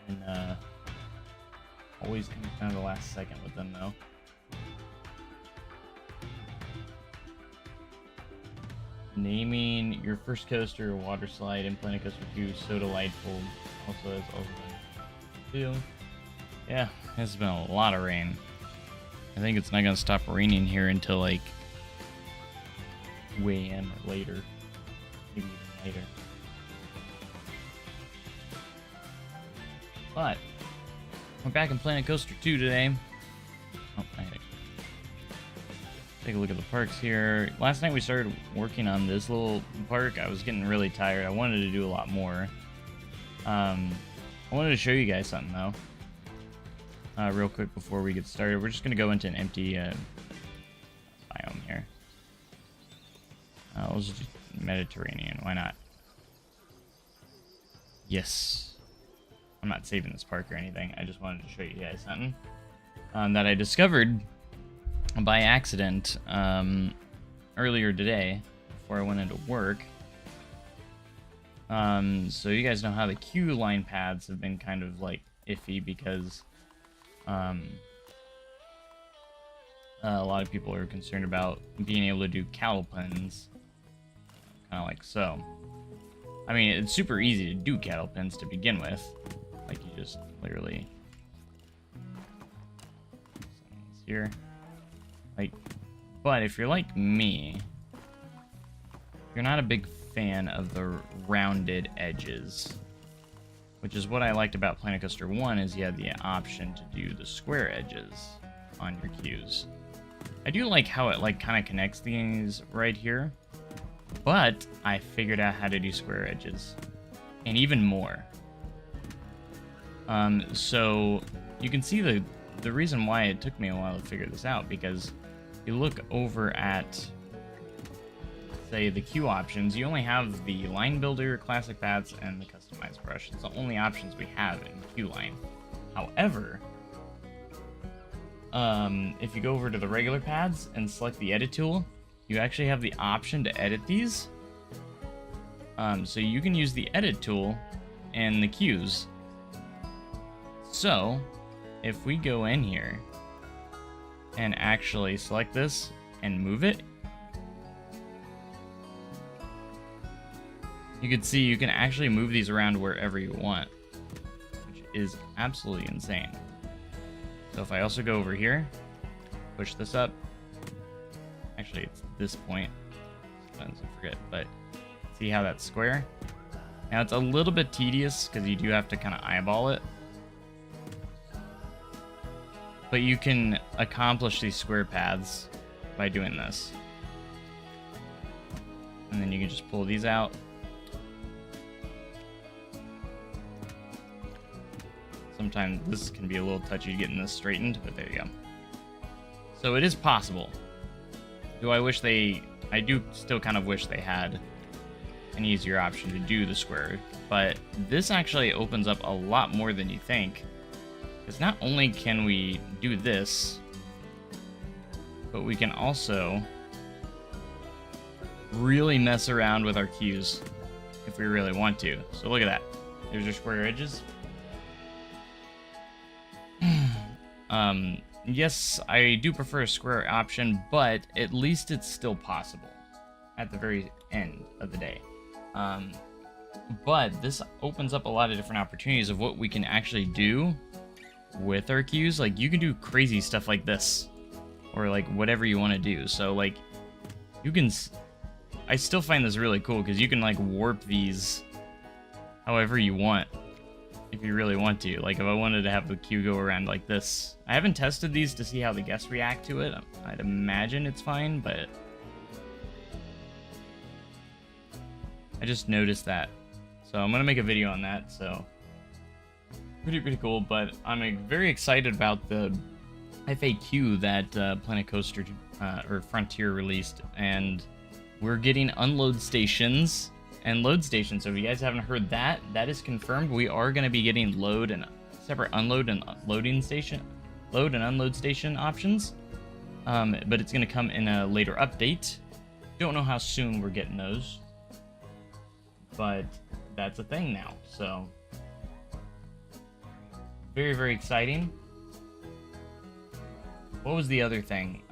And always comes down to the last second with them, though. Naming your first coaster, water slide, and Planet Coaster 2 so delightful. Also, has also been 2. Yeah, it's been a lot of rain. I think it's not gonna stop raining here until like way in or later, maybe even later. But we're back in Planet Coaster 2 today. Oh, take a look at the parks here. Last night we started working on this little park. I was getting really tired. I wanted to do a lot more. I wanted to show you guys something though. Real quick before we get started. We're just going to go into an empty biome here. Let's just do Mediterranean. Why not? Yes. I'm not saving this park or anything. I just wanted to show you guys something that I discovered by accident earlier today before I went into work. So you guys know how the queue line paths have been kind of like iffy because a lot of people are concerned about being able to do cattle pens, kind of like so. I mean, it's super easy to do cattle pens to begin with. Like, you just literally... here. Like, but if you're like me, you're not a big fan of the rounded edges, which is what I liked about Planet Coaster 1, is you had the option to do the square edges on your queues. I do like how it like kind of connects these right here, but I figured out how to do square edges, and even more. So you can see the reason why it took me a while to figure this out, because you look over at, say, the queue options, you only have the line builder, classic paths, and the customized brush. It's the only options we have in queue line. However, if you go over to the regular paths and select the edit tool, you actually have the option to edit these. So you can use the edit tool in the queues. So if we go in here and actually select this and move it, you can see you can actually move these around wherever you want, which is absolutely insane. So if I also go over here, push this up, actually it's this point, sometimes I forget, but see how that's square? Now it's a little bit tedious because you do have to kind of eyeball it, but you can accomplish these square paths by doing this. And then you can just pull these out. Sometimes this can be a little touchy getting this straightened, but there you go. So it is possible. Do I wish I do still kind of wish they had an easier option to do the square, but this actually opens up a lot more than you think. Because not only can we do this, but we can also really mess around with our queues if we really want to. So look at that. There's your square edges. Yes, I do prefer a square option, but at least it's still possible at the very end of the day. But this opens up a lot of different opportunities of what we can actually do with our queues. Like, you can do crazy stuff like this, or like whatever you want to do. So like, you can, I still find this really cool because you can like warp these however you want if you really want to. Like, if I wanted to have the queue go around like this, I haven't tested these to see how the guests react to it. I'd imagine it's fine, but I just noticed that, so I'm gonna make a video on that. So pretty cool. But I'm very excited about the FAQ that Planet Coaster or Frontier released, and we're getting unload stations and load stations. So if you guys haven't heard that, that is confirmed. We are going to be getting load and separate unload and loading station, load and unload station options, but it's going to come in a later update. Don't know how soon we're getting those, but that's a thing now. So Very, very exciting. What was the other thing?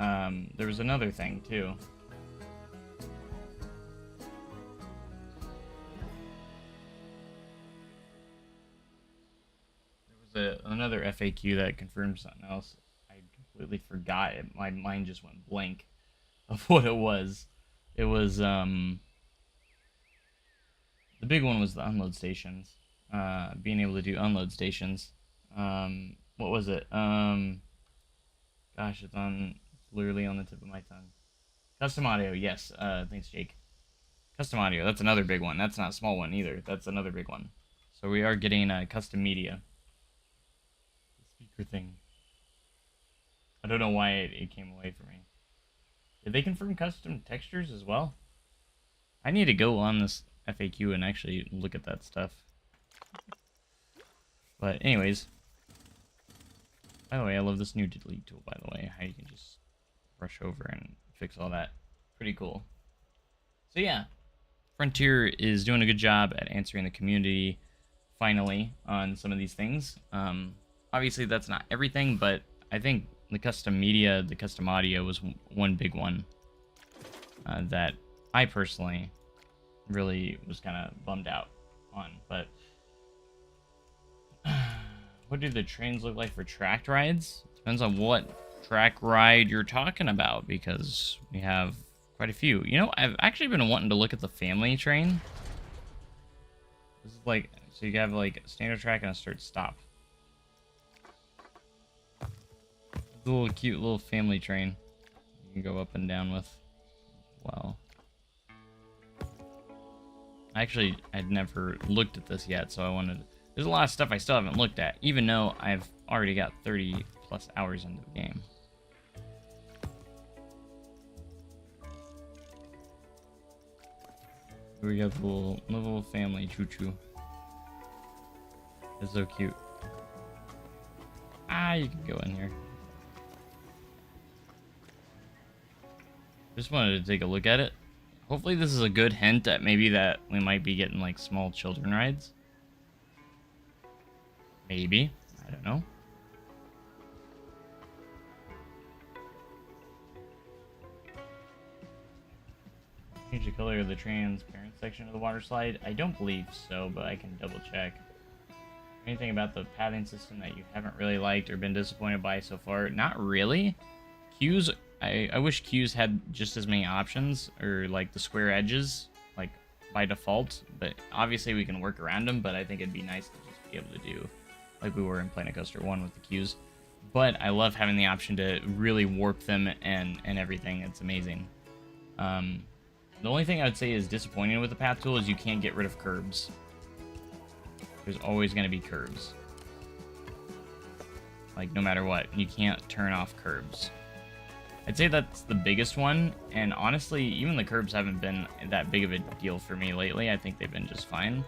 There was another thing, too. There was another FAQ that confirmed something else. I completely forgot it. My mind just went blank of what it was. It was, the big one was the unload stations. Being able to do unload stations. What was it? Gosh, it's literally on the tip of my tongue. Custom audio, yes. Thanks, Jake. Custom audio, that's another big one. That's not a small one either. That's another big one. So we are getting custom media. The speaker thing. I don't know why it came away from me. Did they confirm custom textures as well? I need to go on this FAQ and actually look at that stuff. But anyways. By the way, I love this new delete tool, by the way. How you can just rush over and fix all that. Pretty cool. So yeah. Frontier is doing a good job at answering the community, finally, on some of these things. Obviously, that's not everything, but I think the custom media, the custom audio was one big one that I personally really was kind of bummed out on. But what do the trains look like for tracked rides? Depends on what track ride you're talking about, because we have quite a few. You know, I've actually been wanting to look at the family train. This is like, so you have like a standard track and a start-stop. A little cute little family train you can go up and down with. Wow. Actually, I'd never looked at this yet, so I wanted... There's a lot of stuff I still haven't looked at, even though I've already got 30 plus hours into the game. Here we got the little family choo-choo. It's so cute. Ah, you can go in here. Just wanted to take a look at it. Hopefully this is a good hint at maybe that we might be getting like small children rides. Maybe. I don't know. Change the color of the transparent section of the water slide. I don't believe so, but I can double check. Anything about the pathing system that you haven't really liked or been disappointed by so far? Not really. Queues, I wish queues had just as many options, or like the square edges, like by default, but obviously we can work around them, but I think it'd be nice to just be able to do like we were in Planet Coaster 1 with the queues. But I love having the option to really warp them and everything. It's amazing. The only thing I would say is disappointing with the path tool is you can't get rid of curbs. There's always going to be curbs. Like, no matter what, you can't turn off curbs. I'd say that's the biggest one, and honestly, even the curbs haven't been that big of a deal for me lately. I think they've been just fine.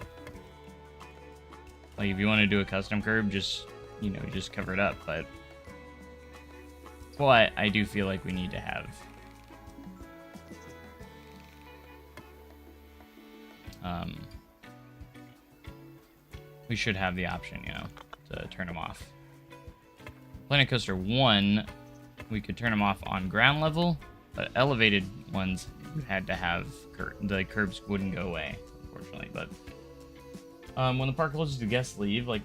Like, if you want to do a custom curb, just, you know, just cover it up, but what I do feel like we need to have. We should have the option, you know, to turn them off. Planet Coaster 1, we could turn them off on ground level, but elevated ones, you had to have the curbs wouldn't go away, unfortunately. But when the park closes, do guests leave? Like,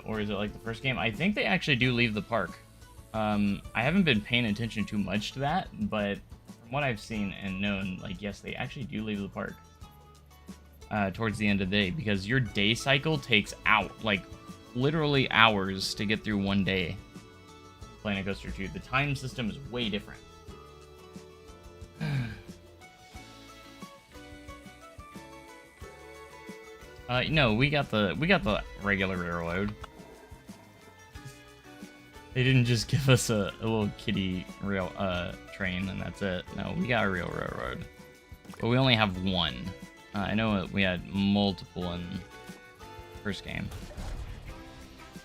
or is it like the first game? I think they actually do leave the park. I haven't been paying attention too much to that, but from what I've seen and known, like, yes, they actually do leave the park towards the end of the day, because your day cycle takes like literally hours to get through one day. Planet Coaster 2, the time system is way different. No, we got the regular railroad. They didn't just give us a little kiddie rail train and that's it. No, we got a real railroad, but we only have one. I know we had multiple in the first game.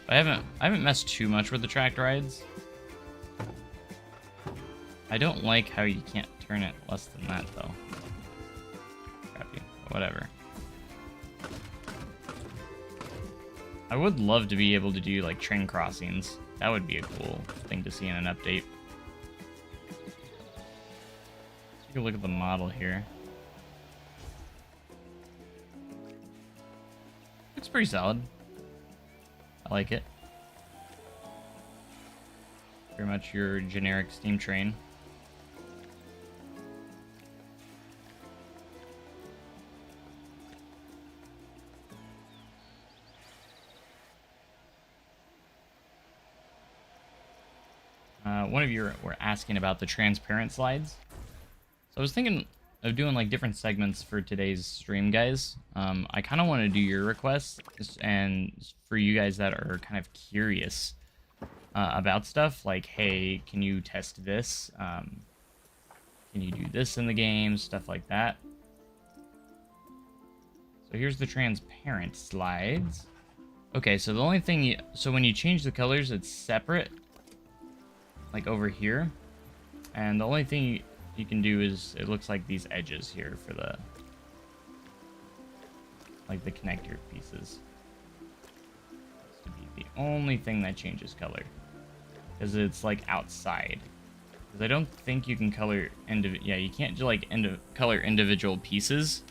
I haven't messed too much with the tracked rides. I don't like how you can't turn it less than that though. Crappy. Whatever. I would love to be able to do like train crossings. That would be a cool thing to see in an update. Let's take a look at the model here. Looks pretty solid. I like it. Very much your generic steam train. One of you were asking about the transparent slides. So I was thinking of doing like different segments for today's stream, guys. I kind of want to do your requests, and for you guys that are kind of curious about stuff, like, hey, can you test this? Can you do this in the game? Stuff like that. So here's the transparent slides. Okay, so the only thing, so when you change the colors, it's separate, like over here. And the only thing you can do is, it looks like these edges here for the, like the connector pieces. That's to be the only thing that changes color. Because it's like outside. Because I don't think you can color, yeah, you can't do like color individual pieces.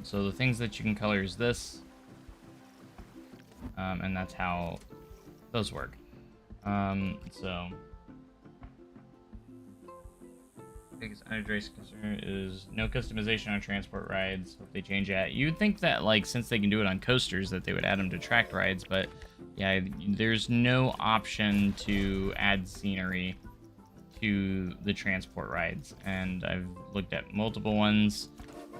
So the things that you can color is this. And that's how those work. So biggest unaddressed concern is no customization on transport rides. Hope they change that. You'd think that, like, since they can do it on coasters, that they would add them to tracked rides, but yeah, there's no option to add scenery to the transport rides. And I've looked at multiple ones.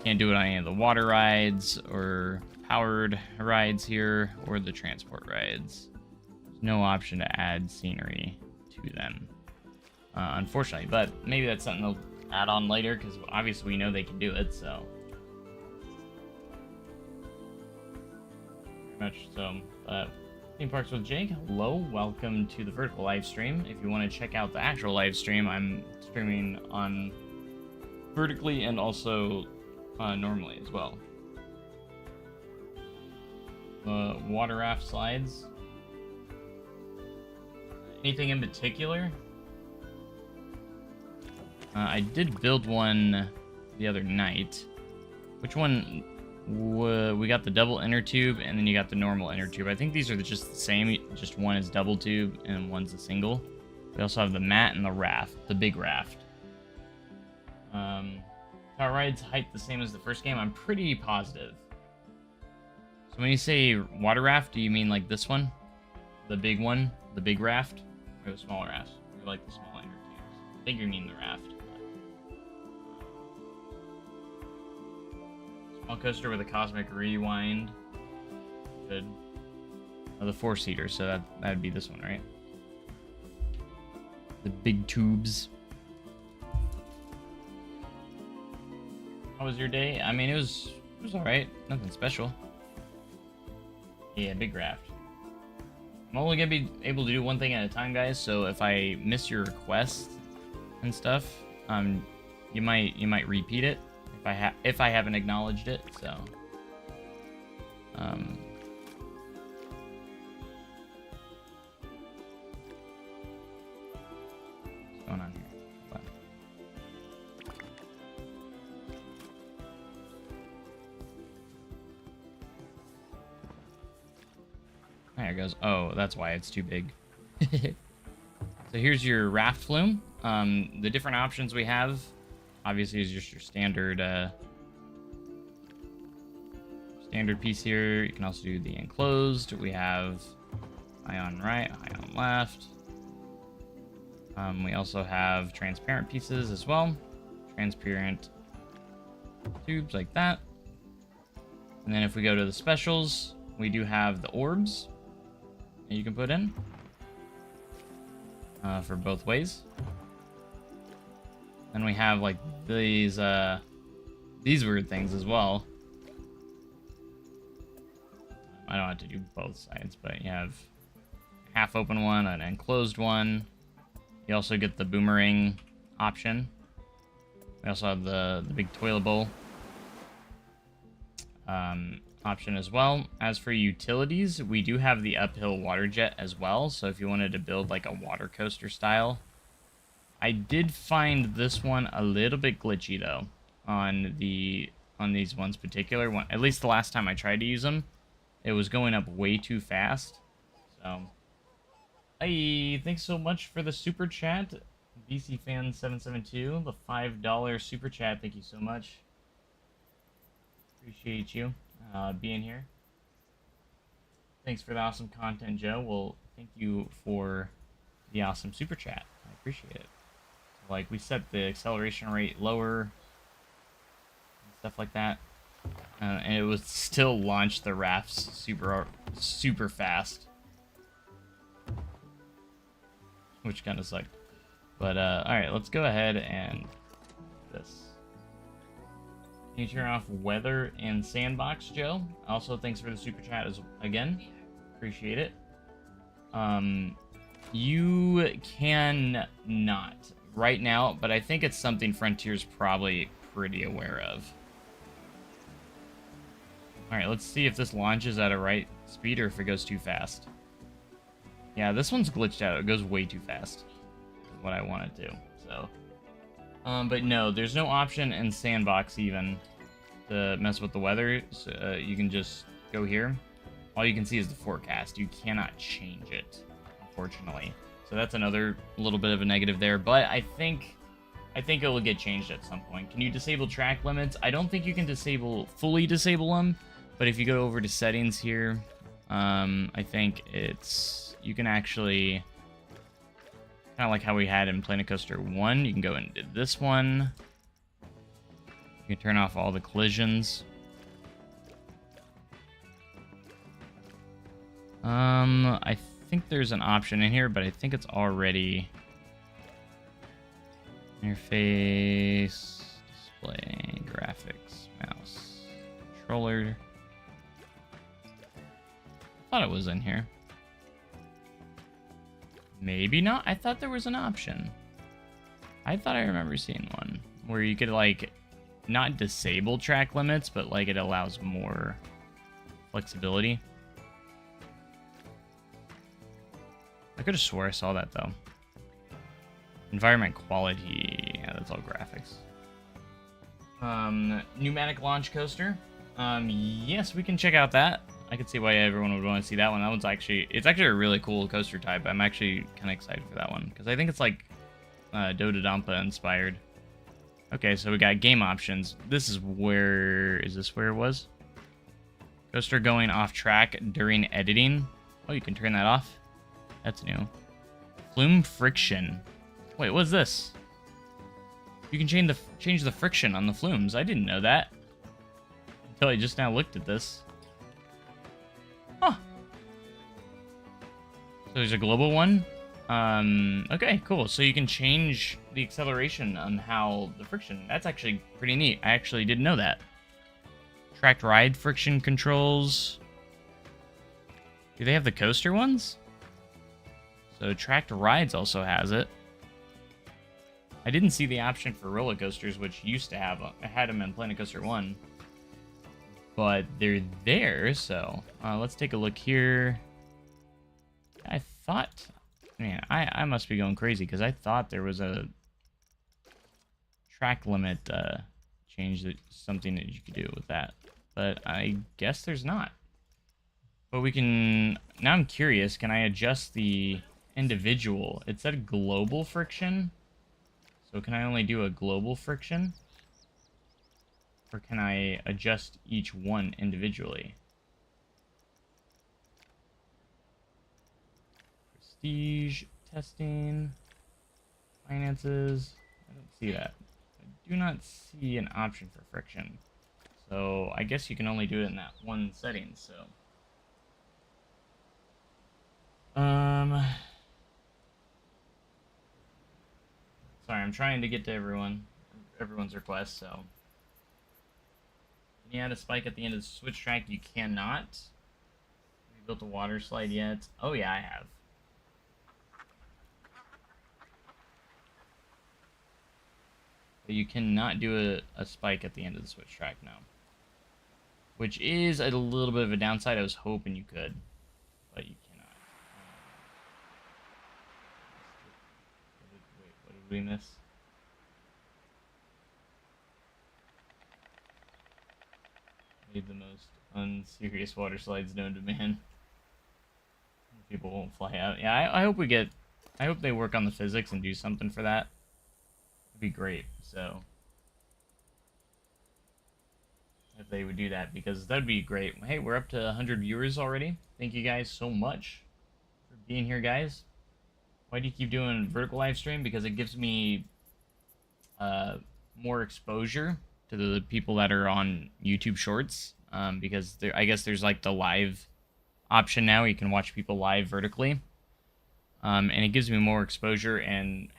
Can't do it on any of the water rides or powered rides here or the transport rides. There's no option to add scenery to them, unfortunately, but maybe that's something they'll add on later, because obviously we know they can do it. So pretty much. So Theme Parks with Jake, hello, welcome to the vertical live stream. If you want to check out the actual live stream, I'm streaming on vertically and also normally as well. Water raft slides. Anything in particular? I did build one the other night. Which one? We got the double inner tube, and then you got the normal inner tube. I think these are just the same, just one is double tube and one's a single. We also have the mat and the raft, the big raft. Power rides height the same as the first game? I'm pretty positive. So when you say water raft, do you mean like this one? The big one? The big raft? Or the small raft? Or like the small inner tubes? I think you mean the raft. Small coaster with a cosmic rewind. Good. Oh, the 4-seater, so that'd be this one, right? The big tubes. How was your day? I mean, it was alright. Nothing special. Yeah, big raft. I'm only gonna be able to do one thing at a time, guys, so if I miss your request and stuff, you might repeat it if I haven't acknowledged it, so what's going on here? What? There it goes. Oh, that's why it's too big. So here's your raft flume. The different options we have, obviously, is just your standard piece here. You can also do the enclosed. We have eye on right, eye on left. We also have transparent pieces as well. Transparent tubes like that. And then if we go to the specials, we do have the orbs that you can put in for both ways. Then we have like these weird things as well. I don't have to do both sides, but you have a half open one, an enclosed one. You also get the boomerang option. We also have the big toilet bowl option as well. As for utilities, we do have the uphill water jet as well. So if you wanted to build like a water coaster style, I did find this one a little bit glitchy though on these ones particular one. At least the last time I tried to use them, it was going up way too fast. So, hey, thanks so much for the super chat, BC Fan 772, the $5 super chat. Thank you so much. Appreciate you being here. Thanks for the awesome content, Joe. Well, thank you for the awesome super chat. I appreciate it. Like, we set the acceleration rate lower and stuff like that, and it would still launch the rafts super fast, which kind of sucked. But all right, let's go ahead and do this. Can you turn off weather and sandbox, Joe? Also, thanks for the super chat again. Appreciate it. You can not right now, but I think it's something Frontier's probably pretty aware of. Alright, let's see if this launches at a right speed or if it goes too fast. Yeah, this one's glitched out. It goes way too fast. Is what I want it to. So, but no, there's no option in Sandbox even to mess with the weather. So, you can just go here. All you can see is the forecast. You cannot change it, unfortunately. So that's another little bit of a negative there. But I think it will get changed at some point. Can you disable track limits? I don't think you can fully disable them. But if you go over to settings here, I think you can actually, kind of like how we had in Planet Coaster 1, you can go into this one. You can turn off all the collisions. I think there's an option in here, but I think it's already interface, display, graphics, mouse, controller. I thought it was in here. Maybe not. I thought there was an option. I thought I remember seeing one where you could like not disable track limits, but like it allows more flexibility. I could have swore I saw that though. Environment quality. Yeah, that's all graphics. Pneumatic launch coaster. Yes, we can check out that. I could see why everyone would want to see that one. It's actually a really cool coaster type. I'm actually kind of excited for that one because I think it's like Dododampa inspired. Okay, so we got game options. Is this where it was? Coaster going off track during editing. Oh, you can turn that off. That's new. Flume friction. Wait, what's this? You can change the friction on the flumes. I didn't know that until I just now looked at this. Huh. So there's a global one. Okay, cool. So you can change the acceleration on how the friction. That's actually pretty neat. I actually didn't know that. Tracked ride friction controls. Do they have the coaster ones? So Tracked Rides also has it. I didn't see the option for roller coasters, which used to have I had them in Planet Coaster 1. But they're there, so let's take a look here. I thought, man, I must be going crazy because I thought there was a track limit change, something that you could do with that. But I guess there's not. But we can, now I'm curious, can I adjust the individual? It said global friction. So can I only do a global friction? Or can I adjust each one individually? Prestige, testing, finances. I don't see that. I do not see an option for friction. So I guess you can only do it in that one setting, so. Sorry, I'm trying to get to everyone's request, so. Can you add a spike at the end of the switch track? You cannot. Have you built a water slide yet? Oh yeah, I have. But you cannot do a spike at the end of the switch track now. Which is a little bit of a downside. I was hoping you could, but you cannot. Wait, what did we miss? Made the most unserious water slides known to man. People won't fly out. Yeah, I hope we get... I hope they work on the physics and do something for that. It'd be great, so... if they would do that, because that'd be great. Hey, we're up to 100 viewers already. Thank you guys so much for being here, guys. Why do you keep doing vertical live stream? Because it gives me more exposure to the people that are on YouTube Shorts. Because I guess there's like the live option now. You can watch people live vertically. And it gives me more exposure and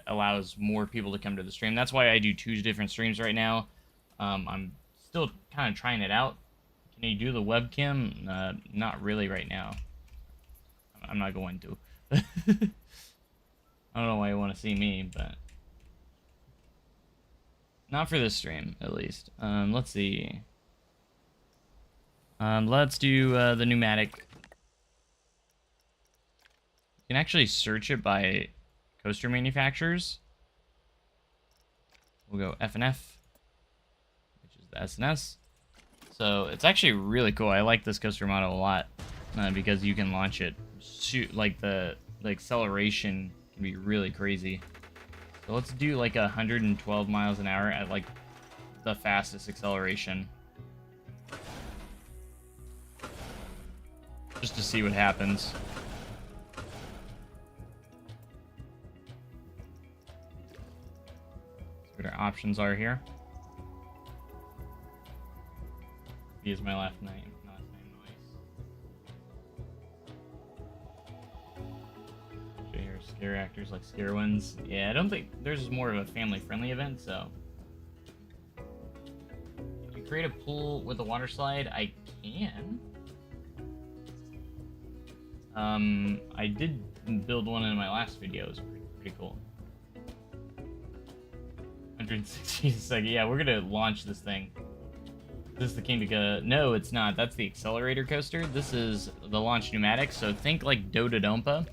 allows more people to come to the stream. That's why I do 2 different streams right now. I'm still kind of trying it out. Can you do the webcam? Not really right now. I'm not going to. I don't know why you want to see me, but not for this stream, at least. Let's see. Let's do the pneumatic. You can actually search it by coaster manufacturers. We'll go F&F, which is the S&S. So it's actually really cool. I like this coaster model a lot because you can launch it. Like the acceleration can be really crazy. So let's do like 112 miles an hour at like the fastest acceleration. Just to see what happens. See what our options are here. B is my last name noise. Should hear scare actors like scare ones. Yeah, I don't think there's more of a family-friendly event, so. Can you create a pool with a water slide? I can. I did build one in my last video. It was pretty cool. 160 a second. Yeah, we're gonna launch this thing. This is the King. No, it's not. That's the accelerator coaster. This is the launch pneumatic. So think like Dota Dompa,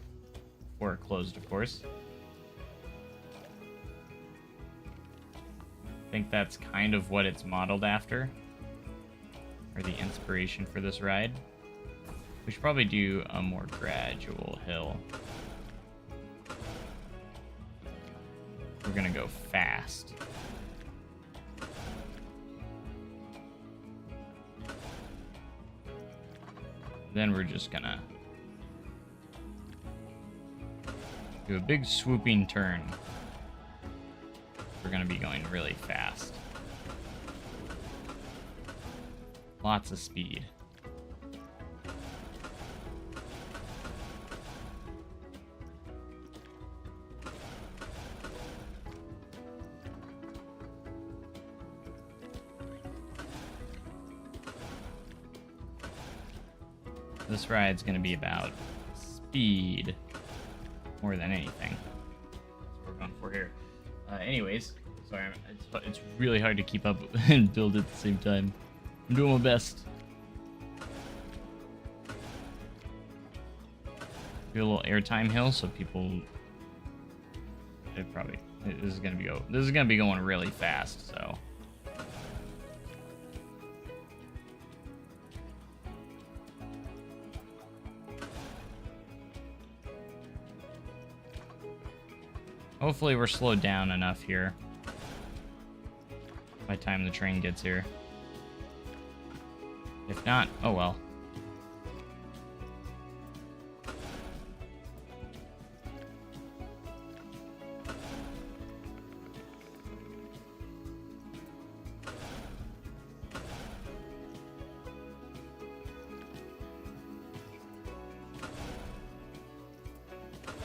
or closed, of course. I think that's kind of what it's modeled after, or the inspiration for this ride. We should probably do a more gradual hill. We're gonna go fast. Then we're just gonna do a big swooping turn. We're gonna be going really fast. Lots of speed. This ride's gonna be about speed more than anything. That's what we're going for here. Anyways, sorry, it's really hard to keep up and build at the same time. I'm doing my best. Do a little airtime hill so people. This is gonna be going really fast, so. Hopefully we're slowed down enough here by the time the train gets here. If not, oh well.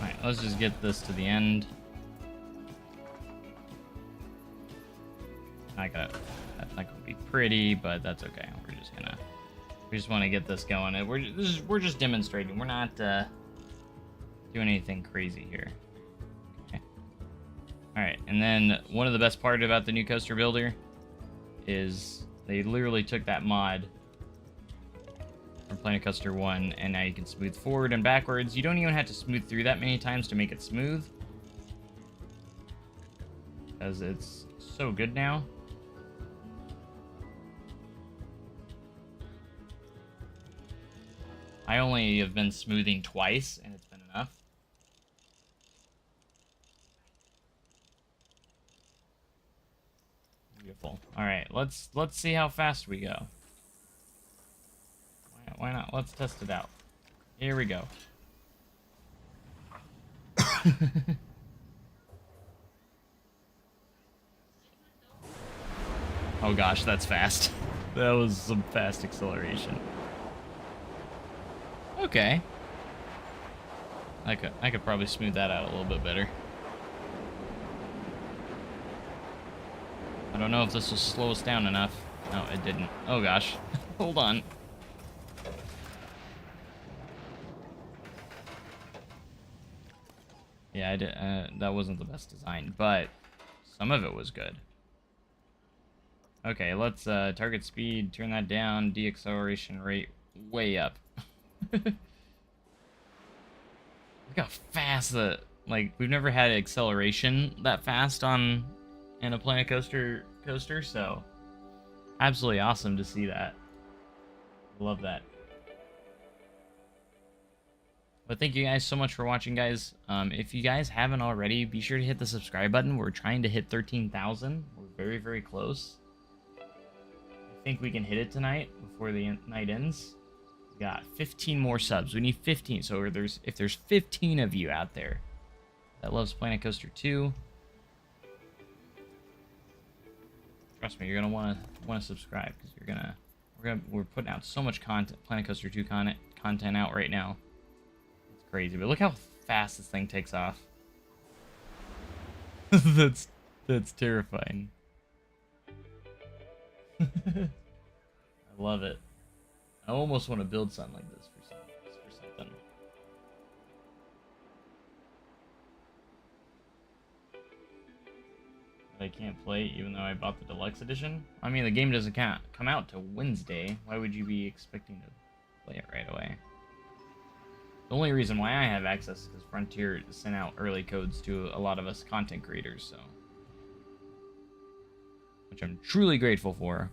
Alright, let's just get this to the end. That's not gonna be pretty, but that's okay. We just want to get this going. We're just demonstrating. We're not doing anything crazy here. Okay. All right. And then one of the best part about the new coaster builder is they literally took that mod from Planet Coaster 1, and now you can smooth forward and backwards. You don't even have to smooth through that many times to make it smooth, because it's so good now. I only have been smoothing twice, and it's been enough. Beautiful. All right, let's see how fast we go. Why not? Let's test it out. Here we go. Oh gosh, that's fast. That was some fast acceleration. Okay. I could probably smooth that out a little bit better. I don't know if this will slow us down enough. No, it didn't. Oh gosh. Hold on. Yeah, I did, that wasn't the best design, but some of it was good. Okay, let's target speed, turn that down, deacceleration rate way up. Look how fast like, we've never had acceleration that fast in a Planet Coaster, so absolutely awesome to see that. Love that. But thank you guys so much for watching, guys. If you guys haven't already, be sure to hit the subscribe button. We're trying to hit 13,000. We're very, very close. I think we can hit it tonight before the night ends. We got 15 more subs. We need 15. So if there's 15 of you out there that loves Planet Coaster 2, trust me, you're gonna want to subscribe, because we're putting out so much content, Planet Coaster 2 content out right now. It's crazy, but look how fast this thing takes off. that's terrifying. I love it. I almost want to build something like this for something. I can't play even though I bought the deluxe edition. I mean, the game doesn't come out till Wednesday. Why would you be expecting to play it right away? The only reason why I have access is because Frontier sent out early codes to a lot of us content creators, so, which I'm truly grateful for.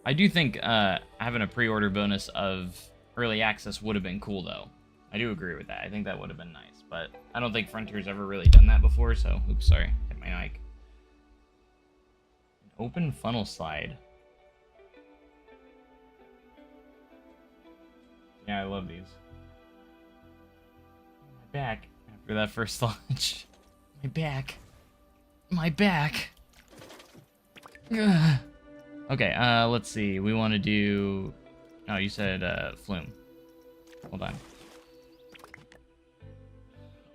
I do think having a pre-order bonus of early access would have been cool, though. I do agree with that. I think that would have been nice, but I don't think Frontier's ever really done that before, so... Oops, sorry. Hit my mic. An open funnel slide. Yeah, I love these. My back. After that first launch. My back. My back. Ugh. Okay, let's see. We want to do... Oh, you said, flume. Hold on.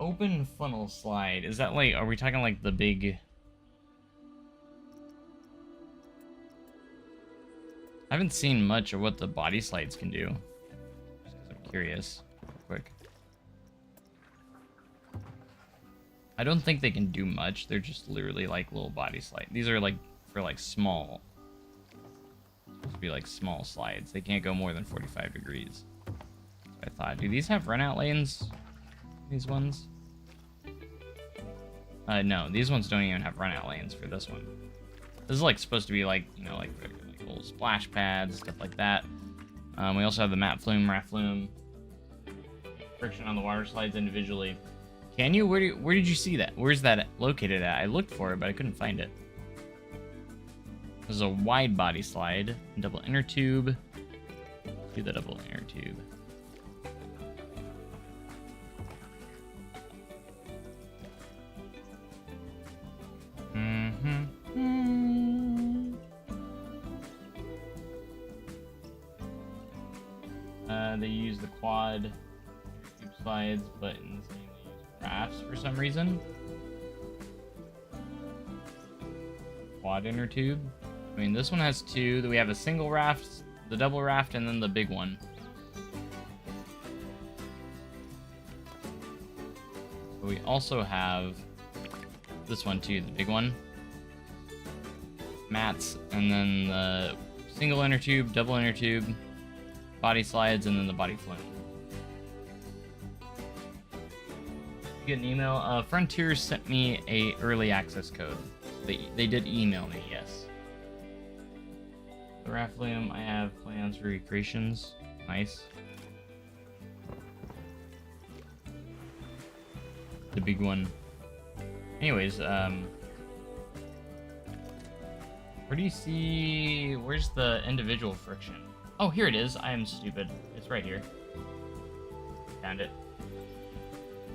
Open funnel slide. Is that like... Are we talking like the big... I haven't seen much of what the body slides can do. Just 'cause I'm curious. Real quick. I don't think they can do much. They're just literally like little body slides. These are like for like small... Supposed to be like small slides. They can't go more than 45 degrees. So I thought, do these have run out lanes? These ones? No, these ones don't even have run out lanes for this one. This is like supposed to be like, you know, like little splash pads, stuff like that. We also have the map flume, raft flume, friction on the water slides individually. Can you? Where did you see that? Where's that located at? I looked for it, but I couldn't find it. This is a wide body slide, double inner tube. Do the double inner tube. They use the quad tube slides, but in this game they use rafts for some reason. Quad inner tube. I mean, this one has two. We have a single raft, the double raft, and then the big one. But we also have this one too, the big one. Mats, and then the single inner tube, double inner tube, body slides, and then the body flume. You get an email. Frontier sent me a early access code. They did email me, yes. The Rafflium, I have plans for recreations. Nice. The big one. Anyways, where do you see... Where's the individual friction? Oh, here it is. I am stupid. It's right here. Found it.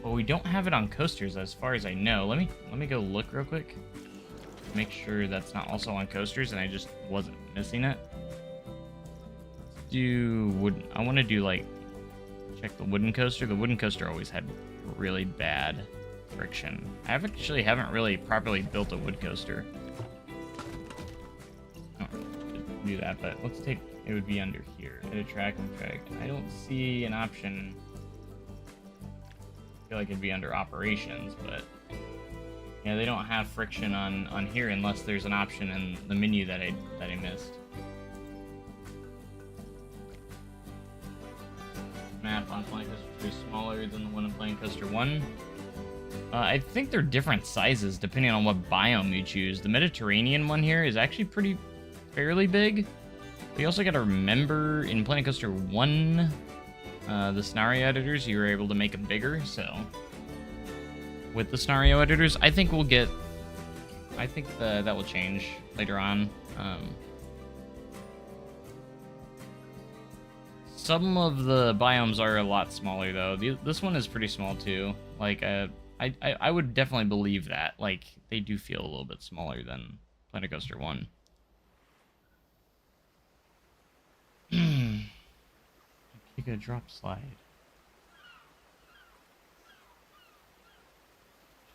Well, we don't have it on coasters as far as I know. Let me go look real quick. Make sure that's not also on coasters and I just wasn't missing it. Let's do wooden. I want to do like check the wooden coaster. The wooden coaster always had really bad friction. I actually haven't really properly built a wood coaster. I don't really do that, but let's take it would be under here. Edit track and track. I don't see an option. I feel like it'd be under operations, but yeah, they don't have friction on here unless there's an option in the menu that I missed. Map on Flying Coaster 2 is smaller than the one in Flying Coaster 1. I think they're different sizes depending on what biome you choose. The Mediterranean one here is actually fairly big. But you also got to remember in Planet Coaster 1, the scenario editors, you were able to make them bigger, so with the scenario editors, I think we'll get... I think that will change later on. Some of the biomes are a lot smaller, though. This one is pretty small, too. Like, I would definitely believe that. Like, they do feel a little bit smaller than Planet Coaster 1. Kick a drop slide.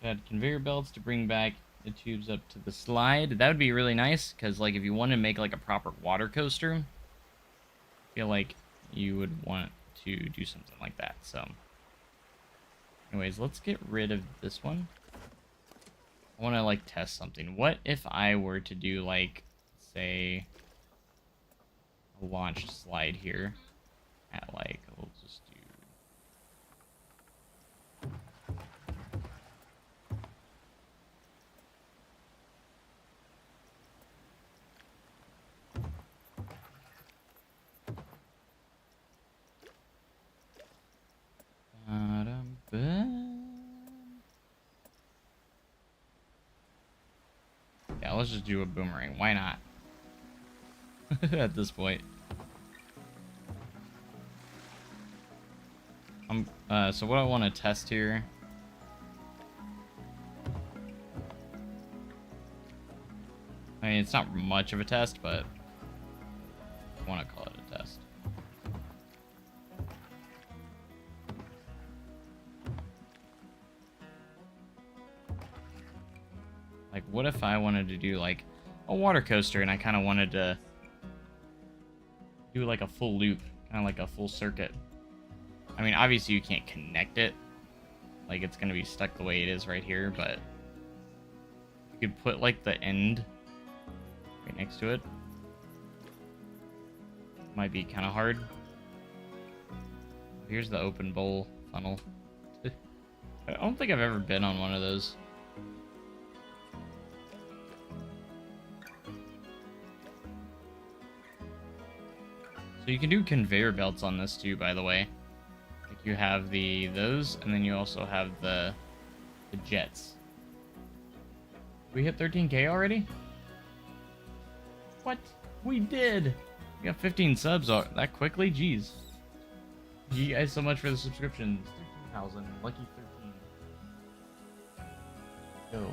Should add conveyor belts to bring back the tubes up to the slide. That would be really nice, because, like, if you want to make, like, a proper water coaster, I feel like you would want to do something like that, so... Anyways, let's get rid of this one. I want to, like, test something. What if I were to do, like, say, a launched slide here at, like, we'll just do... Yeah, let's just do a boomerang. Why not? At this point. So what I want to test here... I mean, it's not much of a test, but I want to call it a test. Like, what if I wanted to do, like, a water coaster and I kind of wanted to do, like, a full loop, kind of like a full circuit. I mean, obviously you can't connect it. Like, it's going to be stuck the way it is right here, but you could put, like, the end right next to it. Might be kind of hard. Here's the open bowl funnel. I don't think I've ever been on one of those. So you can do conveyor belts on this too, by the way. Like you have those, and then you also have the jets. We hit 13K already? What? We did! We got 15 subs that quickly? Jeez. Thank you guys so much for the subscriptions. 13,000. Lucky 13. Go.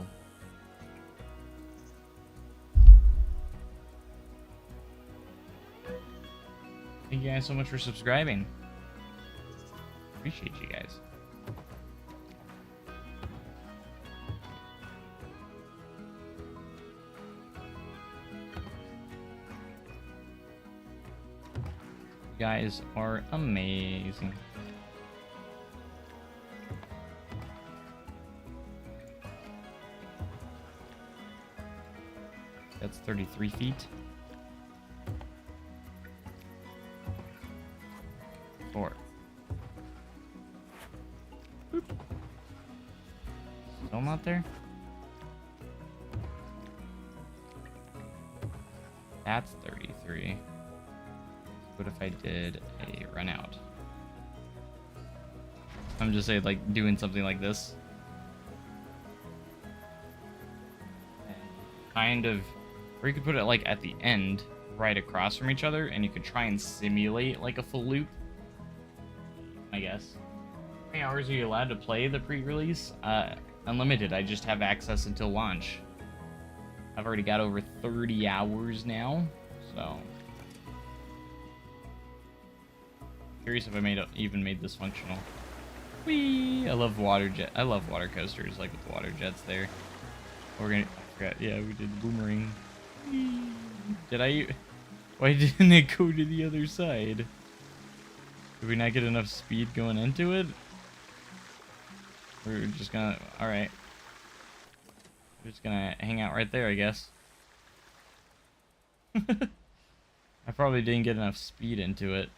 Thank you guys so much for subscribing. Appreciate you guys. You guys are amazing. That's 33 feet. 4. Boop. Still not there? That's 33. What if I did a run out? I'm just saying, like, doing something like this. And kind of, or you could put it like at the end, right across from each other, and you could try and simulate like a full loop, I guess. How many hours are you allowed to play the pre-release? Unlimited. I just have access until launch. I've already got over 30 hours now, so curious if I even made this functional. Whee! I love water jet. I love water coasters, like with the water jets there. We're gonna. I forgot. Yeah, we did boomerang. Whee! Did I? Why didn't it go to the other side? Did we not get enough speed going into it? We're just gonna. All right. We're just gonna hang out right there, I guess. I probably didn't get enough speed into it.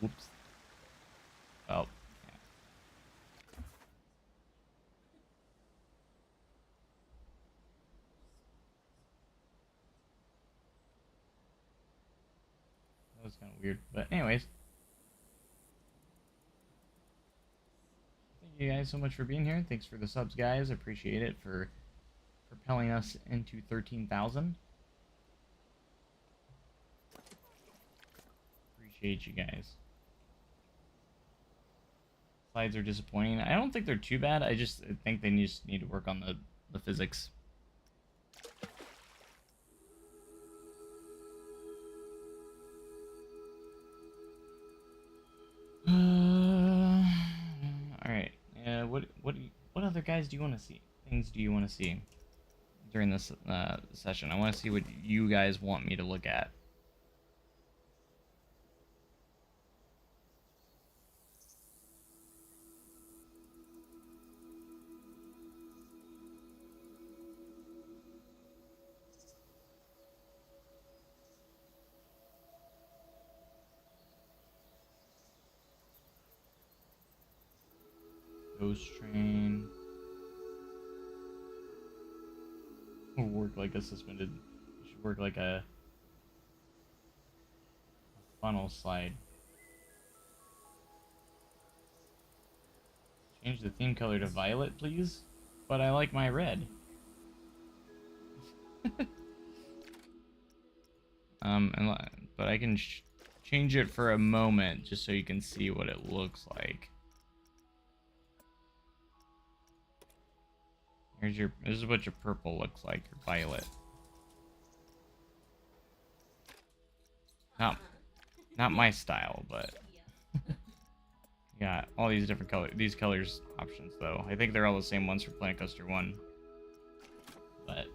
Whoops. Oh, yeah. That was kind of weird. But anyways. Thank you guys so much for being here. Thanks for the subs, guys. Appreciate it for propelling us into 13,000. Appreciate you guys. Slides are disappointing. I don't think they're too bad. I just think they just need to work on the physics. All right. What other guys do you want to see? Things do you want to see during this session? I want to see what you guys want me to look at. Ghost train. Will work like a suspended. Should work like a funnel slide. Change the theme color to violet, please. But I like my red. But I can change it for a moment just so you can see what it looks like. This is what your purple looks like, your violet. Not my style, but yeah, all these different colors options though. I think they're all the same ones for Planet Coaster 1. But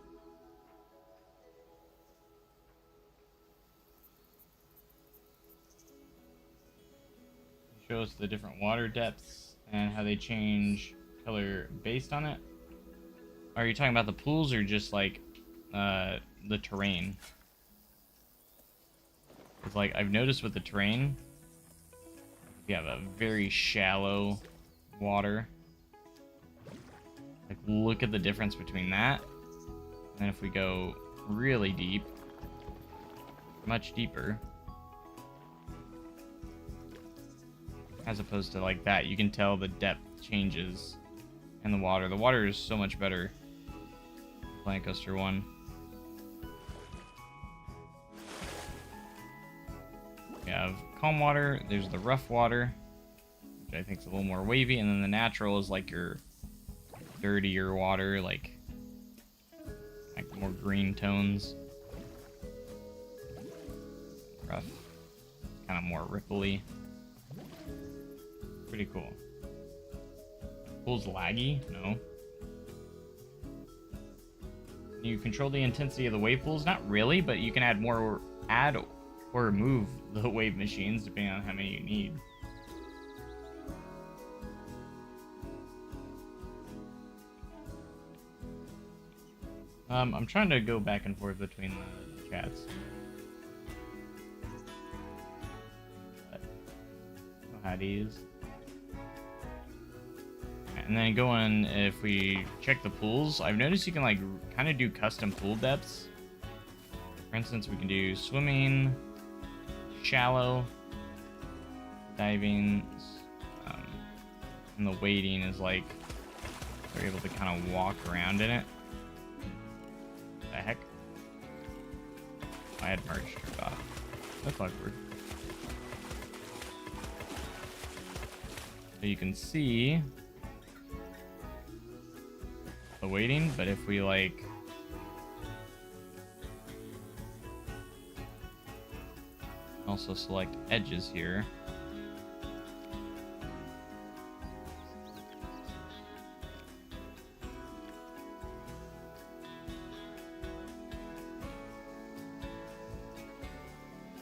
show us the different water depths and how they change color based on it. Are you talking about the pools or just like the terrain? It's like I've noticed with the terrain, you have a very shallow water. Like look at the difference between that, and then if we go really deep, much deeper, as opposed to like that, you can tell the depth changes in the water. The water is so much better. Planet Coaster 1. We have calm water, there's the rough water, which I think is a little more wavy, and then the natural is like your dirtier water, like more green tones. Rough, kind of more ripply. Pretty cool. Pool's laggy? No. Can you control the intensity of the wave pools? Not really, but you can add or remove the wave machines depending on how many you need. I'm trying to go back and forth between the chats. How to use. And then go on, if we check the pools, I've noticed you can like kind of do custom pool depths. For instance, we can do swimming, shallow, diving, and the wading is like they're able to kind of walk around in it. What the heck? I had merge turned off. That's awkward. So you can see the wading, but if we like also select edges here,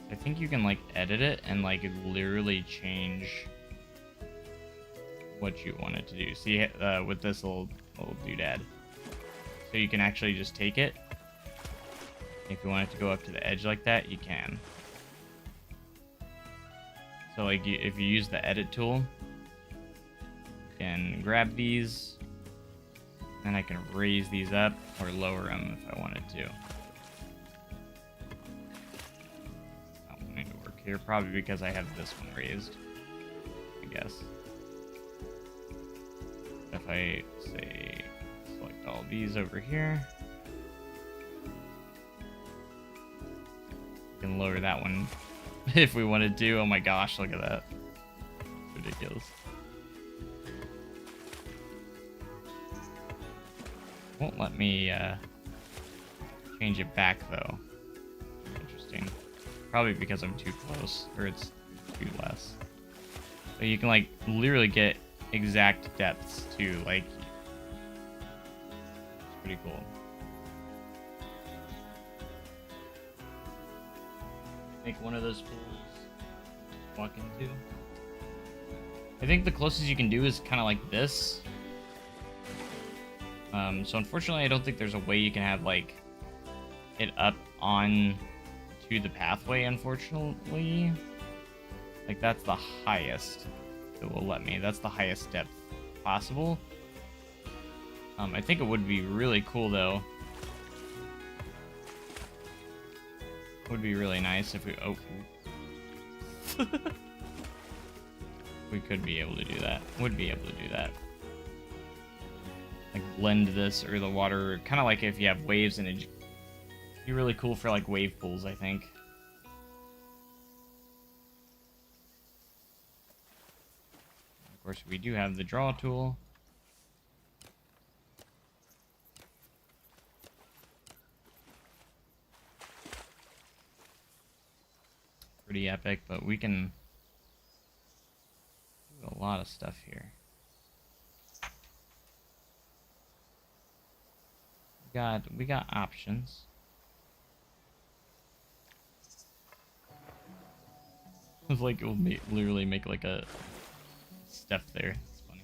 I think you can like edit it and like literally change what you want it to do. See, with this little doodad, so you can actually just take it. If you want it to go up to the edge like that, you can. So like if you use the edit tool, you can grab these, and I can raise these up or lower them if I wanted to. Not wanting to work here, probably because I have this one raised, I guess. If I say select all these over here, we can lower that one if we wanted to. Oh my gosh, look at that. It's ridiculous. Won't let me change it back though. Interesting. Probably because I'm too close, or it's too less. So you can like literally get exact depths too, like it's pretty cool. Make one of those pools walk into. I think the closest you can do is kind of like this. So unfortunately I don't think there's a way you can have like it up on to the pathway, unfortunately. Like that's the highest it will let me. That's the highest depth possible. I think it would be really cool though. It would be really nice if we we could be able to do that. Would be able to do that. Like blend this or the water, kind of like if you have waves and it'd be really cool for like wave pools, I think. Of course, we do have the draw tool. Pretty epic, but we can do a lot of stuff here. We got options. It's like it will literally make like a step there. It's funny.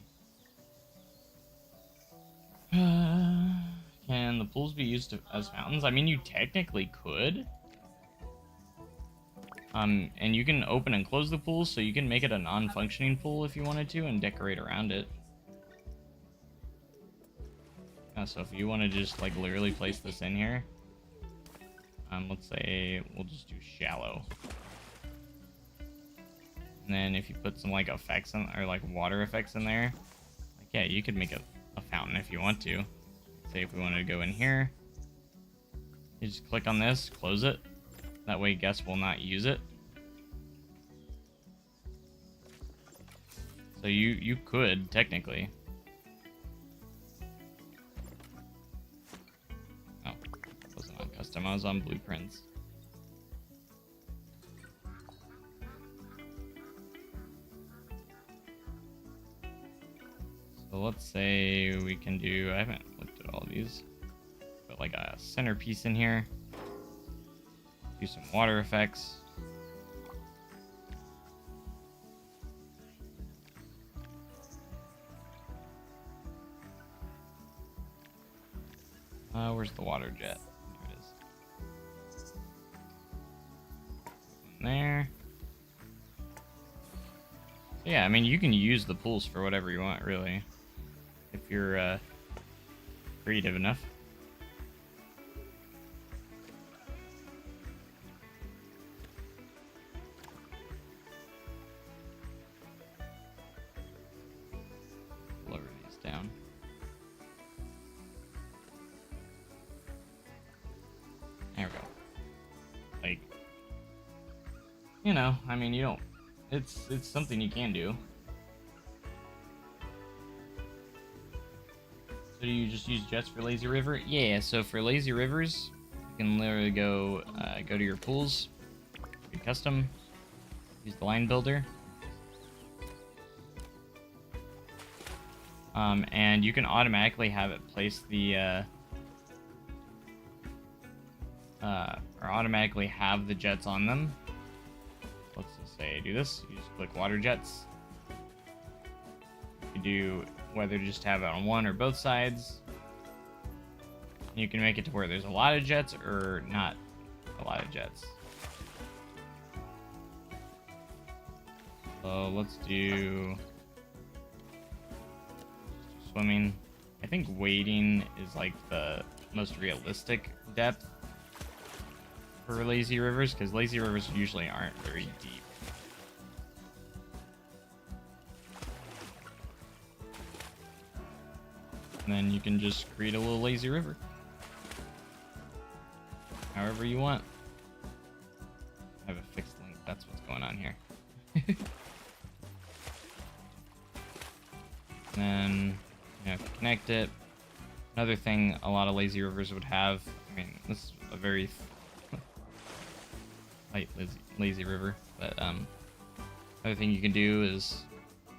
Can the pools be used as fountains? I mean, you technically could. And you can open and close the pool, so you can make it a non-functioning pool if you wanted to and decorate around it. So if you want to just like literally place this in here, let's say we'll just do shallow. And then if you put some like effects in, or like water effects in there, like yeah, you could make a fountain if you want to. Say if we wanted to go in here, you just click on this, close it. That way guests will not use it. So you could technically. Oh, it wasn't on custom, I was on blueprints. So let's say we can do, I haven't looked at all these, but like a centerpiece in here. Do some water effects. Where's the water jet? There it is. In there. Yeah, I mean, you can use the pools for whatever you want, really, if you're creative enough. Lower these down. There we go. Like, you know, I mean, you don't. It's something you can do. So do you just use jets for lazy river? Yeah. So for lazy rivers, you can literally go to your pools, do custom, use the line builder, and you can automatically have it place the or automatically have the jets on them. Let's just say do this. You just click water jets. You do whether to just have it on one or both sides. You can make it to where there's a lot of jets or not a lot of jets. So let's do swimming. I think wading is like the most realistic depth for lazy rivers, because lazy rivers usually aren't very deep. And then you can just create a little lazy river however you want. I have a fixed link, that's what's going on here. Then you have to connect it. Another thing a lot of lazy rivers would have, I mean, this is a very light lazy river, but another thing you can do is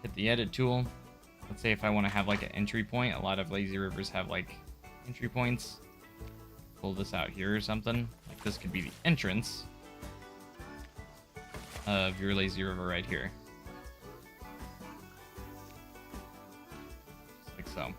hit the edit tool. Let's say if I want to have like an entry point, a lot of lazy rivers have like entry points. Pull this out here or something. Like this could be the entrance of your lazy river right here. Just like so.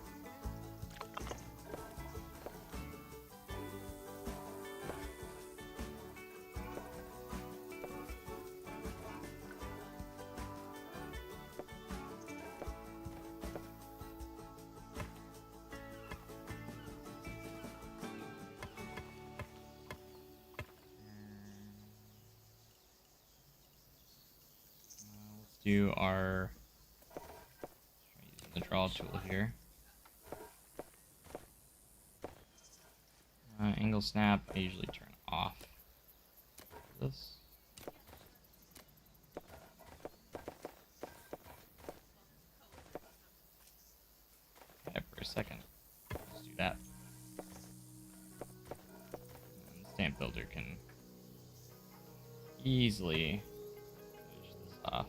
Do our the draw tool here. Angle snap, I usually turn off this. Okay, for a second. Let's do that. And the stamp builder can easily finish this off.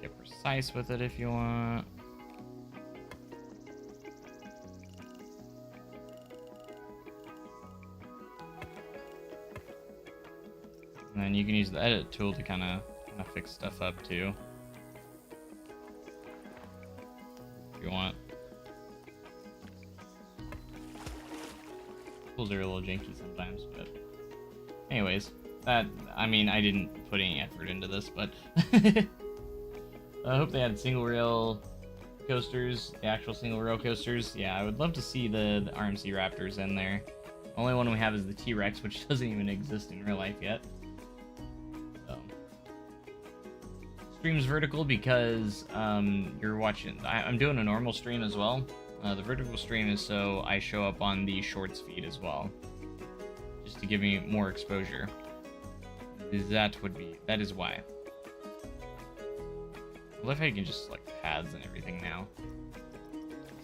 Get precise with it if you want. And then you can use the edit tool to kind of fix stuff up too, if you want. Tools are a little janky sometimes, but anyways, that, I mean, I didn't put any effort into this, but I hope they had single rail coasters, the actual single rail coasters. Yeah, I would love to see the RMC Raptors in there. Only one we have is the T-Rex, which doesn't even exist in real life yet. So, stream's vertical because you're watching. I'm doing a normal stream as well. The vertical stream is so I show up on the shorts feed as well, just to give me more exposure. That is why. I love how you can just select paths and everything now.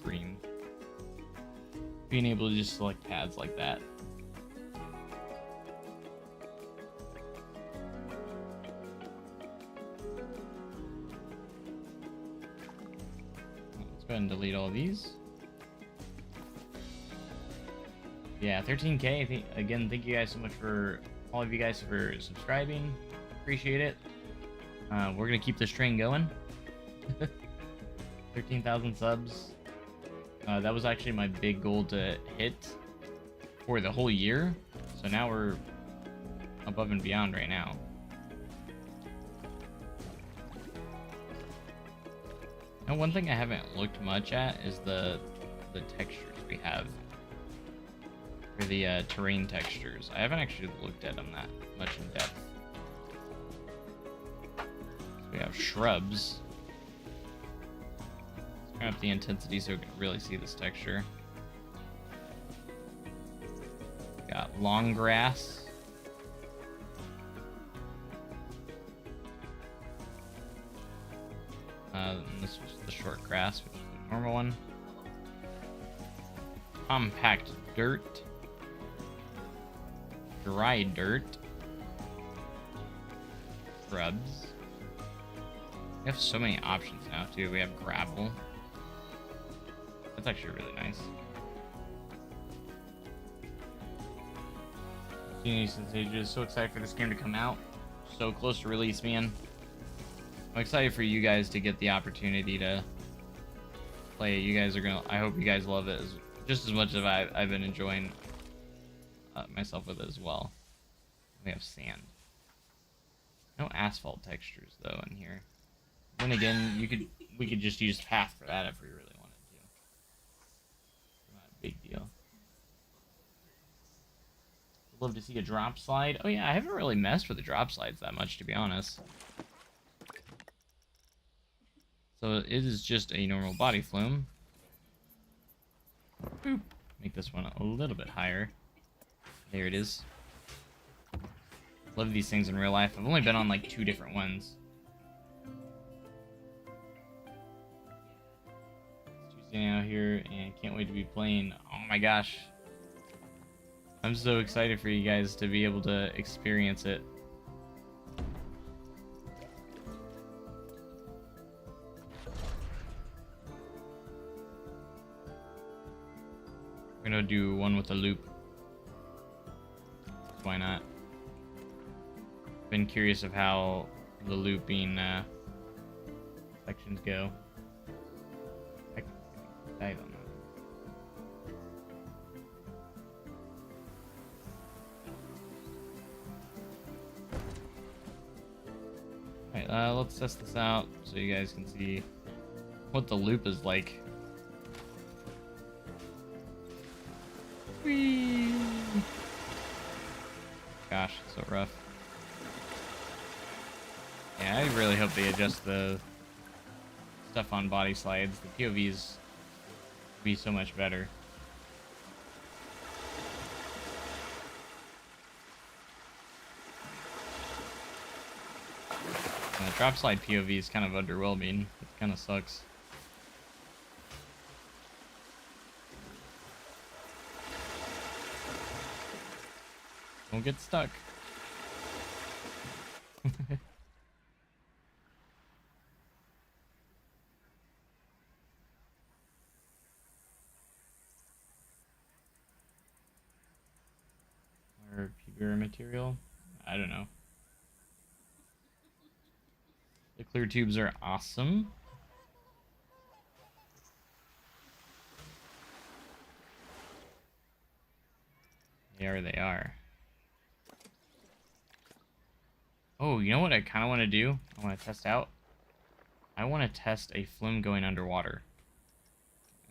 Dream. Being able to just select paths like that. Let's go ahead and delete all of these. Yeah, 13K. Again, thank you guys so much for all of you guys for subscribing. Appreciate it. We're gonna keep this train going. 13,000 subs. That was actually my big goal to hit for the whole year. So now we're above and beyond right now. Now, one thing I haven't looked much at is the textures we have. For the terrain textures. I haven't actually looked at them that much in depth. So we have shrubs. Let's turn up the intensity so we can really see this texture. We got long grass. This was the short grass, which is the normal one. Compact dirt. Dry dirt. Shrubs. We have so many options now, too. We have gravel. That's actually really nice. Since ages. So excited for this game to come out. So close to release, man. I'm excited for you guys to get the opportunity to play it. You guys are gonna. I hope you guys love it just as much as I've been enjoying myself with it as well. We have sand. No asphalt textures though in here. Then again, we could just use path for that if we really wanted to. Not a big deal. Love to see a drop slide. Oh yeah, I haven't really messed with the drop slides that much, to be honest. So it is just a normal body flume. Boop. Make this one a little bit higher. There it is. Love these things in real life. I've only been on like 2 different ones. It's Tuesday out here and can't wait to be playing. Oh my gosh. I'm so excited for you guys to be able to experience it. We're gonna do one with a loop. Why not? Been curious of how the looping sections go. I don't know. Alright, let's test this out so you guys can see what the loop is like. Whee! Gosh, it's so rough. Yeah, I really hope they adjust the stuff on body slides. The POVs would be so much better. And the drop slide POV is kind of underwhelming. It kind of sucks. Don't get stuck. Or PBR material? I don't know. The clear tubes are awesome. They are. Oh, you know what I kind of want to do? I want to test out. I want to test a flume going underwater.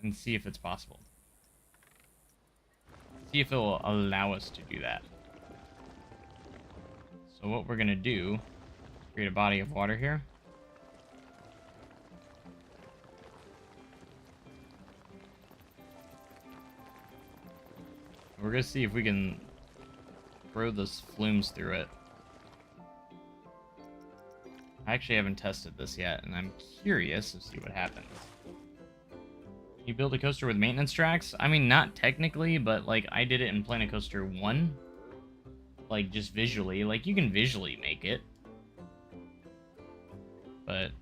And see if it's possible. See if it will allow us to do that. So what we're going to do is create a body of water here. We're going to see if we can throw those flumes through it. I actually haven't tested this yet, and I'm curious to see what happens. Can you build a coaster with maintenance tracks? I mean, not technically, but, like, I did it in Planet Coaster 1. Like, just visually. Like, you can visually make it. But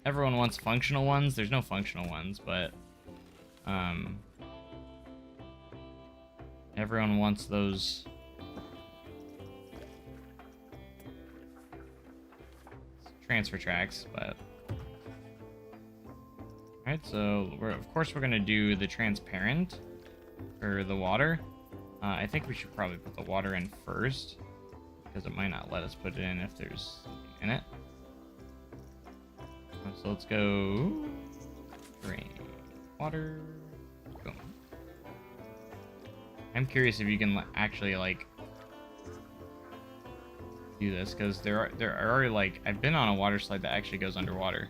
everyone wants functional ones. There's no functional ones, but... everyone wants those... transfer tracks, but... Alright, so of course we're gonna do the transparent for the water. I think we should probably put the water in first, because it might not let us put it in if there's something in it. So let's go drain water. Boom. I'm curious if you can actually like do this, because there are like, I've been on a water slide that actually goes underwater.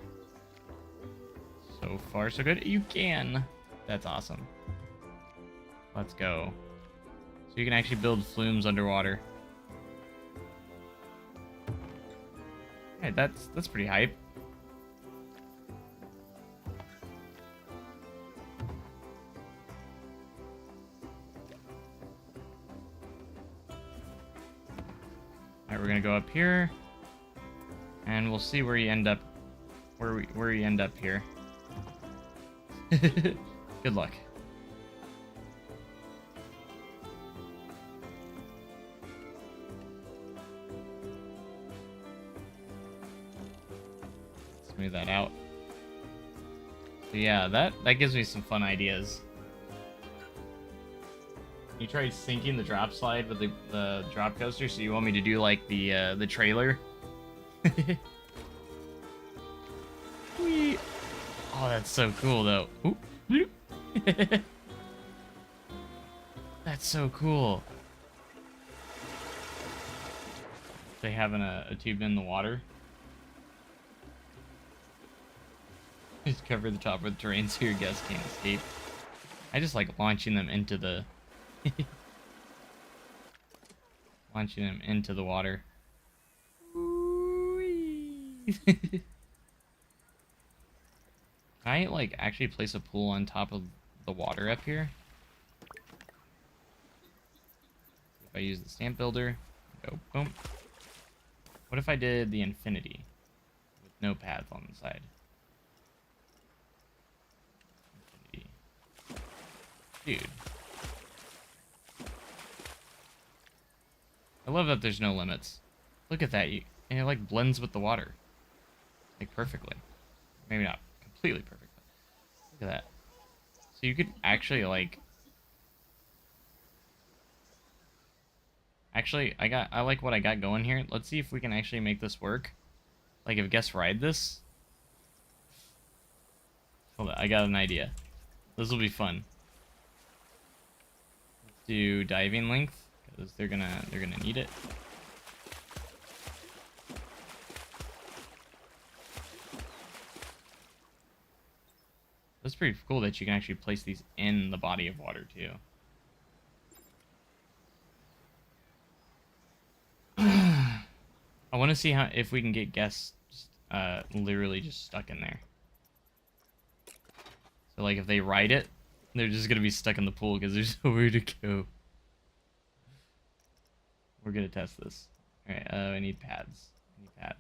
So far so good. You can. That's awesome. Let's go. So you can actually build flumes underwater. Hey, that's pretty hype. Alright, we're gonna go up here, and we'll see where you end up. Where you end up here. Good luck. Smooth that out. So yeah, that gives me some fun ideas. You tried sinking the drop slide with the drop coaster, so you want me to do like the trailer? Whee! Oh, that's so cool though. Oop. That's so cool. They having a tube in the water. Just cover the top of the terrain so your guests can't escape. I just like launching them into the launching them into the water. Can I like actually place a pool on top of the water up here? If I use the stamp builder, go boom. What if I did the infinity with no path on the side? Infinity. Dude. I love that there's no limits. Look at that, and it like blends with the water. Like perfectly. Maybe not completely perfect, but look at that. So you could actually like... Actually, I like what I got going here. Let's see if we can actually make this work. Like if guests ride this. Hold on, I got an idea. This will be fun. Let's do diving length, because they're gonna need it. That's pretty cool that you can actually place these in the body of water too. I want to see if we can get guests literally just stuck in there. So like if they ride it, they're just gonna be stuck in the pool because there's nowhere to go. We're gonna test this. All right, I need pads. I need pads.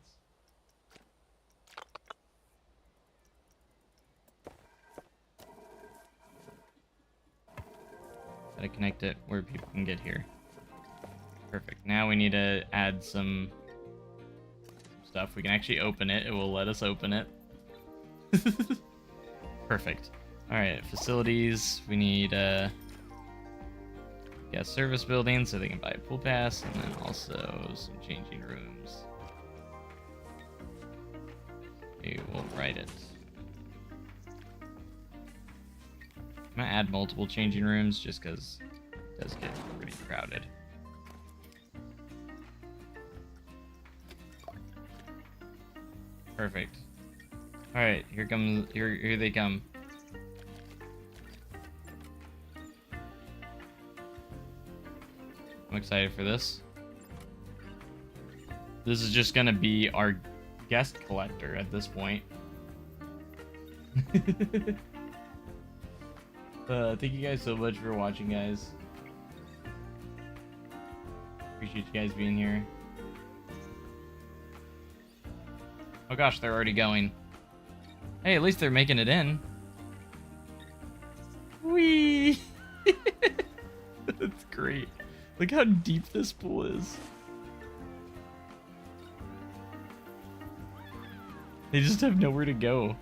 Gotta connect it where people can get here. Perfect. Now we need to add some stuff. We can actually open it. It will let us open it. Perfect. Alright, facilities. We need guest service building so they can buy a pool pass, and then also some changing rooms. We will write it. I'm gonna add multiple changing rooms just because it does get pretty crowded. Perfect. All right, here they come. I'm excited for this. This is just gonna be our guest collector at this point. Thank you guys so much for watching, guys. Appreciate you guys being here. Oh gosh, they're already going. Hey, at least they're making it in. Whee! That's great. Look how deep this pool is. They just have nowhere to go.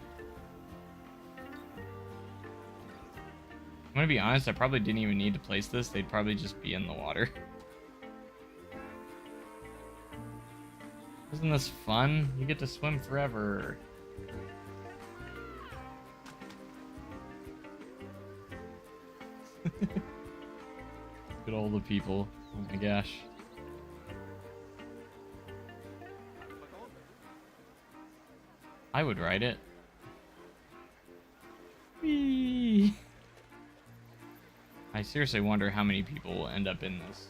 gonna be honest, I probably didn't even need to place this. They'd probably just be in the water. Isn't this fun? You get to swim forever. Look at all the people. Oh my gosh. I would ride it. Whee! I seriously wonder how many people will end up in this.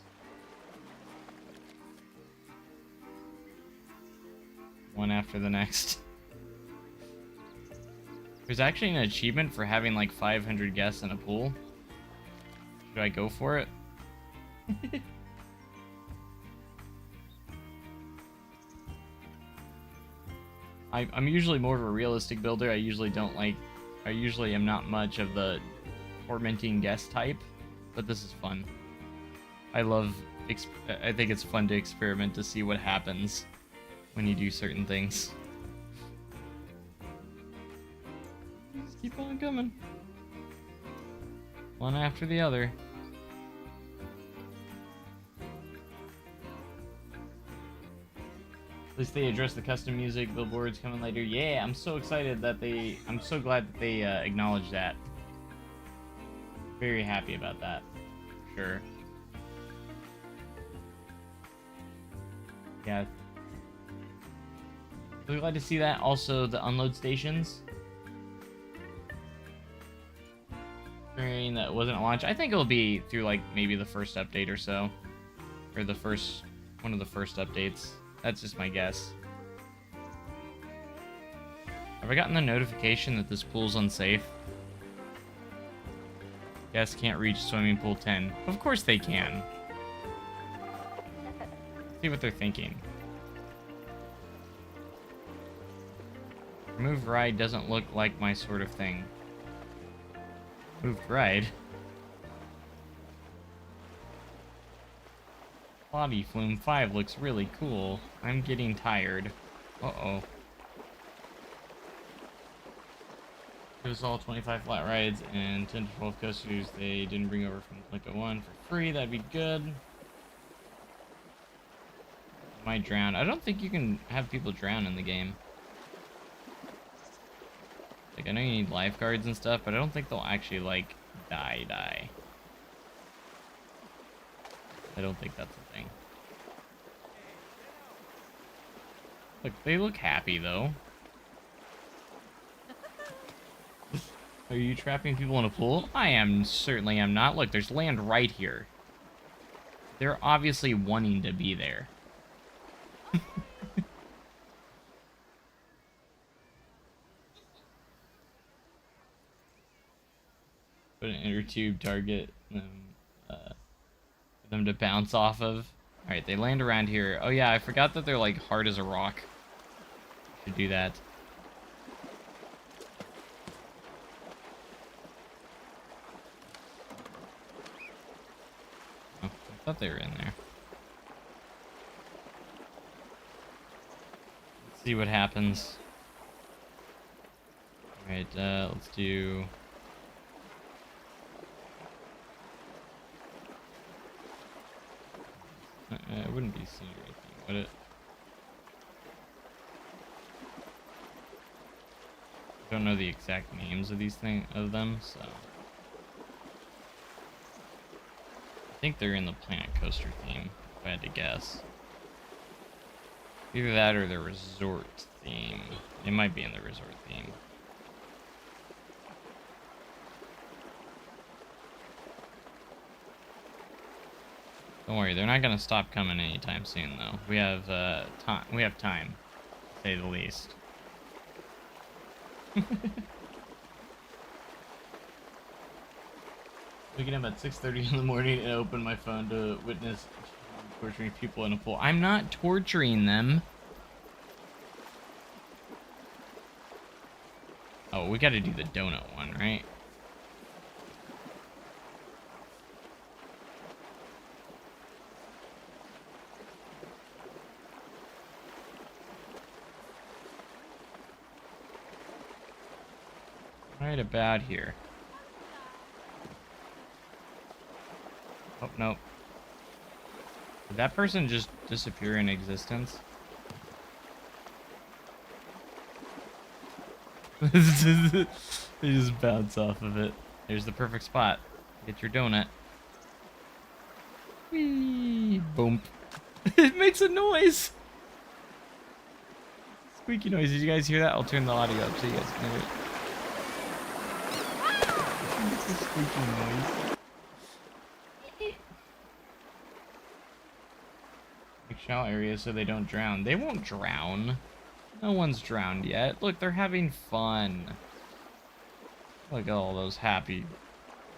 One after the next. There's actually an achievement for having like 500 guests in a pool. Should I go for it? I'm usually more of a realistic builder. I usually am not much of the tormenting guest type, but this is fun. I think it's fun to experiment to see what happens when you do certain things. Just keep on coming. One after the other. At least they address the custom music billboards coming later. Yeah, I'm so excited that I'm so glad that they acknowledged that. Very happy about that. Sure. Yeah. Really glad to see that. Also, the unload stations. Hearing that wasn't a launch. I think it'll be through like maybe the first update or so. Or one of the first updates. That's just my guess. Have I gotten the notification that this pool's unsafe? Guests can't reach swimming pool 10. Of course they can. See what they're thinking. Removed ride doesn't look like my sort of thing. Moved ride? Body Flume 5 looks really cool. I'm getting tired. Uh-oh. It was all 25 flat rides and 10 to 12 coasters they didn't bring over from Olympic 1 for free. That'd be good. Might drown. I don't think you can have people drown in the game. Like, I know you need lifeguards and stuff, but I don't think they'll actually, like, die. I don't think that's a thing. Look, they look happy, though. Are you trapping people in a pool? Certainly am not. Look, there's land right here. They're obviously wanting to be there. Put an inner tube target for them to bounce off of. Alright, they land around here. Oh yeah, I forgot that they're like hard as a rock. Should do that. Oh, I thought they were in there. Let's see what happens. Alright, let's do... it wouldn't be scenery thing, would it? I don't know the exact names of of them, so... I think they're in the Planet Coaster theme, if I had to guess. Either that or the resort theme. It might be in the resort theme. Don't worry, they're not gonna stop coming anytime soon, though. We have time. We have time, to say the least. Waking up at 6:30 in the morning and open my phone to witness torturing people in a pool. I'm not torturing them. Oh, we got to do the donut one, right? Right about here. Oh, no. Did that person just disappear in existence? They just bounce off of it. There's the perfect spot. Get your donut. Whee! Boom. It makes a noise! Squeaky noise. Did you guys hear that? I'll turn the audio up so you guys can hear it. It's a squeaky noise. Make shallow areas so they don't drown. They won't drown. No one's drowned yet. Look, they're having fun. Look at all those happy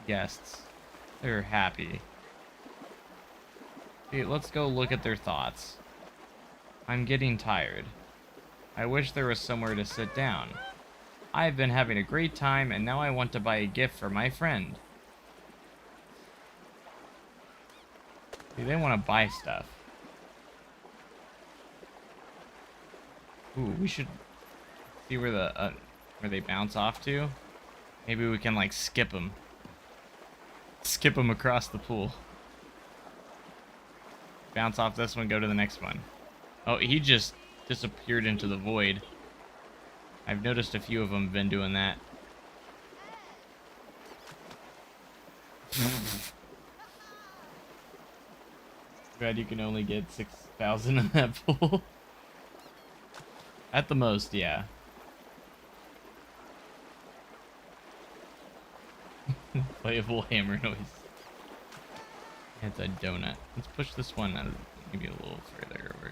guests. They're happy. Okay, let's go look at their thoughts. I'm getting tired. I wish there was somewhere to sit down. I've been having a great time, and now I want to buy a gift for my friend. See, they want to buy stuff. Ooh, we should see where the where they bounce off to. Maybe we can like skip them. Skip them across the pool. Bounce off this one, go to the next one. Oh, he just disappeared into the void. I've noticed a few of them have been doing that. God, you can only get 6,000 in that pool. At the most, yeah. Playable hammer noise. It's a donut. Let's push this one out maybe a little further over.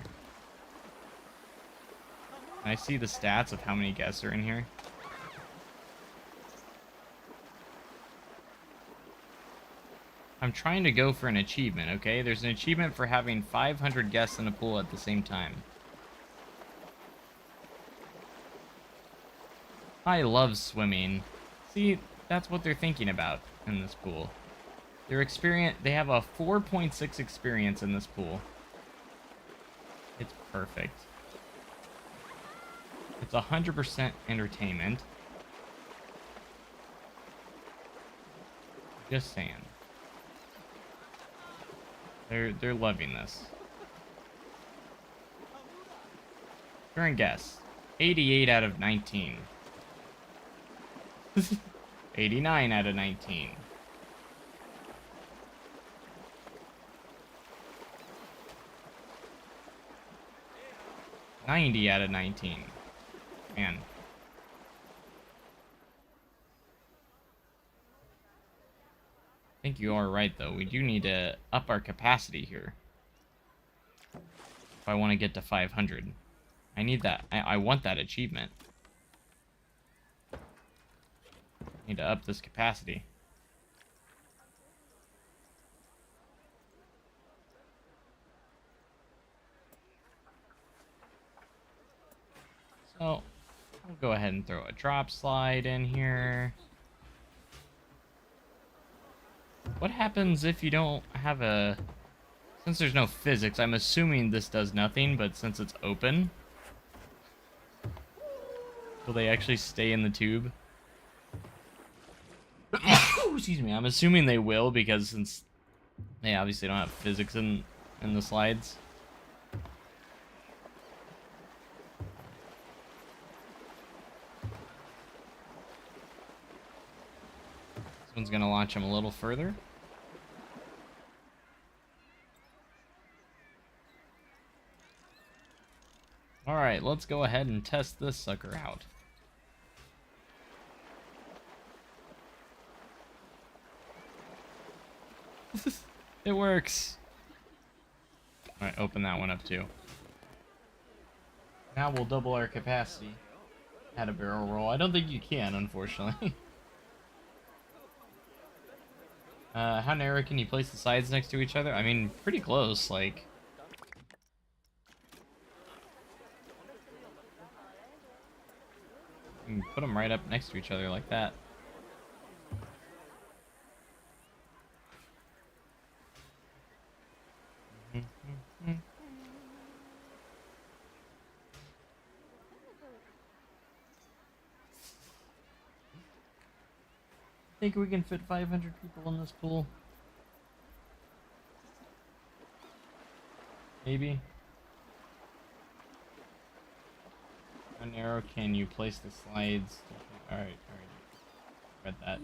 Can I see the stats of how many guests are in here? I'm trying to go for an achievement, okay? There's an achievement for having 500 guests in a pool at the same time. I love swimming. See, that's what they're thinking about in this pool. They have a 4.6 experience in this pool. It's perfect. It's 100% entertainment. Just saying. They're loving this. Current guess. 88 out of 19. 89 out of 19. $90 out of 19. Man. I think you are right, though. We do need to up our capacity here. If I want to get to 500. I need that. I want that achievement. Need to up this capacity. So, I'll go ahead and throw a drop slide in here. What happens if you don't have a... Since there's no physics, I'm assuming this does nothing, but since it's open... Will they actually stay in the tube? Excuse me, I'm assuming they will, because since they obviously don't have physics in the slides. This one's gonna launch them a little further. Alright, let's go ahead and test this sucker out. It works. Alright, open that one up too. Now we'll double our capacity. Had a barrel roll. I don't think you can, unfortunately. How narrow can you place the sides next to each other? I mean, pretty close, like... You can put them right up next to each other like that. Think we can fit 500 people in this pool? Maybe? How narrow can you place the slides? Alright, alright. Read that.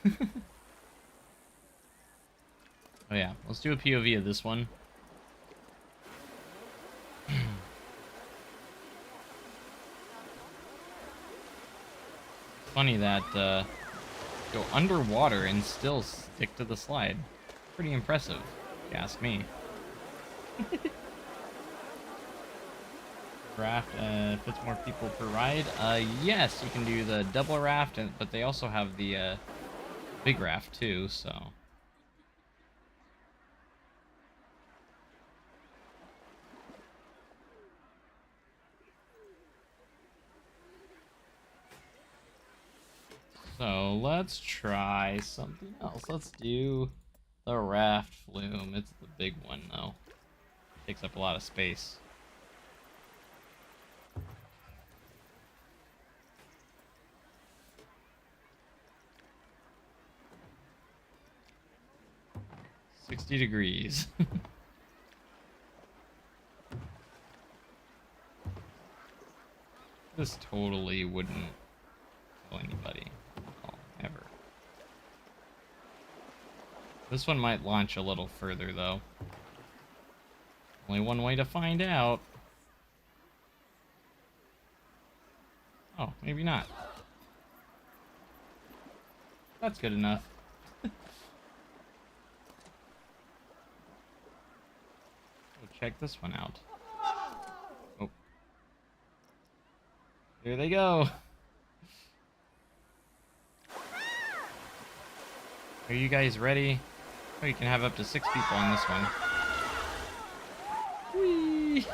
I'm dumb. Oh yeah, let's do a POV of this one. Funny that go underwater and still stick to the slide. Pretty impressive, if you ask me. Raft fits more people per ride. Yes, you can do the double raft, but they also have the big raft too. So. So let's try something else. Let's do the raft flume. It's the big one though. Takes up a lot of space. $60 degrees. This totally wouldn't kill anybody. Ever. This one might launch a little further, though. Only one way to find out. Oh, maybe not. That's good enough. We'll check this one out. Oh. There they go. Are you guys ready? Oh, you can have up to 6 people on this one. Whee!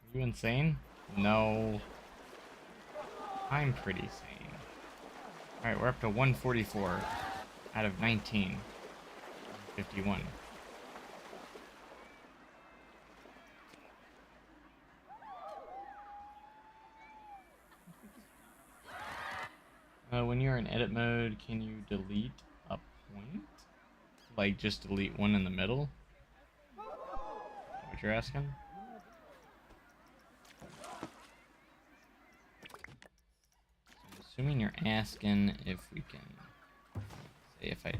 Are you insane? No. I'm pretty sane. Alright, we're up to 144 out of 19. 51. When you're in edit mode, can you delete a point? Like, just delete one in the middle? What you're asking? I'm assuming you're asking if we can... Say if I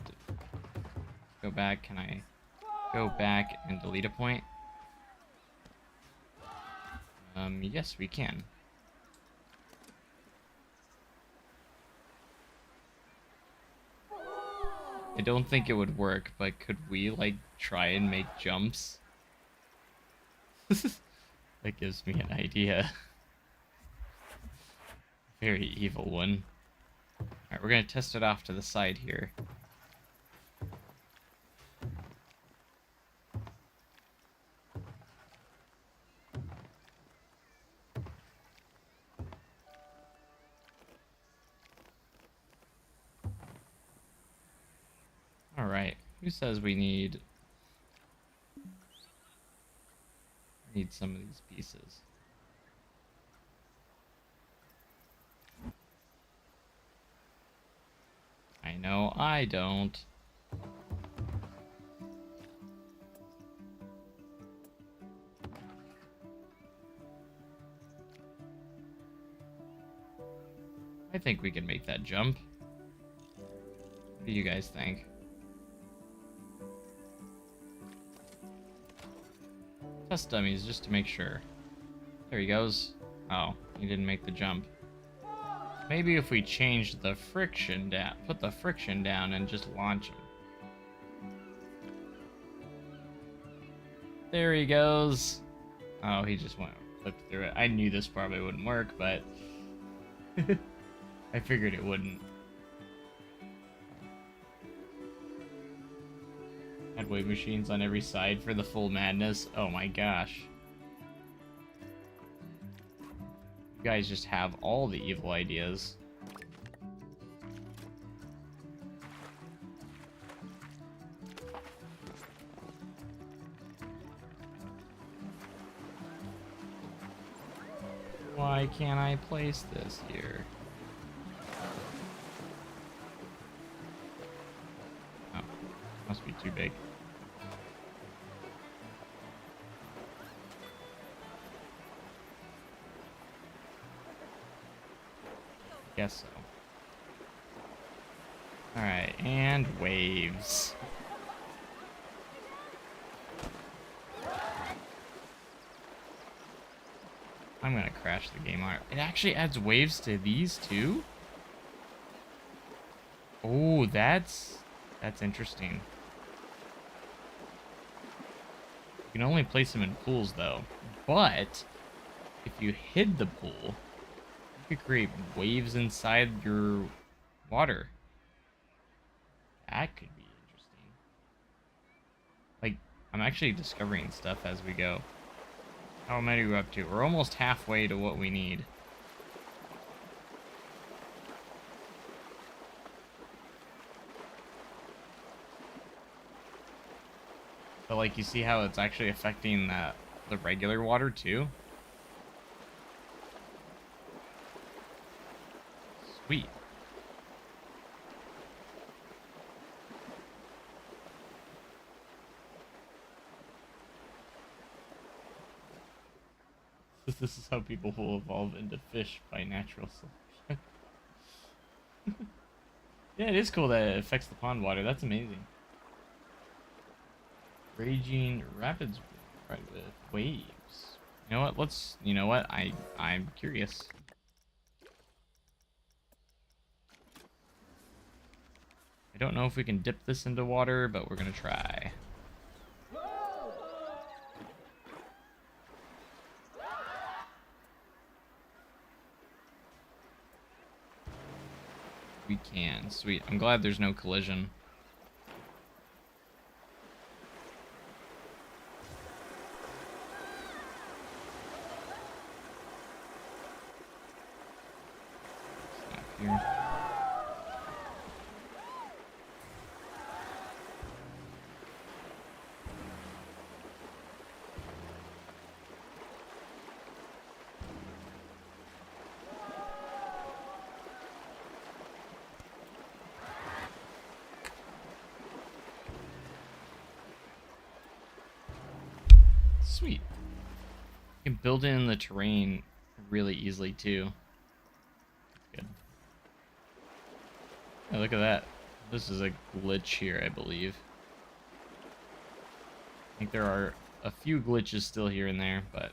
go back, can I go back and delete a point? Yes, we can. I don't think it would work, but could we, like, try and make jumps? That gives me an idea. Very evil one. Alright, we're gonna test it off to the side here. Alright, who says we need some of these pieces? I know I don't. I think we can make that jump. What do you guys think? Test dummies just to make sure. There he goes. Oh, he didn't make the jump. Maybe if we change the friction down, put the friction down and just launch him. There he goes. Oh, he just flipped through it. I knew this probably wouldn't work, but I figured it wouldn't. Had wave machines on every side for the full madness. Oh my gosh. You guys just have all the evil ideas. Why can't I place this here? must be too big. Guess so. Alright, and waves. I'm gonna crash the game. It actually adds waves to these too? Oh, that's interesting. You can only place them in pools though. But if you hid the pool, you could create waves inside your water. That could be interesting. Like, I'm actually discovering stuff as we go. How many are we up to? We're almost halfway to what we need. But like, you see how it's actually affecting the regular water too? Sweet. This is how people will evolve into fish by natural selection. Yeah, it is cool that it affects the pond water. That's amazing. Raging rapids right with waves. You know what? You know what? I'm curious. I don't know if we can dip this into water, but we're gonna try. We can. Sweet. I'm glad there's no collision. Snap here. Sweet. You can build in the terrain really easily too. Good. Oh, look at that. This is a glitch here, I believe. I think there are a few glitches still here and there, but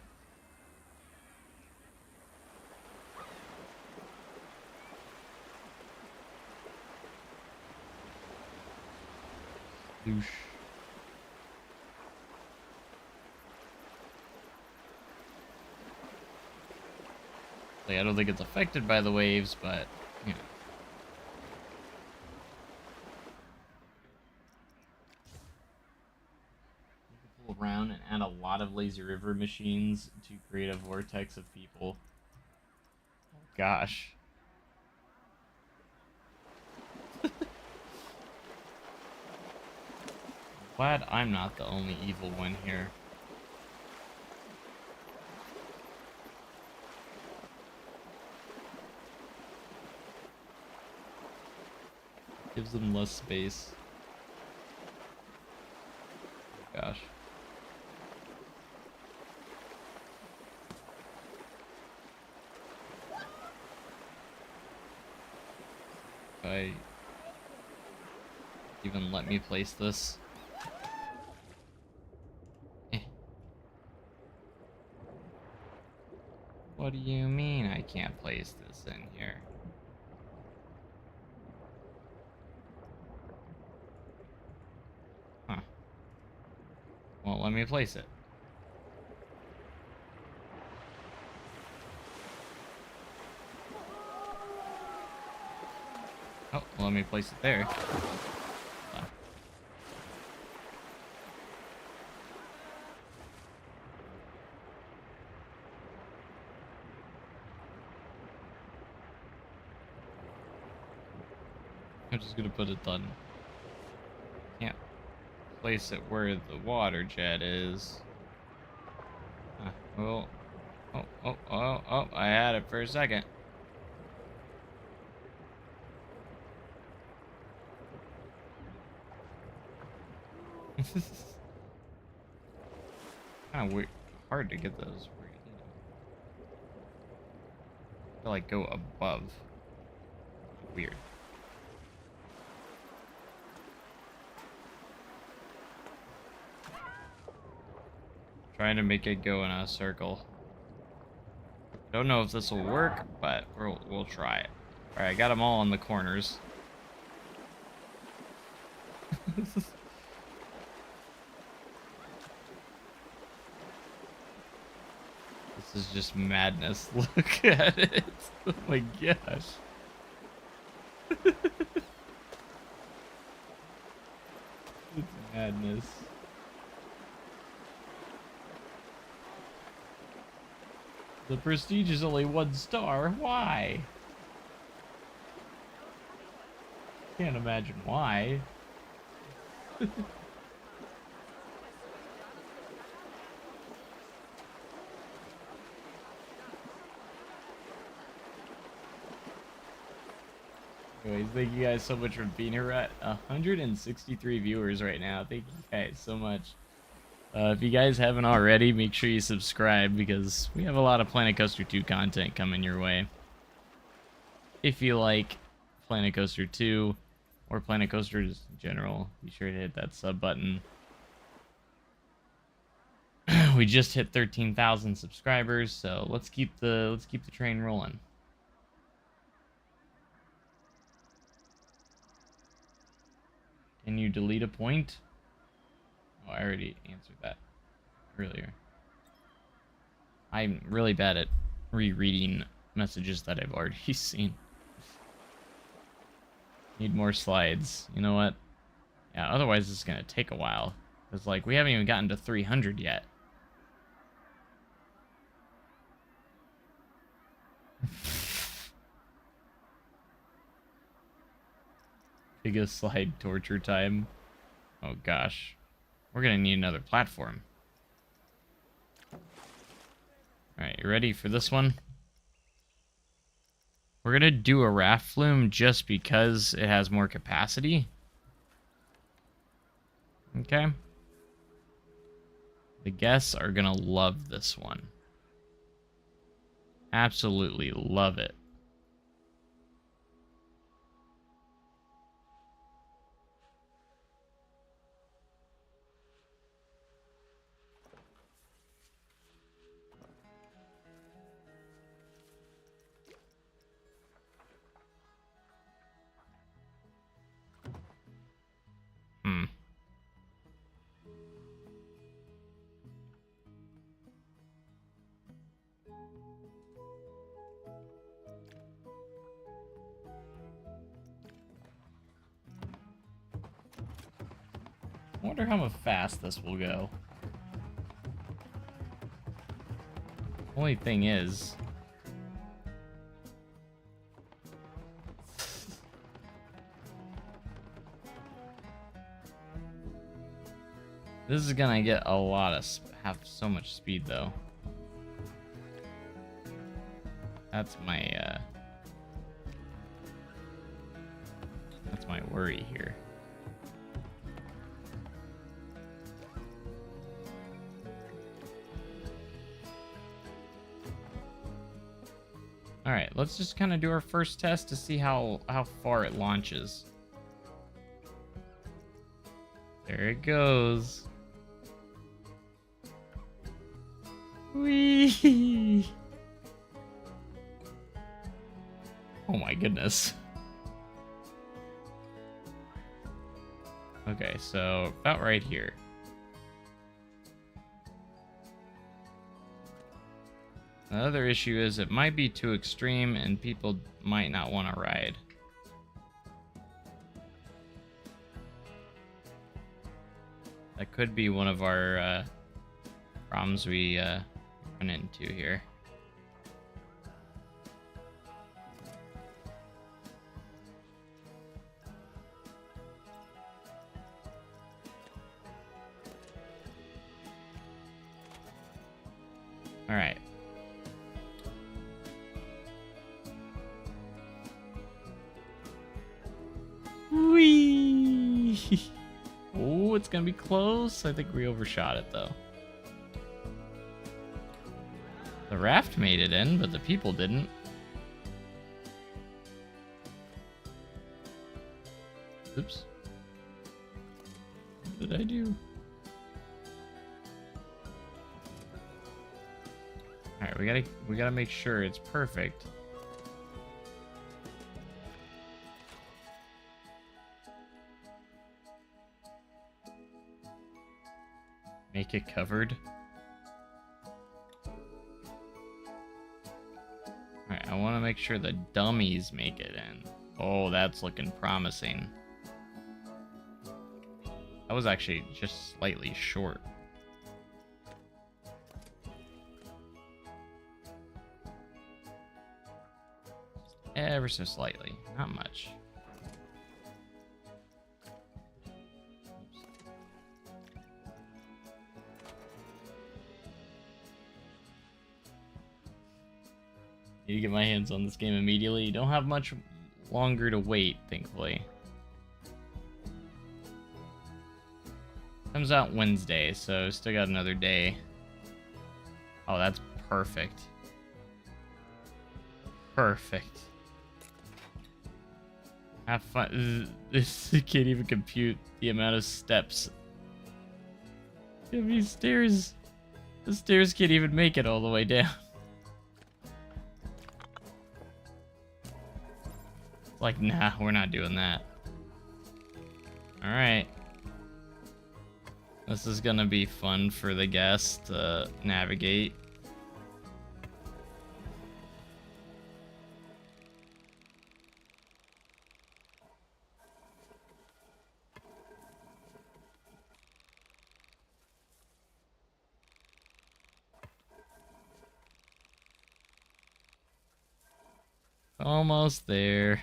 Loosh. Like, I don't think it's affected by the waves, but you know. You can pull around and add a lot of lazy river machines to create a vortex of people. Oh, gosh. Glad I'm not the only evil one here. Gives them less space. Oh, gosh. If I even let me place this. What do you mean I can't place this in here? Huh. Won't let me place it. Oh, well, let me place it there. I'm just gonna put it done. Can't place it where the water jet is. Well, oh, I had it for a second. Kind of weird, hard to get those. To like go above. Weird. Trying to make it go in a circle. Don't know if this will work, but we'll try it. All right, got them all on the corners. This is just madness. Look at it. Oh my gosh. It's madness. The prestige is only 1 star. Why? Can't imagine why. Anyways, thank you guys so much for being here. We're at 163 viewers right now. Thank you guys so much. If you guys haven't already, make sure you subscribe because we have a lot of Planet Coaster 2 content coming your way. If you like Planet Coaster 2 or Planet Coasters in general, be sure to hit that sub button. We just hit 13,000 subscribers, so let's keep the train rolling. Can you delete a point? Oh, I already answered that earlier. I'm really bad at rereading messages that I've already seen. Need more slides. You know what? Yeah, otherwise it's gonna take a while. Because, like, we haven't even gotten to 300 yet. Biggest slide torture time. Oh gosh. We're gonna need another platform. Alright, you ready for this one? We're gonna do a raft flume just because it has more capacity. Okay. The guests are gonna love this one. Absolutely love it. I wonder how fast this will go. Only thing is... this is gonna get a lot of... have so much speed, though. That's my, that's my worry here. Alright, let's just kind of do our first test to see how far it launches. There it goes. Whee! Oh my goodness. Okay, so about right here. The other issue is it might be too extreme and people might not want to ride. That could be one of our problems we run into here. All right. Whee! Oh, it's gonna be close. I think we overshot it though. The raft made it in, but the people didn't. Oops. What did I do? Alright, we gotta make sure it's perfect. Make it covered. Alright, I want to make sure the dummies make it in. Oh, that's looking promising. That was actually just slightly short. Just ever so slightly, not much. Need to get my hands on this game immediately. You don't have much longer to wait, thankfully. Comes out Wednesday, so still got another day. Oh, that's perfect. Perfect. Have fun. This can't even compute the amount of steps. I mean, stairs. The stairs can't even make it all the way down. Like, nah, we're not doing that. Alright. This is gonna be fun for the guests to navigate. Almost there.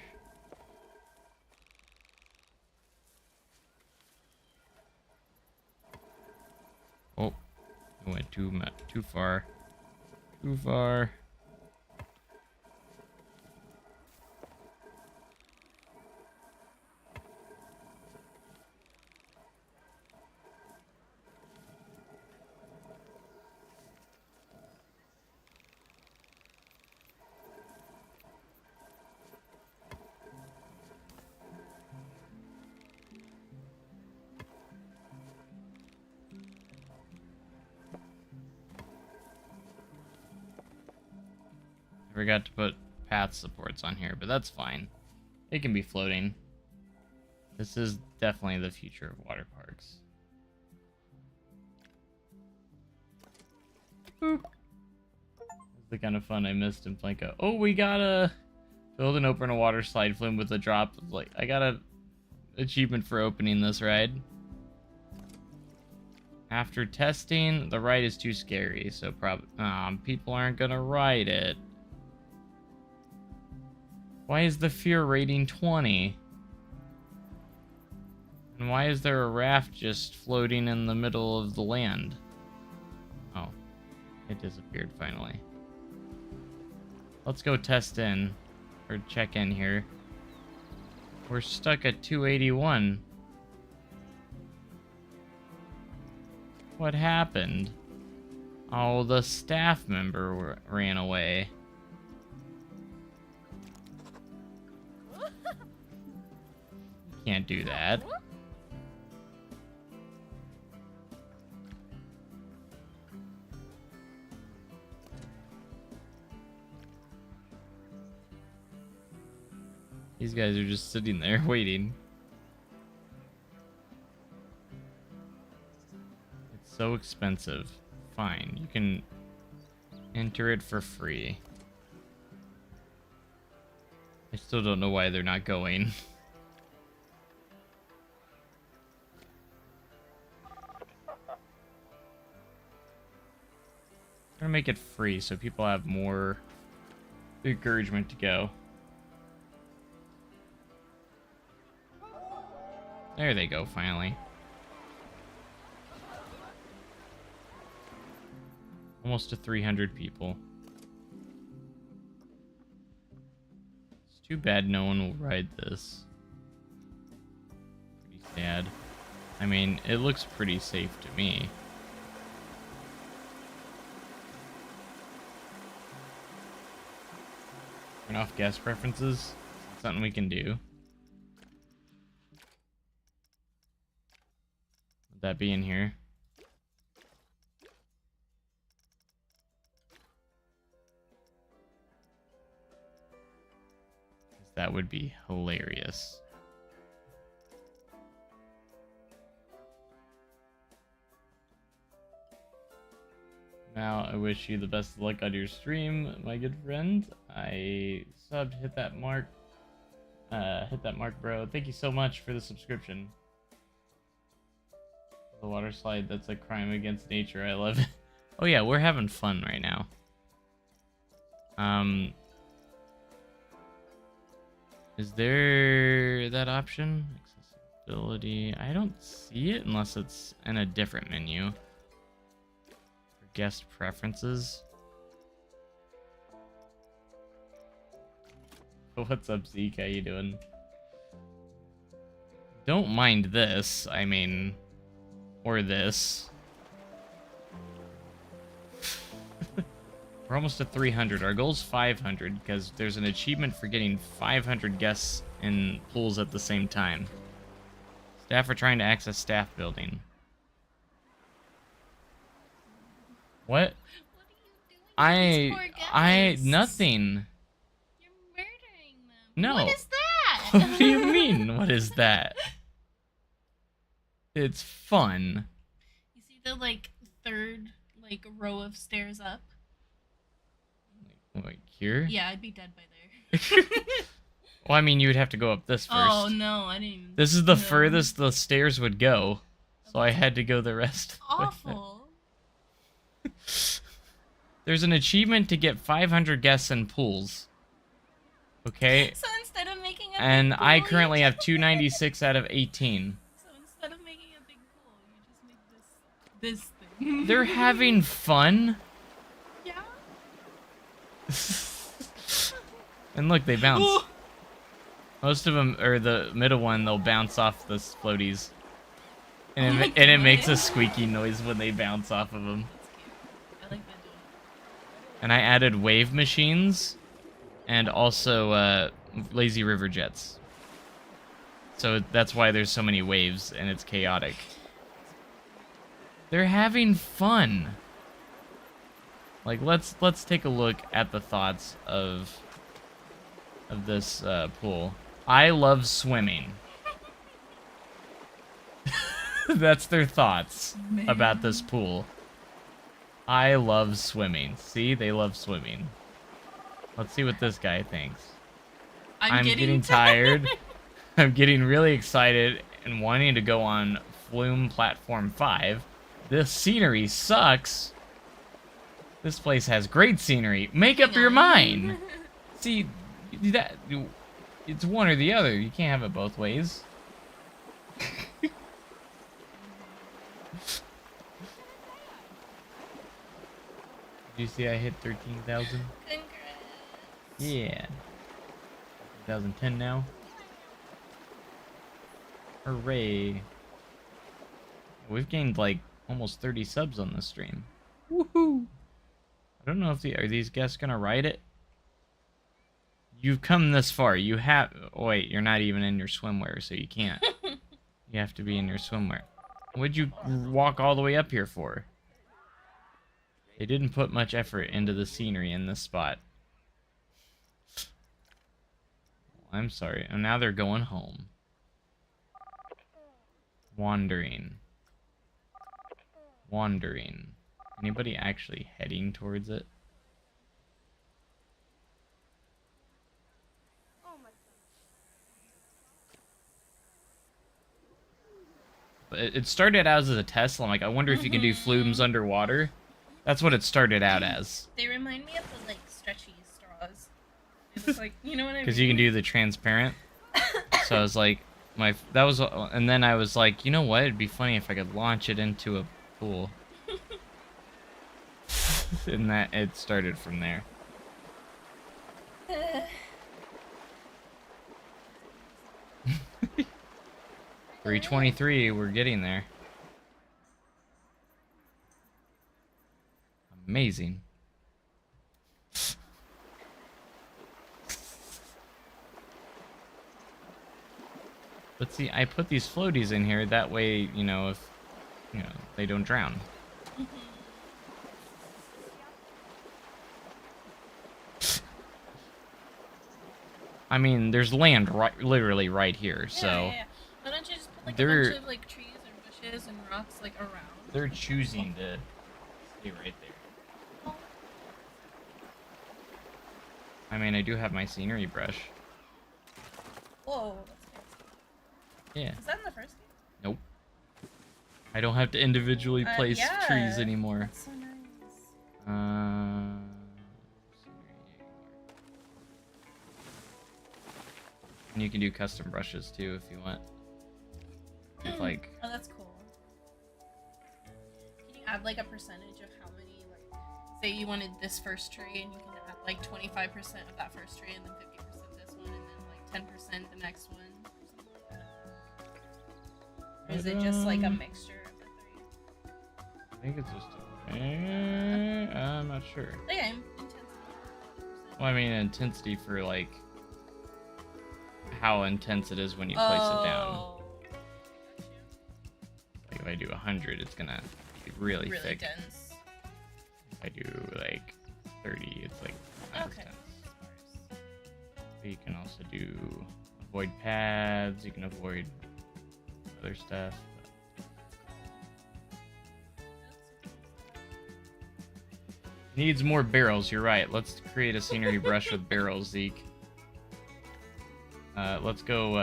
Oh, I went too far. Too far. I forgot to put path supports on here, but that's fine. It can be floating. This is definitely the future of water parks. Boop. That's the kind of fun I missed in Planko. Oh, we gotta build and open a water slide flume with a drop. Like, I got an achievement for opening this ride. After testing, the ride is too scary, so people aren't gonna ride it. Why is the fear rating 20? And why is there a raft just floating in the middle of the land? Oh, it disappeared finally. Let's go test in, or check in here. We're stuck at 281. What happened? Oh, the staff member ran away. Can't do that. These guys are just sitting there waiting. It's so expensive. Fine, you can enter it for free. I still don't know why they're not going. I'm gonna make it free so people have more encouragement to go. There they go, finally. Almost to 300 people. It's too bad no one will ride this. Pretty sad. I mean, it looks pretty safe to me. Turn off guest preferences. Something we can do. Would that be in here? That would be hilarious. Now, I wish you the best of luck on your stream, my good friend. I subbed, hit that mark, bro. Thank you so much for the subscription. The water slide, that's a crime against nature. I love it. Oh yeah, we're having fun right now. Is there that option? Accessibility. I don't see it unless it's in a different menu. Guest preferences. What's up, Zeke? How you doing? Don't mind this. I mean, or this. We're almost at 300. Our goal's 500 because there's an achievement for getting 500 guests in pools at the same time. Staff are trying to access staff building. What? What are you doing to these poor guys? Nothing. You're murdering them. No. What is that? What do you mean? What is that? It's fun. You see the third row of stairs up? Like here? Yeah, I'd be dead by there. Well, I mean, you would have to go up this first. Oh no, I didn't even. This is the furthest the stairs would go, so I had to go the rest. Awful. There's an achievement to get 500 guests in pools. Okay? So instead of making a and big pool, I currently have 296 out of 18. So instead of making a big pool, you just make this thing. They're having fun. Yeah. And look, they bounce. Ooh. Most of them, or the middle one, they'll bounce off the floaties. And, it makes a squeaky noise when they bounce off of them. And I added wave machines and also lazy river jets. So that's why there's so many waves and it's chaotic. They're having fun. Like let's take a look at the thoughts of this pool. I love swimming. That's their thoughts about this pool. I love swimming. See, they love swimming. Let's see what this guy thinks. I'm getting tired. I'm getting really excited and wanting to go on Flume Platform 5. This scenery sucks. This place has great scenery. Make up your mind. See, that it's one or the other. You can't have it both ways. Did you see I hit 13,000? Congrats. Yeah. 2010 now. Hooray. We've gained like almost 30 subs on this stream. Woohoo! I don't know if are these guests gonna ride it? You've come this far. You have. Oh, wait, you're not even in your swimwear, so you can't. You have to be in your swimwear. What'd you walk all the way up here for? They didn't put much effort into the scenery in this spot. I'm sorry. And now they're going home. Wandering. Wandering. Anybody actually heading towards it? It started out as a test. So I'm like, I wonder if you can do flumes underwater. That's what it started out as. They remind me of the like stretchy straws. It was like, you know what I mean? Because you can do the transparent. So I was like, and then I was like, you know what? It'd be funny if I could launch it into a pool. And that it started from there. 323, we're getting there. Amazing. But see, I put these floaties in here, that way, you know, if, you know, they don't drown. I mean, there's land literally right here, so... Yeah. Why don't you just put like a bunch of like trees and bushes and rocks like around? They're choosing to stay right there. Oh. I mean, I do have my scenery brush. Whoa, that's fancy. Yeah. Is that in the first game? Nope. I don't have to individually place trees anymore. That's so nice. And you can do custom brushes too if you want. If, like... Oh, that's cool. Can you add like a percentage of how many, like, say you wanted this first tree and you can add like 25% of that first tree and then 50% this one and then like 10% the next one or something like that? Or is it just like a mixture of the three? I think it's just I'm not sure. Yeah, intensity. Well, I mean intensity for like how intense it is when you place it down. Like if I do 100, it's gonna be really thick. Dense. If I do like 30, it's like not as dense. But you can also do avoid paths. You can avoid other stuff. Needs more barrels, you're right. Let's create a scenery brush with barrels, Zeke. Let's go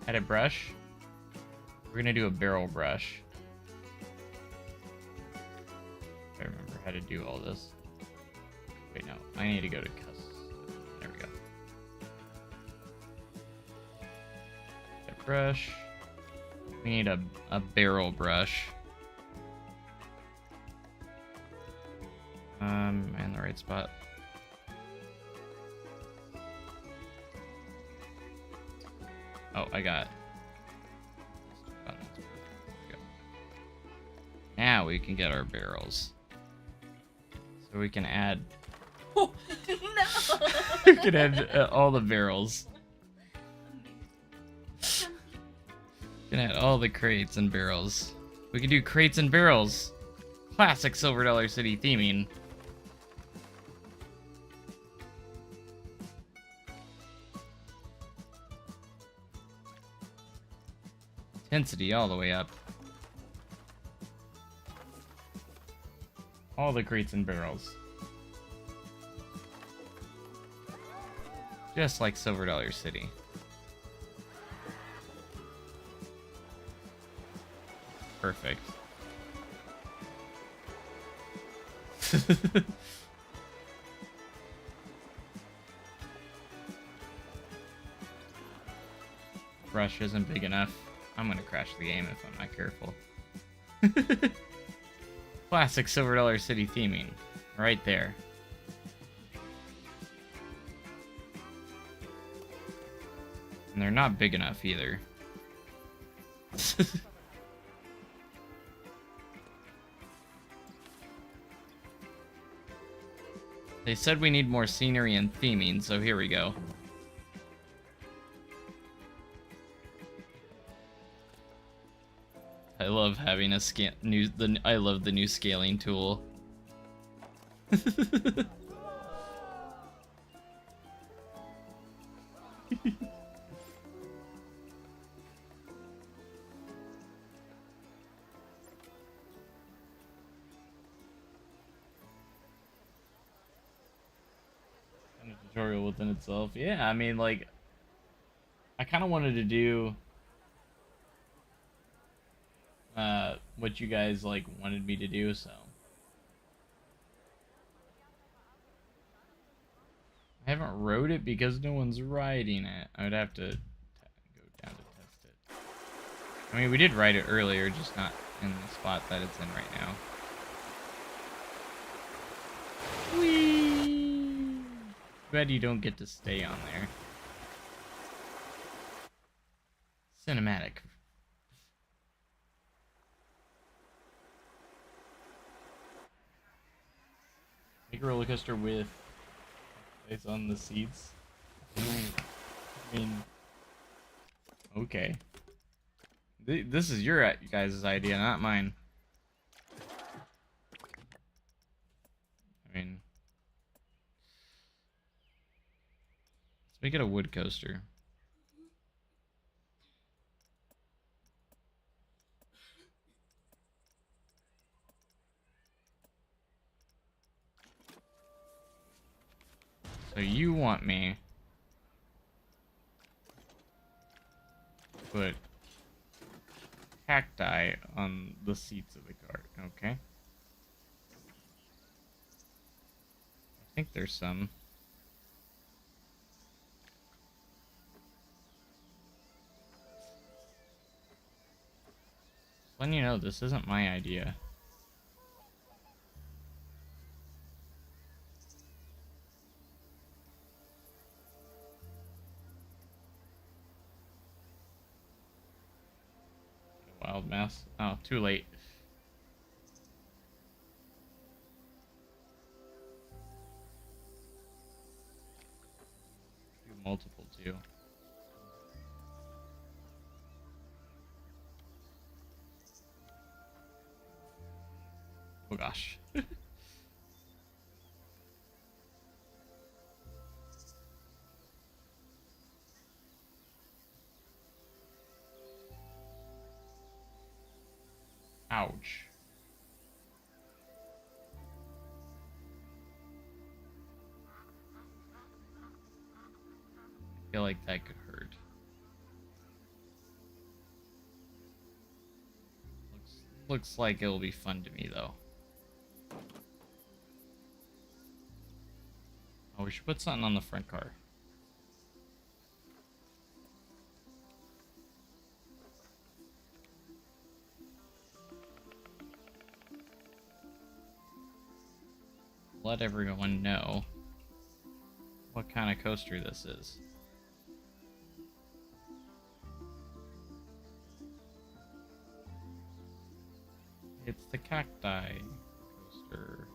edit brush. We're gonna do a barrel brush. I remember how to do all this. Wait, no. I need to go to custom. There we go. Edit brush. We need a barrel brush. And the right spot. Oh, I got. Now we can get our barrels. So we can add. Oh, no! We can add all the barrels. We can add all the crates and barrels. We can do crates and barrels. Classic Silver Dollar City theming. Intensity all the way up. All the crates and barrels. Just like Silver Dollar City. Perfect. Brush isn't big enough. I'm gonna crash the game if I'm not careful. Classic Silver Dollar City theming. Right there. And they're not big enough either. They said we need more scenery and theming, so here we go. I love having a I love the new scaling tool. Tutorial within itself. Yeah, I mean, like, I kind of wanted to do what you guys like wanted me to do, so I haven't wrote it because no one's writing it. I would have to go down to test it. I mean, we did write it earlier, just not in the spot that it's in right now. Whee! Glad you don't get to stay on there. Cinematic. a roller coaster with ice on the seats. I mean, okay. This is your guys' idea, not mine. I mean, let's make it a wood coaster. So you want me to put cacti on the seats of the cart, okay? I think there's some. Just letting you know, this isn't my idea. Wild mess. Oh, too late. Do multiple too. Oh gosh. Ouch. I feel like that could hurt. Looks like it'll be fun to me though. Oh, we should put something on the front car. Let everyone know what kind of coaster this is. It's the cacti coaster.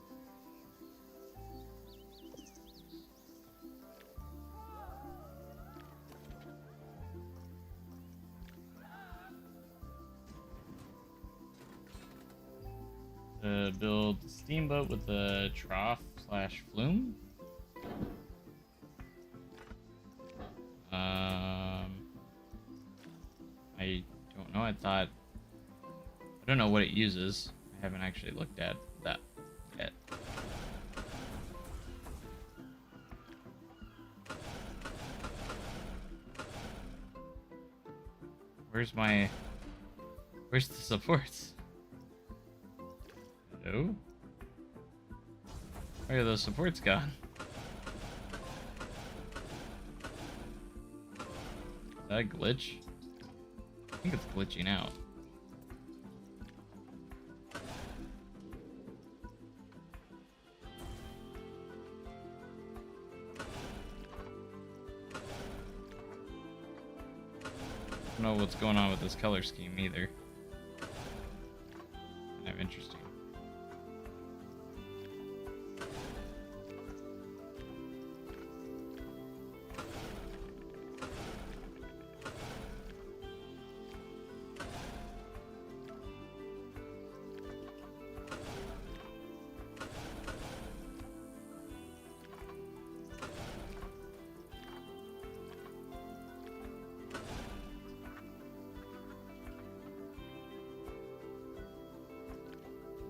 Build a steamboat with a trough slash flume. I don't know. I don't know what it uses. I haven't actually looked at that yet. Where's the supports? Hello? Where are those supports gone? Is that a glitch? I think it's glitching out. I don't know what's going on with this color scheme either. Kind of interesting.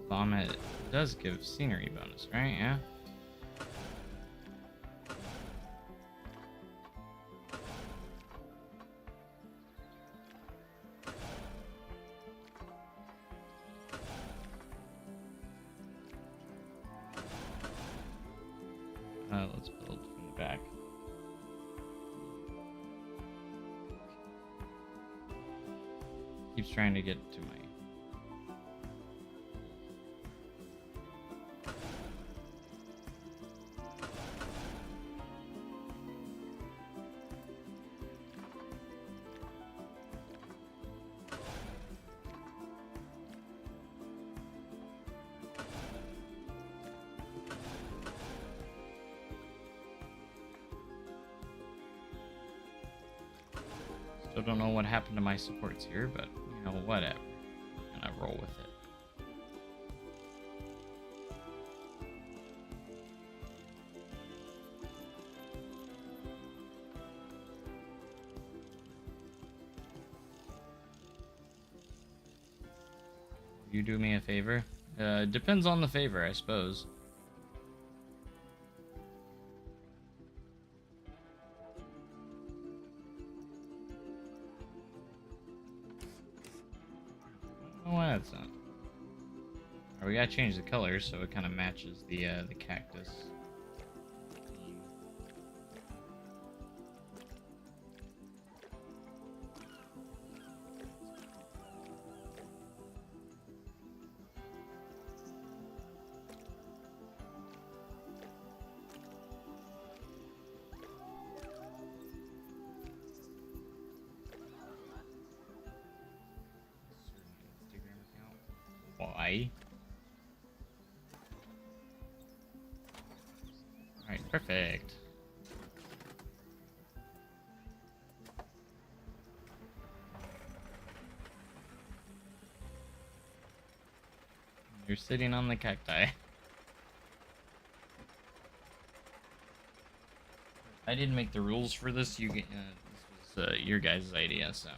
Vomit does give scenery bonus, right? Yeah. Let's build from the back. Keeps trying to get to my... Still don't know what happened to my supports here, but you know, whatever. I'm gonna roll with it. You do me a favor? Depends on the favor, I suppose. I don't know why that's not. Or we gotta change the color so it kind of matches the cactus. Why? Alright, perfect. You're sitting on the cacti. I didn't make the rules for this. This was your guys' idea, so.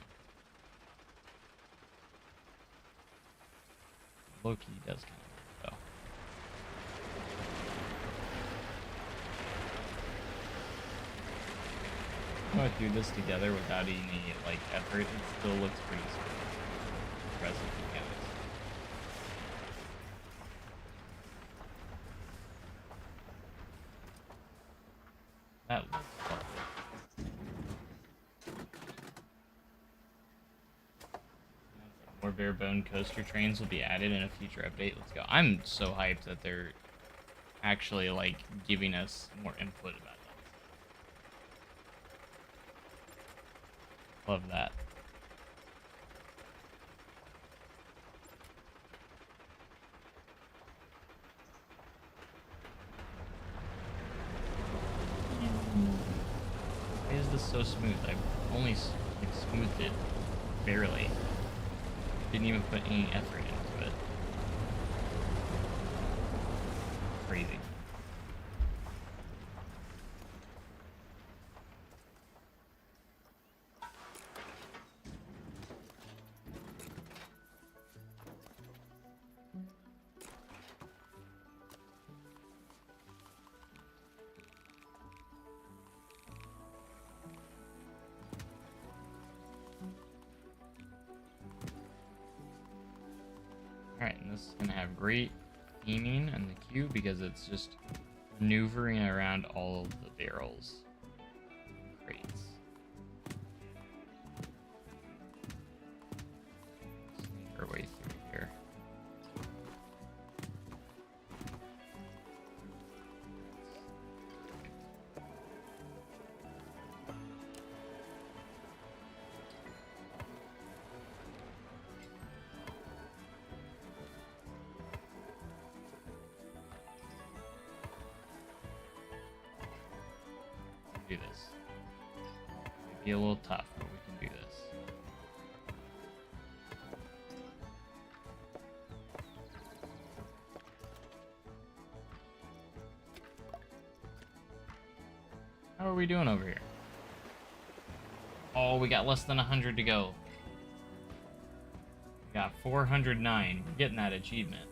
Loki does kind of work, though. I'm gonna do this together without any like effort. It still looks pretty impressive, to be honest. That looks lovely. More bare bone coaster trains will be added in a future update. Let's go. I'm so hyped that they're actually like giving us more input about that. Love that. Why is this so smooth? I've only like, smoothed it barely. Didn't even put any effort into it. Crazy. Alright, and this is going to have great aiming in the queue because it's just maneuvering around all of the barrels. Crates. Sneak our way through here. Do this. Might be a little tough, but we can do this. How are we doing over here? Oh, we got less than 100 to go. We got 409. We're getting that achievement.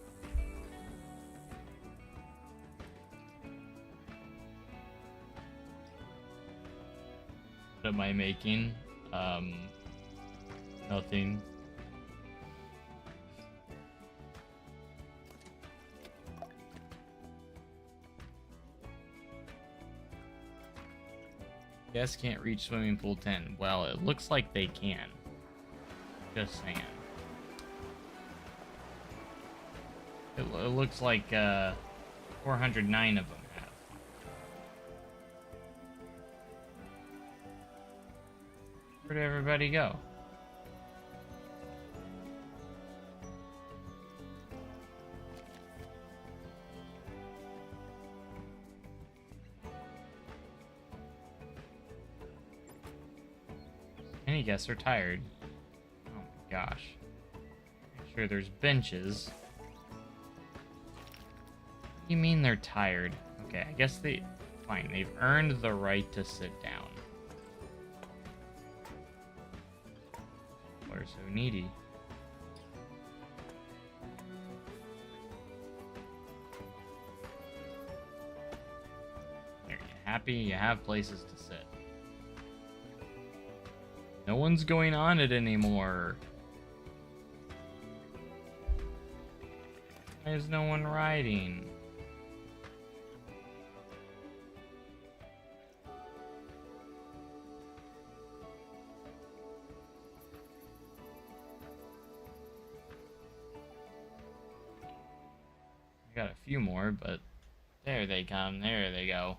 What am I making? Nothing. Guests can't reach swimming pool 10. Well, it looks like they can. Just saying. It looks like 409 of them have. Where'd everybody go? many guests are tired? Oh my gosh. Make sure there's benches. What do you mean they're tired? Okay, I guess they... Fine, they've earned the right to sit down. People are so needy. There, you happy? You have places to sit. No one's going on it anymore. Why is no one riding? I got a few more, but there they come. There they go.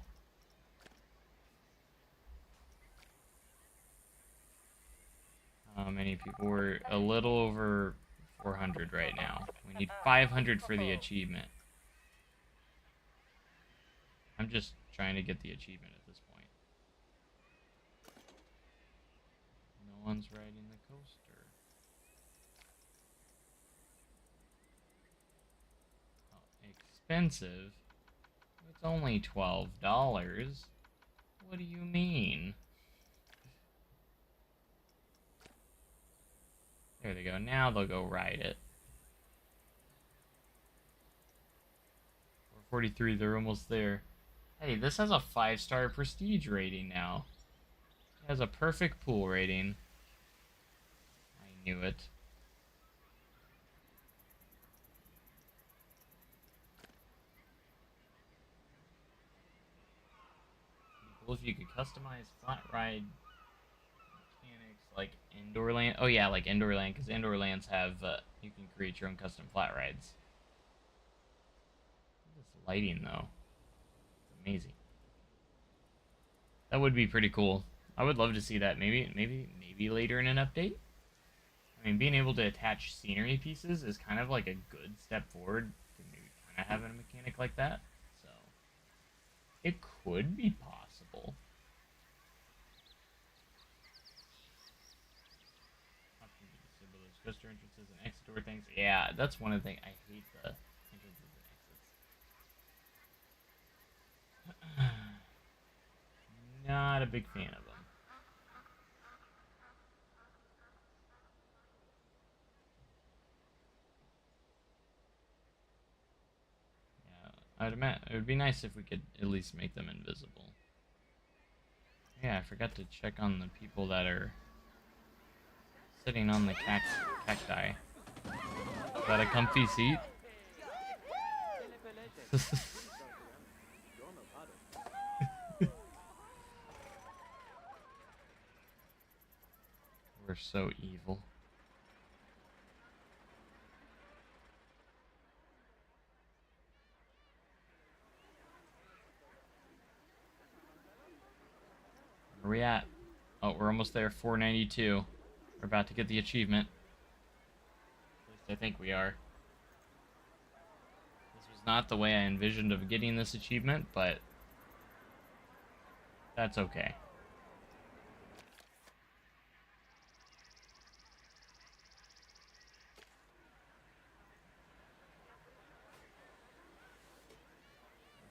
How many people? We're a little over 400 right now. We need 500 for the achievement. I'm just trying to get the achievement at this point. No one's riding the coaster. Oh, expensive? It's only $12. What do you mean? There they go. Now they'll go ride it. 443, they're almost there. Hey, this has a 5-star prestige rating now. It has a perfect pool rating. I knew it. Cool if you could customize flat ride mechanics like indoor land. Oh yeah, like indoor land, because indoor lands have you can create your own custom flat rides. This lighting though, it's amazing. That would be pretty cool. I would love to see that. Maybe later in an update. I mean, being able to attach scenery pieces is kind of like a good step forward to maybe kind of having a mechanic like that. So it could be possible. Disable those coaster entrances and exit door things. Yeah, that's one of the things. I hate the entrances and exits. Not a big fan of them. Yeah, I'd imagine it would be nice if we could at least make them invisible. Yeah, I forgot to check on the people that are sitting on the cacti. Is that a comfy seat? We're so evil. Where are we at? Oh, we're almost there. 492. We're about to get the achievement. At least I think we are. This was not the way I envisioned of getting this achievement, but that's okay.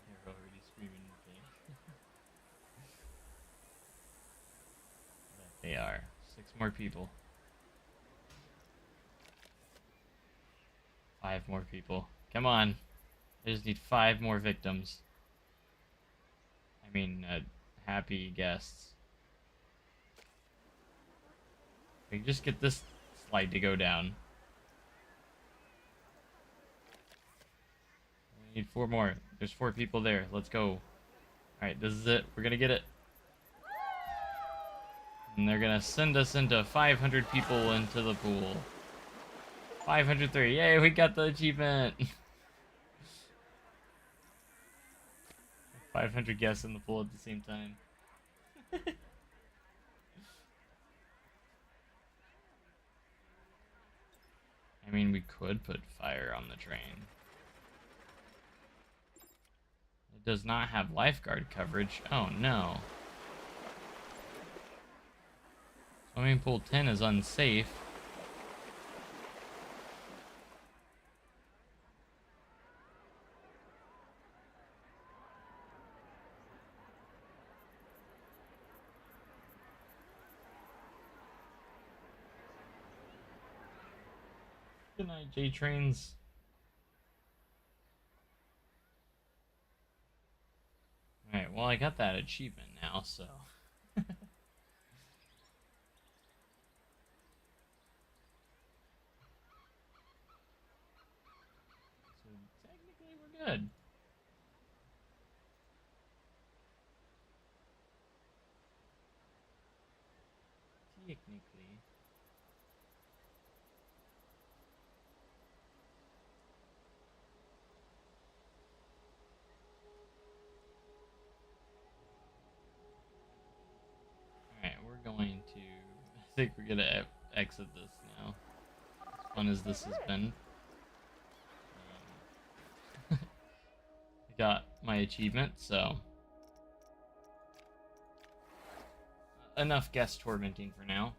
They're already screaming in pain. They are. 6 more people. 5 more people. Come on. I just need 5 more victims. I mean, happy guests. We can just get this slide to go down. We need 4 more. There's 4 people there. Let's go. Alright, this is it. We're gonna get it. And they're gonna send us into 500 people into the pool. 503. Yay, we got the achievement. 500 guests in the pool at the same time. I mean, we could put fire on the train. It does not have lifeguard coverage. Oh no. Swimming pool 10 is unsafe. Good night, J Trains. Alright, well, I got that achievement now, so. So technically, we're good. Technically. Alright, we're going to. I think we're gonna exit this now. As fun as this has been. I got my achievement, so. Enough guest tormenting for now.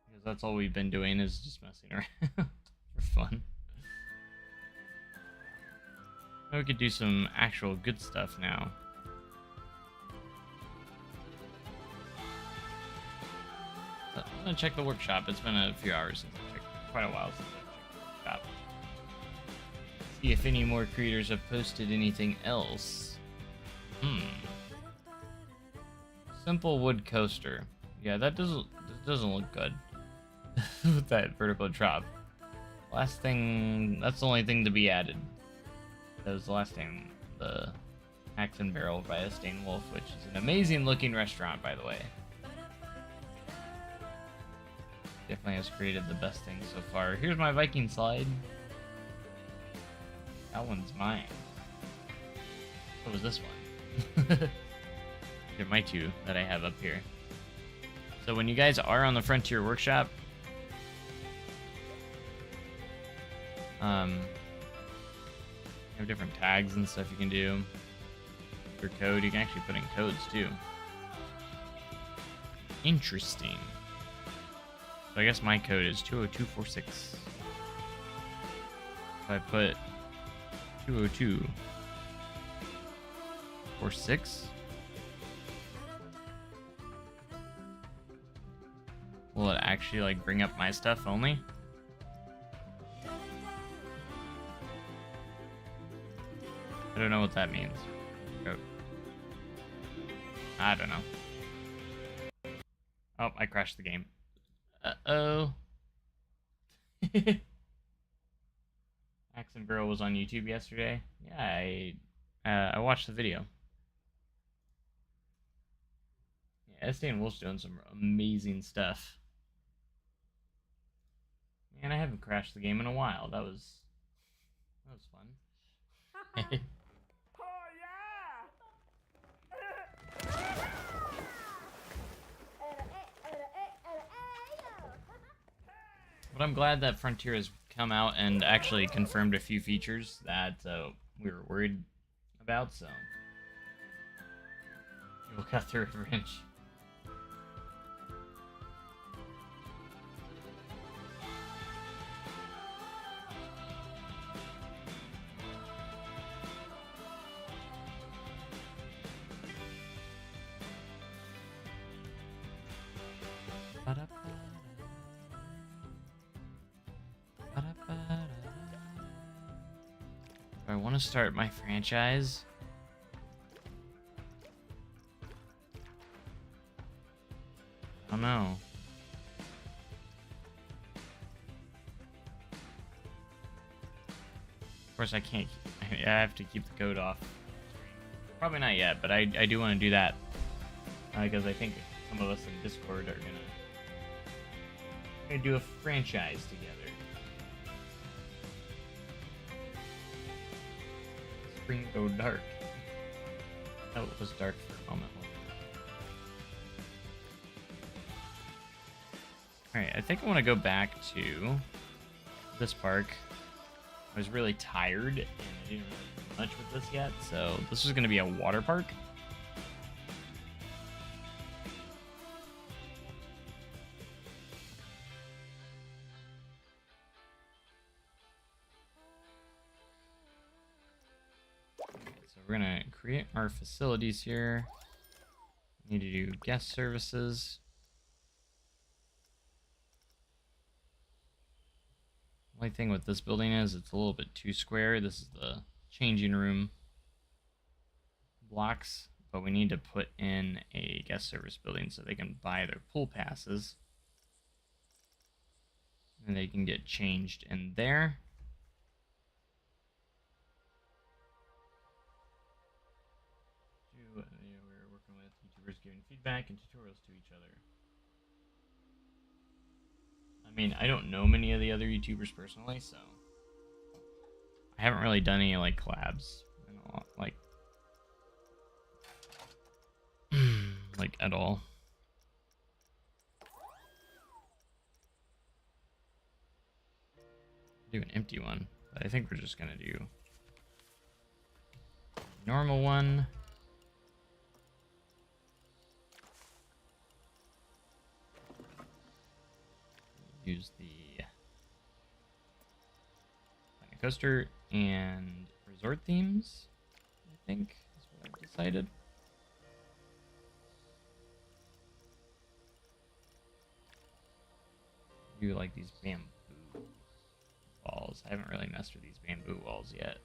Because that's all we've been doing is just messing around for fun. Now we could do some actual good stuff now. So I'm gonna check the workshop. It's been a few hours since I checked, quite a while since I checked the workshop. See if any more creators have posted anything else. Simple wood coaster. Yeah, that doesn't look good with that vertical drop. Last thing, that's the only thing to be added. That was the last thing, the Axe and Barrel by a Stain Wolf, which is an amazing looking restaurant, by the way. Definitely has created the best thing so far. Here's my Viking slide. That one's mine. What was this one? They're my two that I have up here. So when you guys are on the Frontier Workshop, you have different tags and stuff you can do. Your code, you can actually put in codes too. Interesting. So I guess my code is 20246. If I put 20246, will it actually like bring up my stuff only? I don't know what that means. I don't know. Oh, I crashed the game. Uh-oh. Axe and Barrel was on YouTube yesterday. Yeah, I watched the video. Yeah, Estee and Wolf's doing some amazing stuff. Man, I haven't crashed the game in a while. That was fun. But I'm glad that Frontier has come out and actually confirmed a few features that we were worried about, so we'll cut through a wrench. I want to start my franchise. I don't know. Of course, I can't. I have to keep the code off. Probably not yet, but I do want to do that because I think some of us in Discord are gonna do a franchise together. Spring go dark. Oh, it was dark for a moment. Alright, I think I want to go back to this park. I was really tired and I didn't really do much with this yet, so this is going to be a water park. we're gonna create our facilities here. Need to do guest services. Only thing with this building is it's a little bit too square. This is the changing room blocks, but we need to put in a guest service building so they can buy their pool passes. And they can get changed in there. We're working with YouTubers giving feedback and tutorials to each other. I mean, I don't know many of the other YouTubers personally, so I haven't really done any like collabs and all, like at all. Do an empty one, but I think we're just gonna do normal one. Use the Planet Coaster and resort themes, I think is what I've decided. Do like these bamboo walls. I haven't really messed with these bamboo walls yet.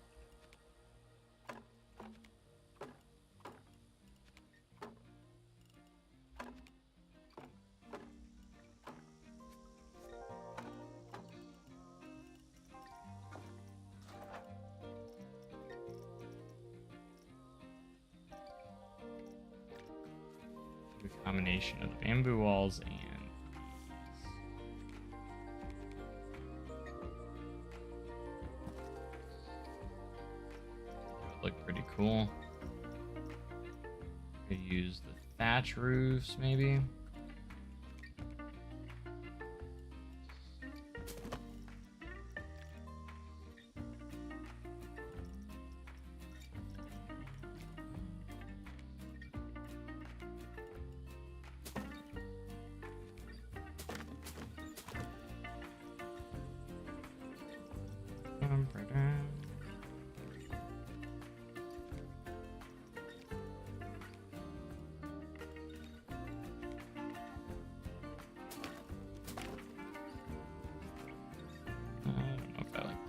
A combination of the bamboo walls and look pretty cool. Could use the thatch roofs maybe.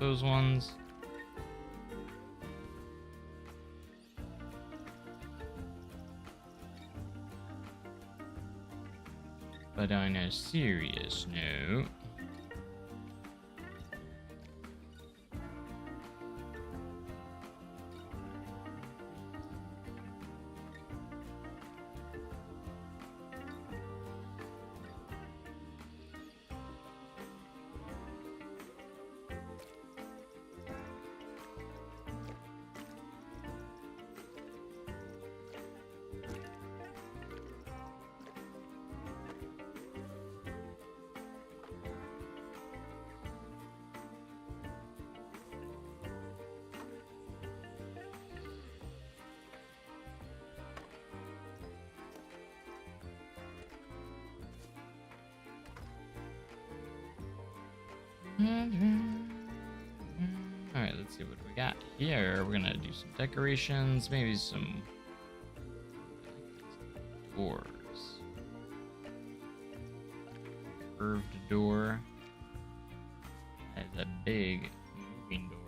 Those ones. But on a serious note, alright, let's see what we got here. We're gonna do some decorations, maybe some doors. Curved door. That is a big moving door.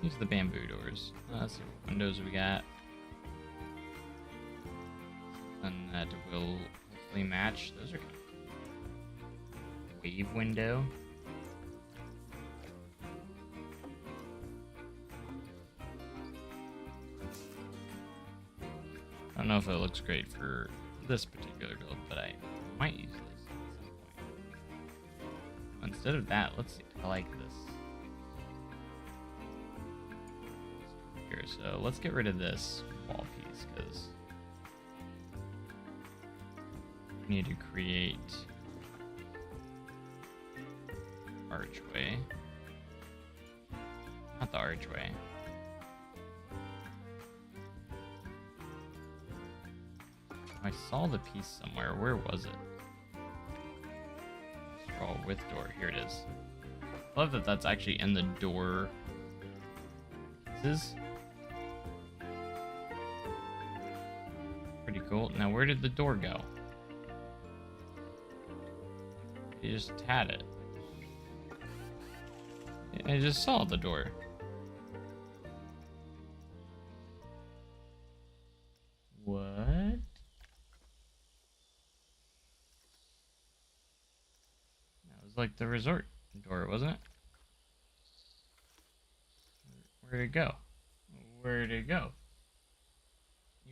Use the bamboo doors. Let's see what windows we got. And that will hopefully match. Those are kind of wave window. I don't know if it looks great for this particular build, but I might use this at some point. Instead of that, let's see. I like this. Here, so let's get rid of this wall piece because we need to create archway. Not the archway. I saw the piece somewhere. Where was it? Draw with door. Here it is. I love that that's actually in the door. This is pretty cool. Now, where did the door go? You just had it. I just saw the door. What? That was like the resort door, wasn't it? Where'd it go? Where'd it go?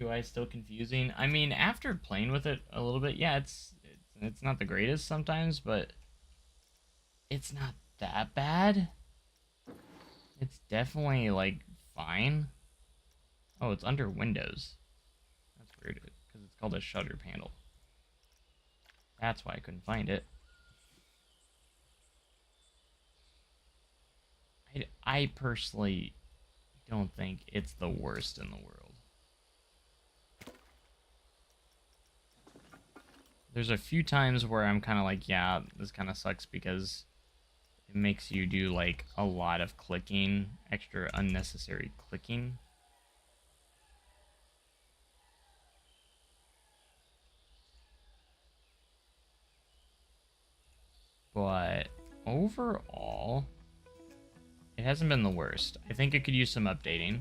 UI still confusing. I mean, after playing with it a little bit, yeah, it's not the greatest sometimes, but it's not that bad. It's definitely like fine. Oh, it's under Windows. That's weird because it's called a shutter panel. That's why I couldn't find it. I personally don't think it's the worst in the world. There's a few times where I'm kind of like, yeah, this kind of sucks because it makes you do like a lot of clicking, extra unnecessary clicking. But overall, it hasn't been the worst. I think it could use some updating.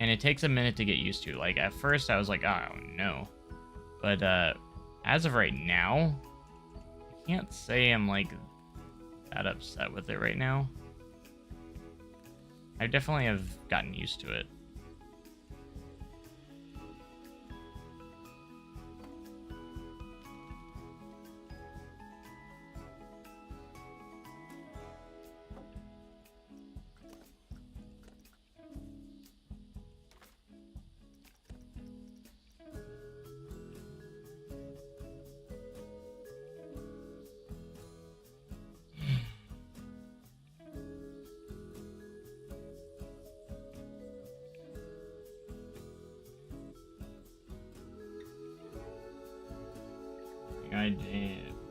And it takes a minute to get used to. Like, at first I was like, oh, no. But, as of right now, I can't say I'm, like, that upset with it right now. I definitely have gotten used to it.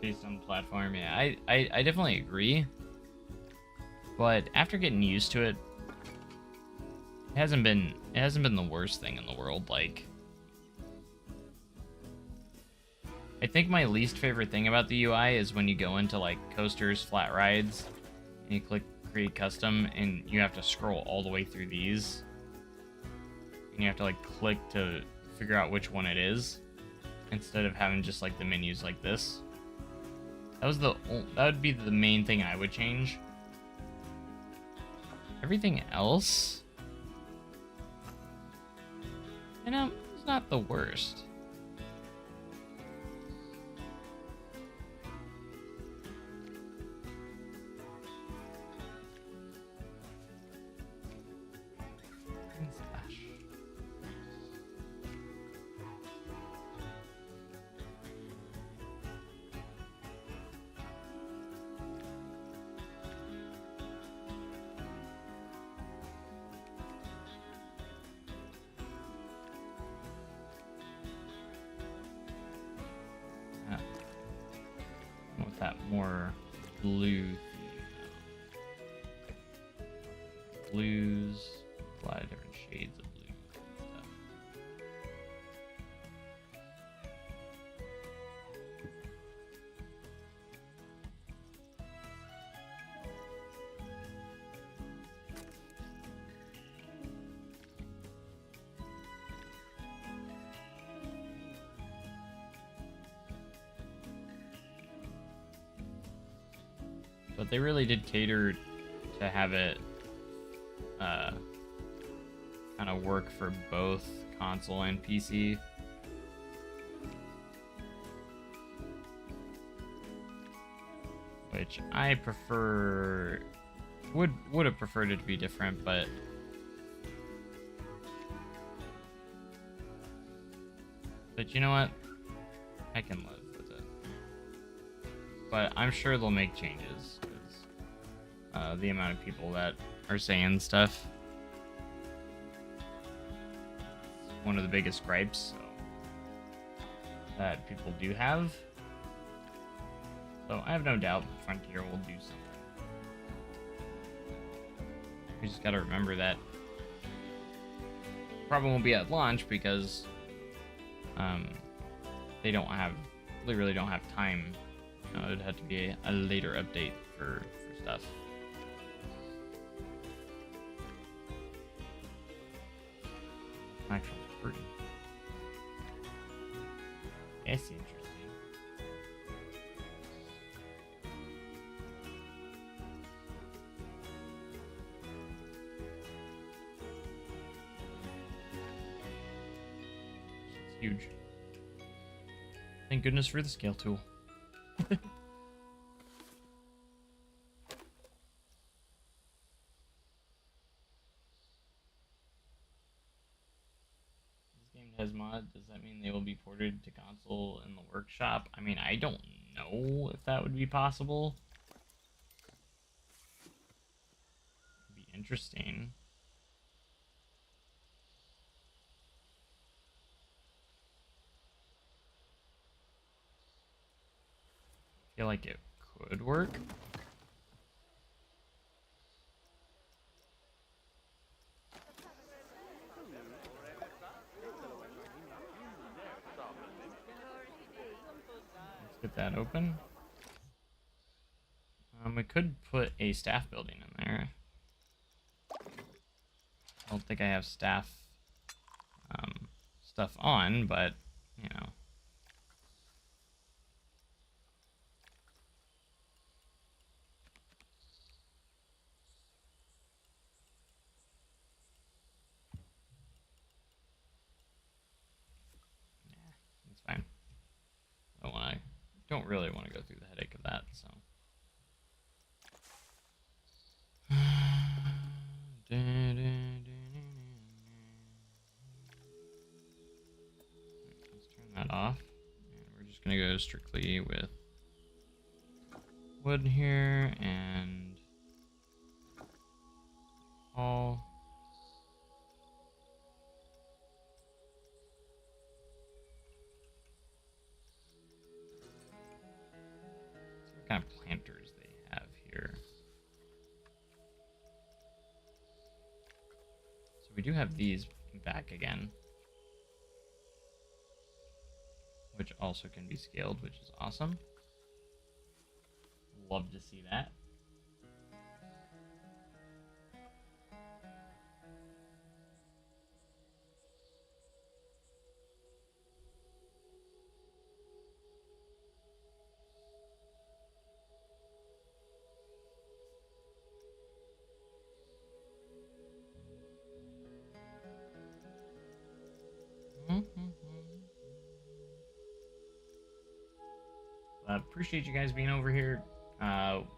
Based on the platform, yeah, I definitely agree. But after getting used to it, it hasn't been the worst thing in the world. Like, I think my least favorite thing about the UI is when you go into like coasters, flat rides, and you click create custom, and you have to scroll all the way through these, and you have to like click to figure out which one it is, instead of having just like the menus like this. That would be the main thing I would change. Everything else, you know, it's not the worst. With that more blue theme. Blues, a lot of different shades of blue and stuff. But they really did cater to have it kind of work for both console and PC. Which I prefer, would have preferred it to be different, but you know what? I can live with it. But I'm sure they'll make changes, because the amount of people that are saying stuff, it's one of the biggest gripes that people do have. So I have no doubt Frontier will do something. We just gotta remember that probably won't be at launch because they really don't have time. It'd have to be a later update for stuff. Actual fruit. That's interesting. It's huge. Thank goodness for the scale tool. This game has mods. Does that mean they will be ported to console in the workshop? I mean, I don't know if that would be possible. It'd be interesting. I feel like it could work. Let's get that open. We could put a staff building in there. I don't think I have staff stuff on, but you know. It's fine. Don't really want to go through the headache of that, so. Let's turn that off. And we're just gonna go strictly with wood here and all. What kind of planters they have here? So we do have these back again, which also can be scaled, which is awesome. Love to see that. Appreciate you guys being over here.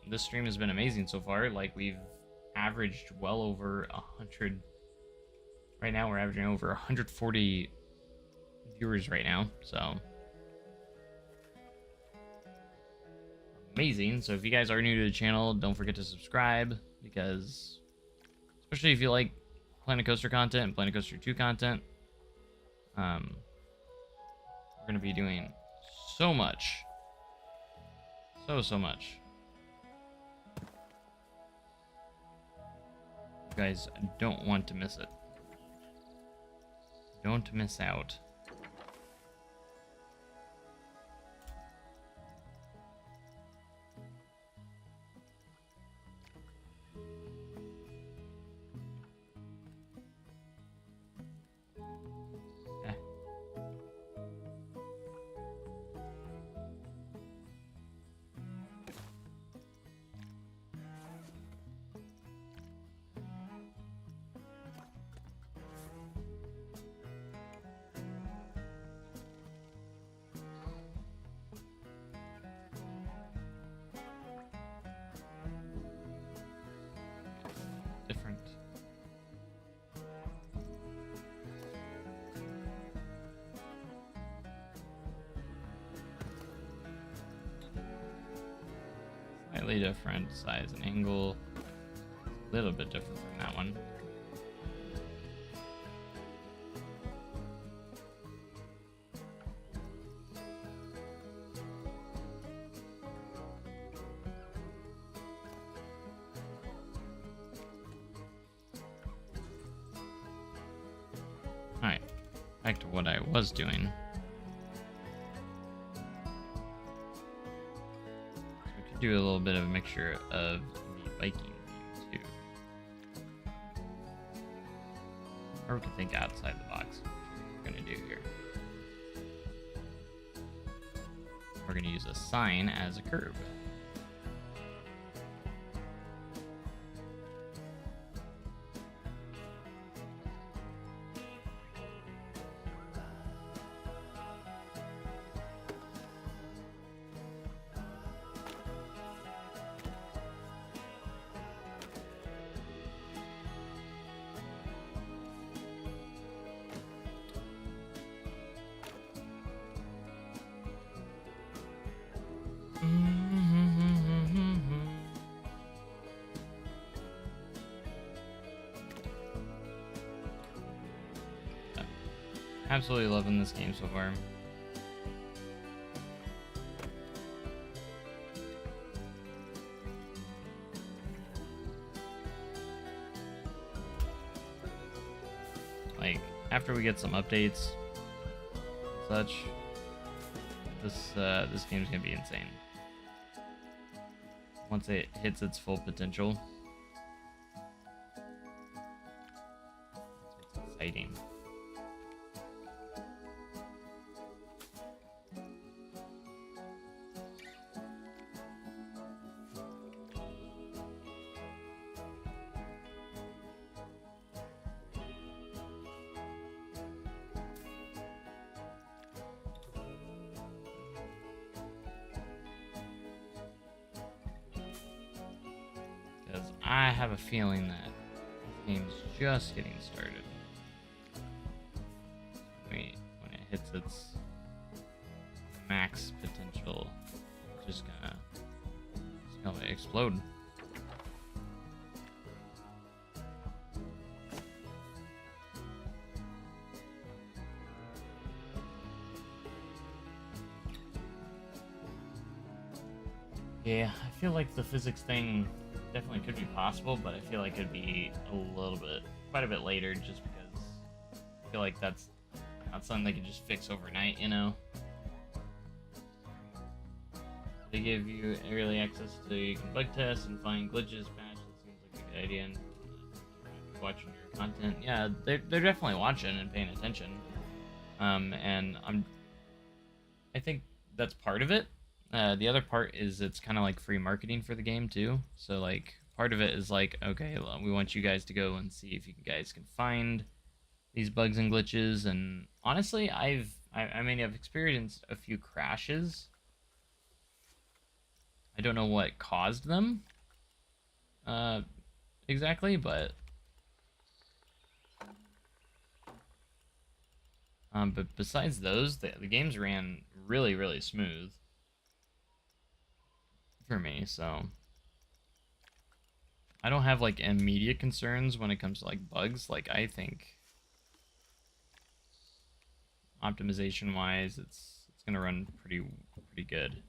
This stream has been amazing so far. Like, we've averaged well over 100. Right now we're averaging over 140 viewers right now, so amazing. So if you guys are new to the channel, don't forget to subscribe, because especially if you like Planet Coaster content and Planet Coaster 2 content, we're going to be doing so much. So much. You guys don't want to miss it. Don't miss out. Different. Slightly different size and angle. A little bit different from that one. back to what I was doing. So we could do a little bit of a mixture of the Viking view too. Or we could think outside the box, which we're gonna do here. We're gonna use a sign as a curb. Absolutely loving this game so far. Like, after we get some updates and such, this game's gonna be insane. Once it hits its full potential. It's exciting. I have a feeling that the game's just getting started. When it hits its max potential, it's just gonna explode. Yeah, I feel like the physics thing definitely could be possible, but I feel like it'd be quite a bit later, just because I feel like that's not something they could just fix overnight, you know? They give you early access so you can bug test and find glitches, patches. Seems like a good idea. And watching your content, yeah, they're definitely watching and paying attention. And I think that's part of it. The other part is it's kind of like free marketing for the game too. So like part of it is like, okay, well, we want you guys to go and see if you guys can find these bugs and glitches. And honestly, I mean, I've experienced a few crashes. I don't know what caused them exactly, but besides those, the games ran really, really smooth for me, so I don't have like immediate concerns when it comes to like bugs. Like I think optimization wise, it's gonna run pretty good.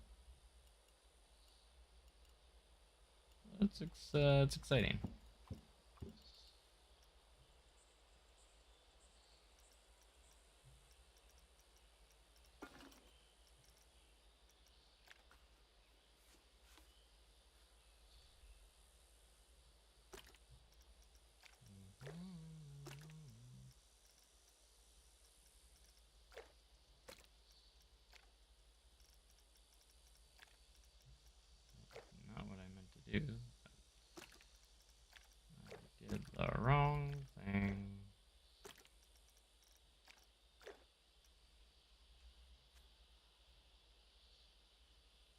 It's exciting. Not what I meant to do. I did the wrong thing.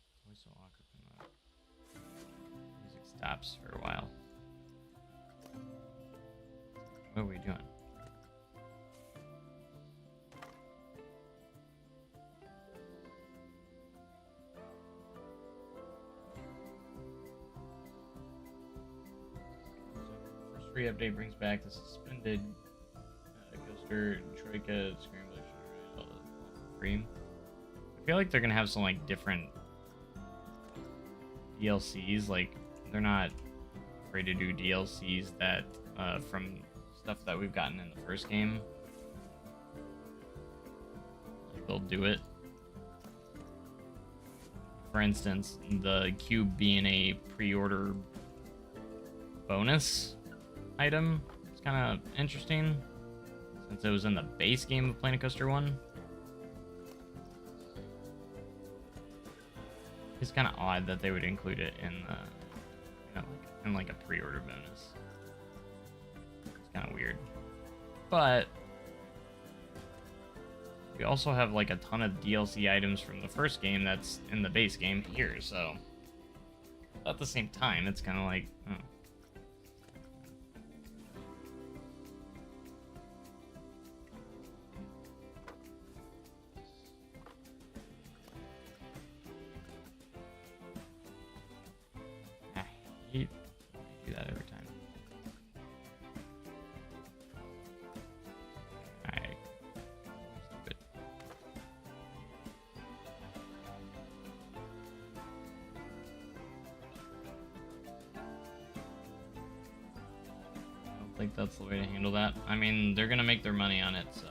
It's always so awkward when the music stops for a while. What are we doing? First free update brings back the suspended coaster, Troika, Scramble, all the free. I feel like they're gonna have some like different DLCs. Like they're not afraid to do DLCs that from stuff that we've gotten in the first game. they'll do it. For instance, the cube being a pre-order bonus item. It's kind of interesting since it was in the base game of Planet Coaster 1. It's kind of odd that they would include it in the, in like a pre-order bonus. It's kind of weird. But we also have like a ton of DLC items from the first game that's in the base game here, so at the same time, it's kind of like, oh. I hate do that every time. Alright. Stupid. I don't think that's the way to handle that. I mean, they're gonna make their money on it, so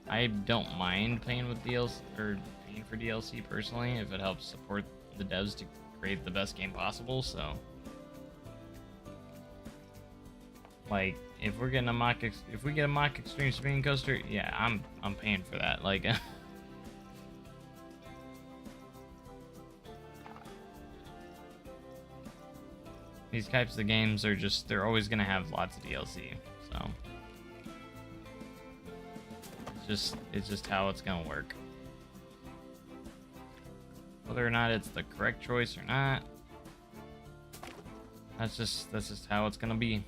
I don't mind paying with DLC or paying for DLC personally if it helps support the devs to create the best game possible. So, like, if we're getting a if we get a mock extreme spinning coaster, yeah, I'm paying for that. Like, these types of games are just, they're always gonna have lots of DLC. So it's just how it's gonna work. Whether or not it's the correct choice or not, that's just how it's gonna be.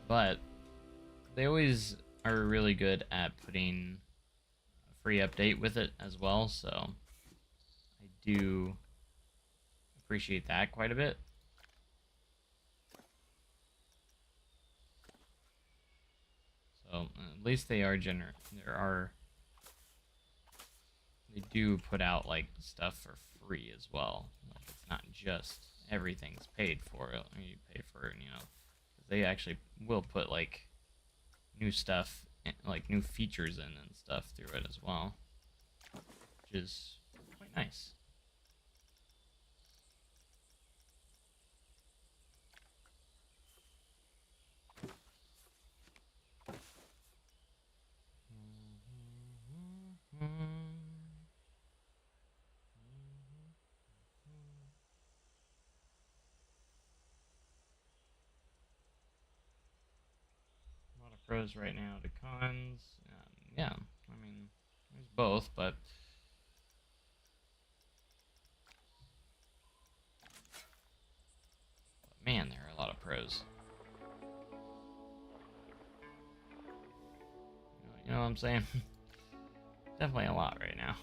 But they always are really good at putting a free update with it as well, so I do appreciate that quite a bit. So at least they are they do put out like stuff for free as well. Like, it's not just everything's paid for. You pay for it, you know. They actually will put like new stuff, like new features in and stuff through it as well, which is quite nice. Pros right now to cons. Yeah, I mean, there's both, but man, there are a lot of pros. You know what I'm saying? Definitely a lot right now.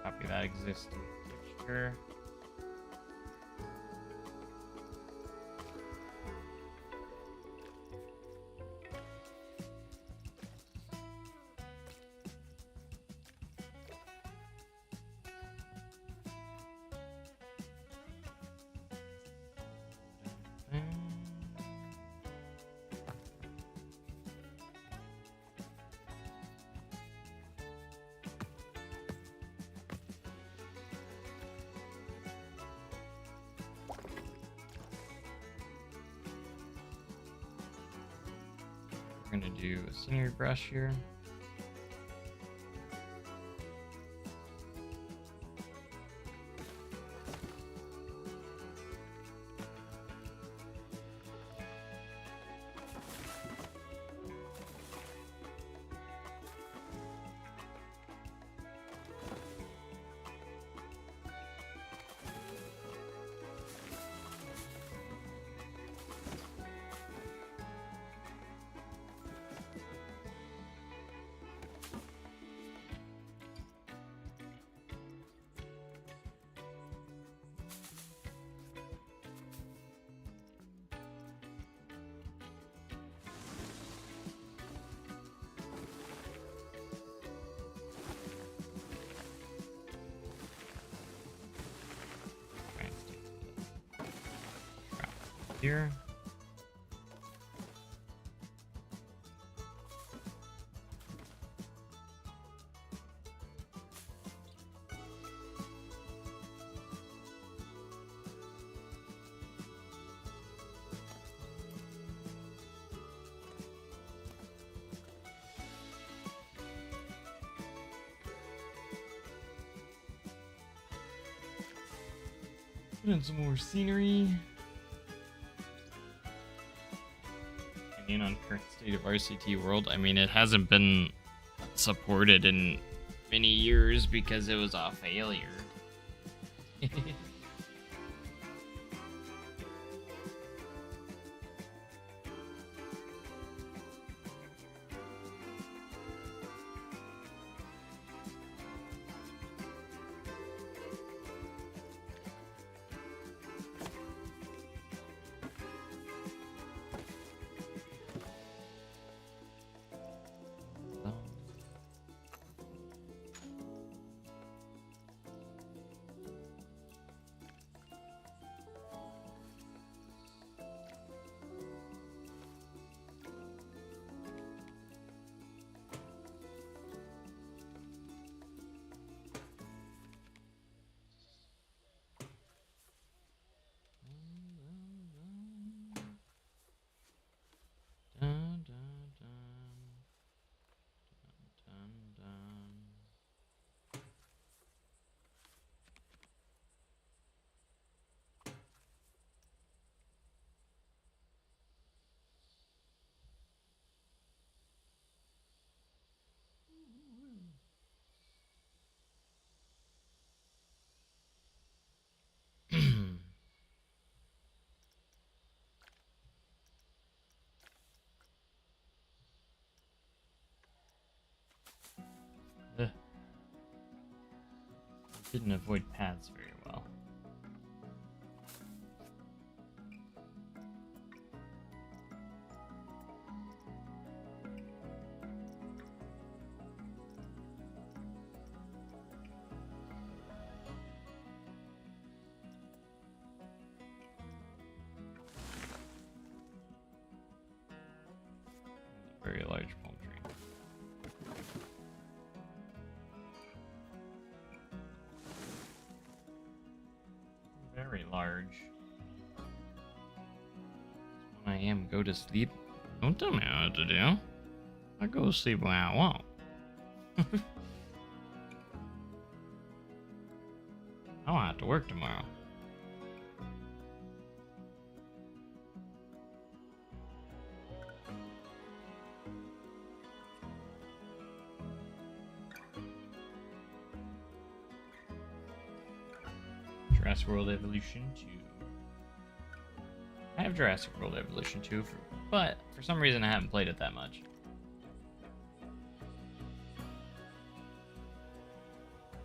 Copy that existing picture. We're gonna do a scenery brush here. here. Put in some more scenery. On current state of RCT World, I mean, it hasn't been supported in many years because it was a failure. Dun, dun, dun. Dun, dun. Ugh. Didn't avoid paths very well. Very large palm tree. Very large. When I am go to sleep, don't tell me what to do. I go to sleep when I want. I don't have to work tomorrow. Jurassic World Evolution 2. I have Jurassic World Evolution 2, but for some reason I haven't played it that much.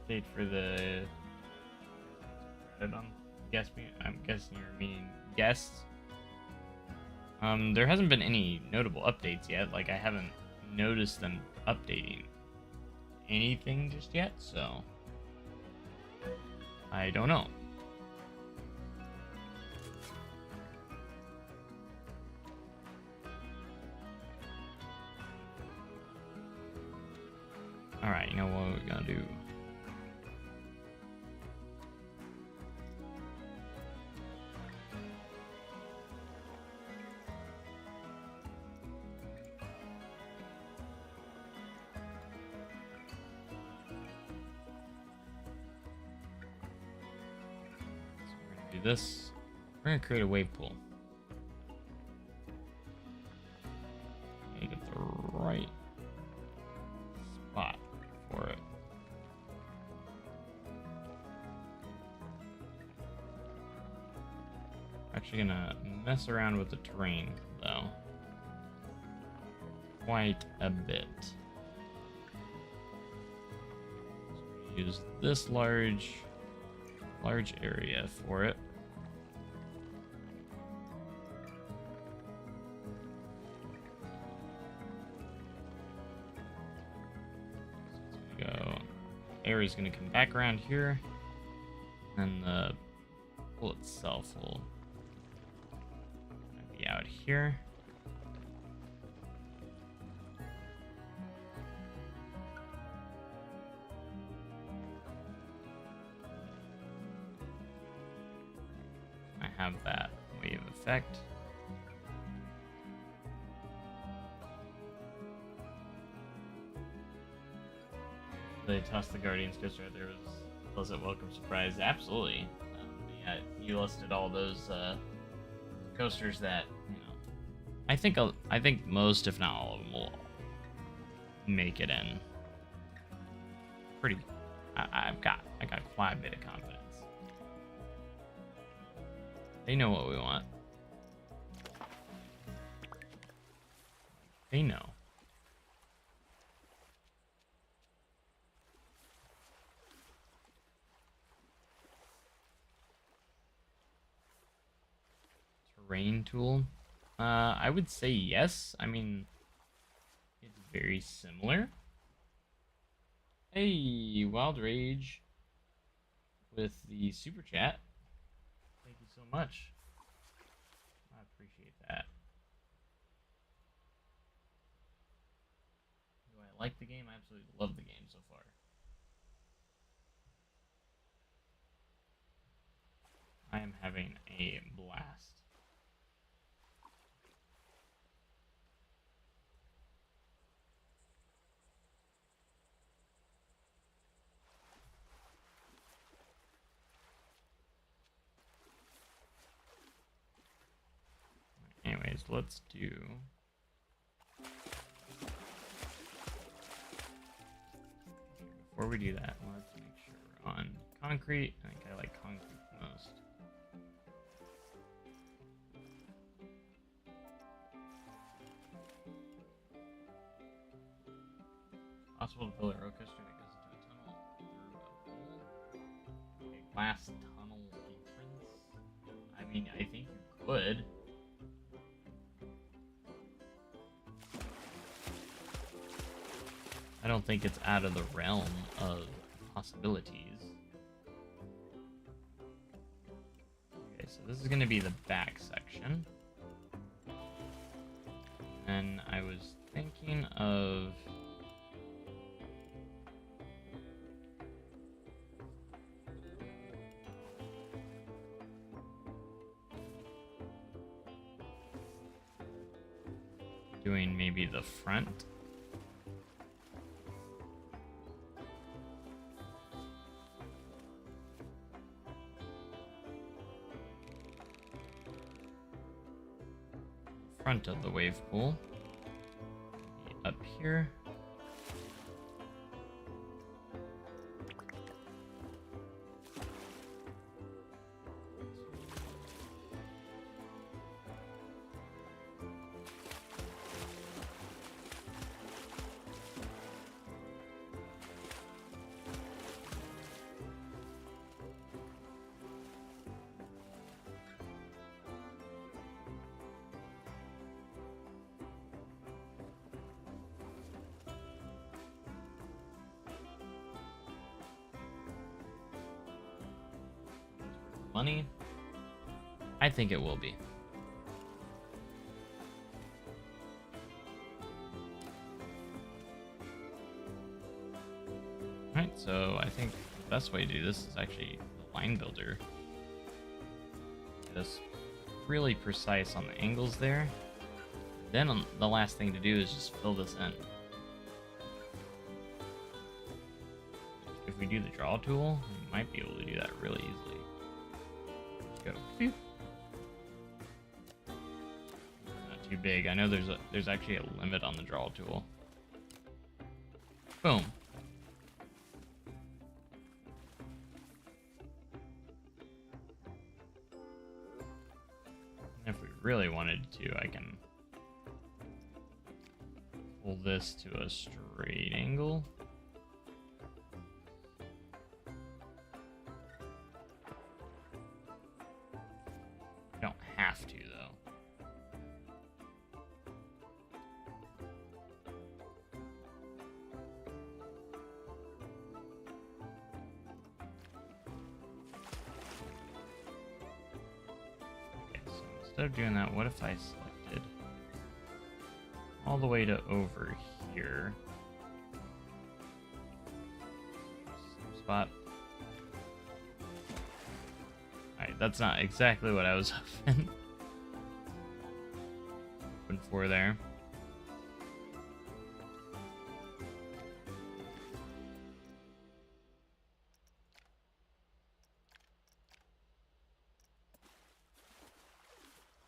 Update for the... I'm guessing you're meaning guests. There hasn't been any notable updates yet. Like, I haven't noticed them updating anything just yet, so... I don't know. Alright, you know what we're gonna do? So we're gonna do this. We're gonna create a wave pool. Make it the right spot for it. Actually gonna mess around with the terrain though. Quite a bit. So use this large area for it. Air is going to come back around here, and the pool itself will out here. I have that wave effect. They tossed the Guardian's coaster out there. Was a pleasant welcome surprise. Absolutely. Yeah, you listed all those coasters that, you know, I think most, if not all of them, will make it in. Pretty. I got quite a bit of confidence. They know what we want. They know. Terrain tool. I would say yes. I mean, it's very similar. Hey, Wild Rage with the super chat. Thank you so much. I appreciate that. Do I like the game? I absolutely love the game so far. I am having a blast. Anyways, let's do... Before we do that, let's make sure we're on concrete. I think I like concrete the most. Possible to build a roller coaster that goes into a tunnel through a hole? A glass tunnel entrance? I mean, I think you could. I don't think it's out of the realm of possibilities. Okay, so this is going to be the back section. And I was thinking of... doing maybe the front. Front of the wave pool. Up here. Money? I think it will be. Alright, so I think the best way to do this is actually the line builder. Just really precise on the angles there. Then the last thing to do is just fill this in. If we do the draw tool, we might be able to do that really easily. Go. Beep. Not too big. I know there's actually a limit on the draw tool. Boom. And if we really wanted to, I can pull this to a straight angle. Don't have to, though. Okay, so let's instead of doing that, what if I selected all the way to over here? Same spot. Alright, that's not exactly what I was hoping for there.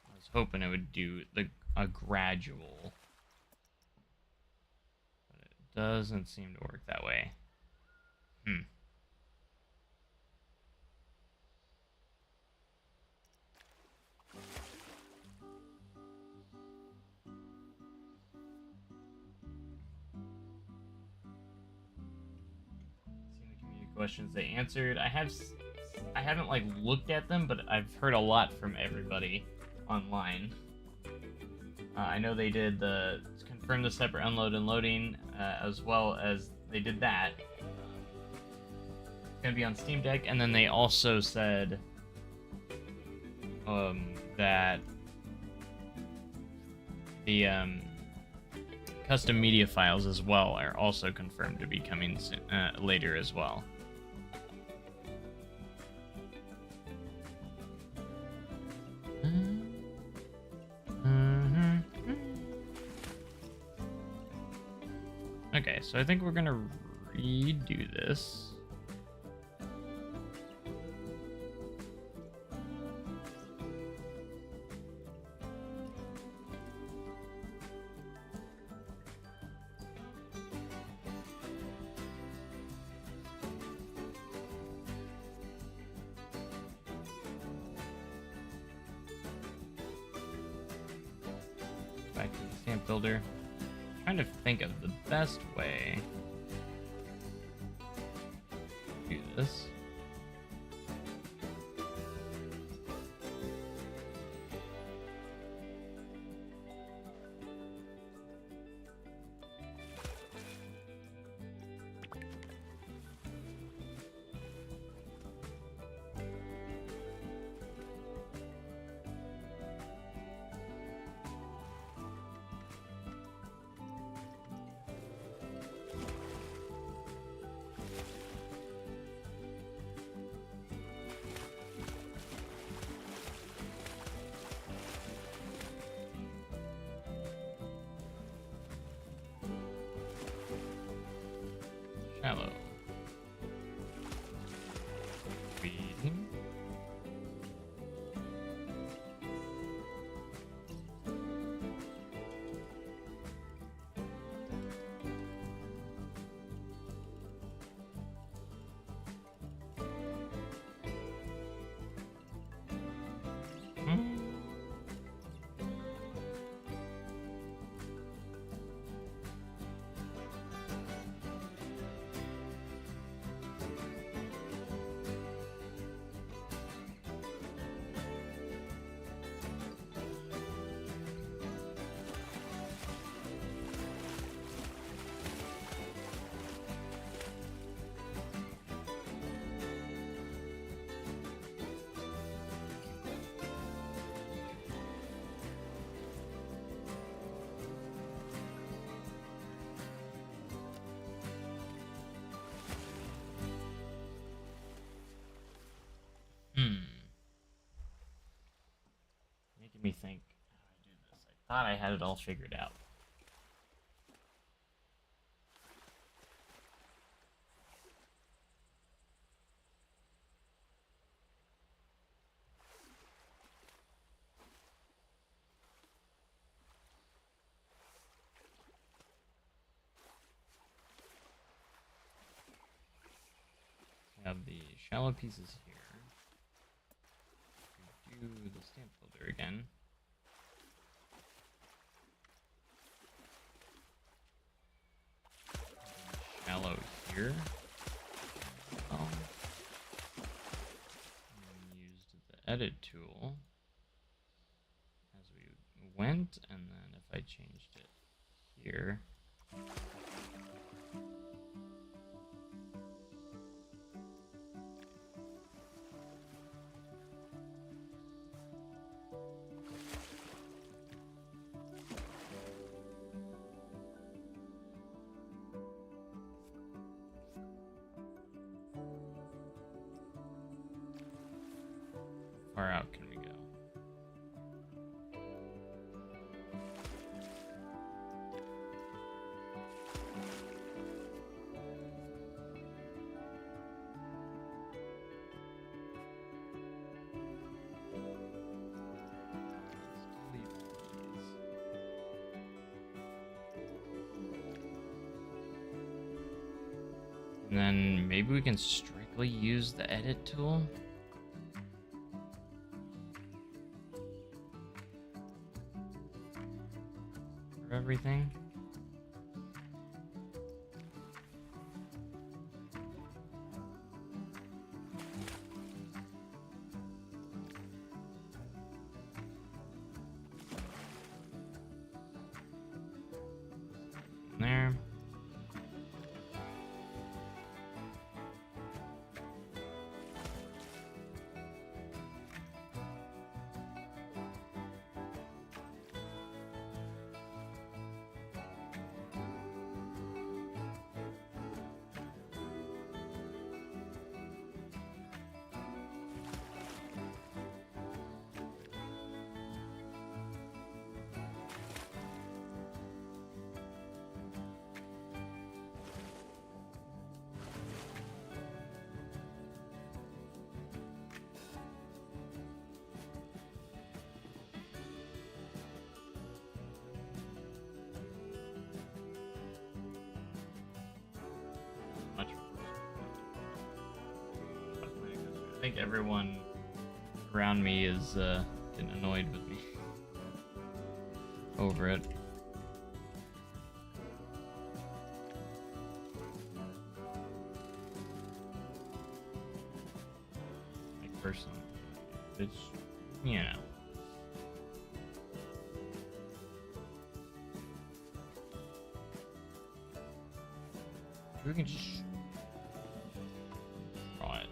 I was hoping it would do a gradual, but it doesn't seem to work that way. Seen the community questions they answered. I haven't like looked at them, but I've heard a lot from everybody online. I know they did confirm the separate unload and loading, as well as they did that. It's gonna be on Steam Deck, and then they also said that the custom media files as well are also confirmed to be coming later as well. Okay, so I think we're gonna redo this. Back to the stamp builder. Trying to think of the best way to do this. Shallow. Reading. Making me think how I do this. I thought I had it all figured out. We have the shallow pieces here. Do the stamp builder again. Shallow here. And used the edit tool as we went, and then if I changed it here. far out can we go? And then maybe we can strictly use the edit tool. For everything. There. Much. I think everyone around me is getting annoyed with me over it. Like personally, it's, you know. We can just draw it.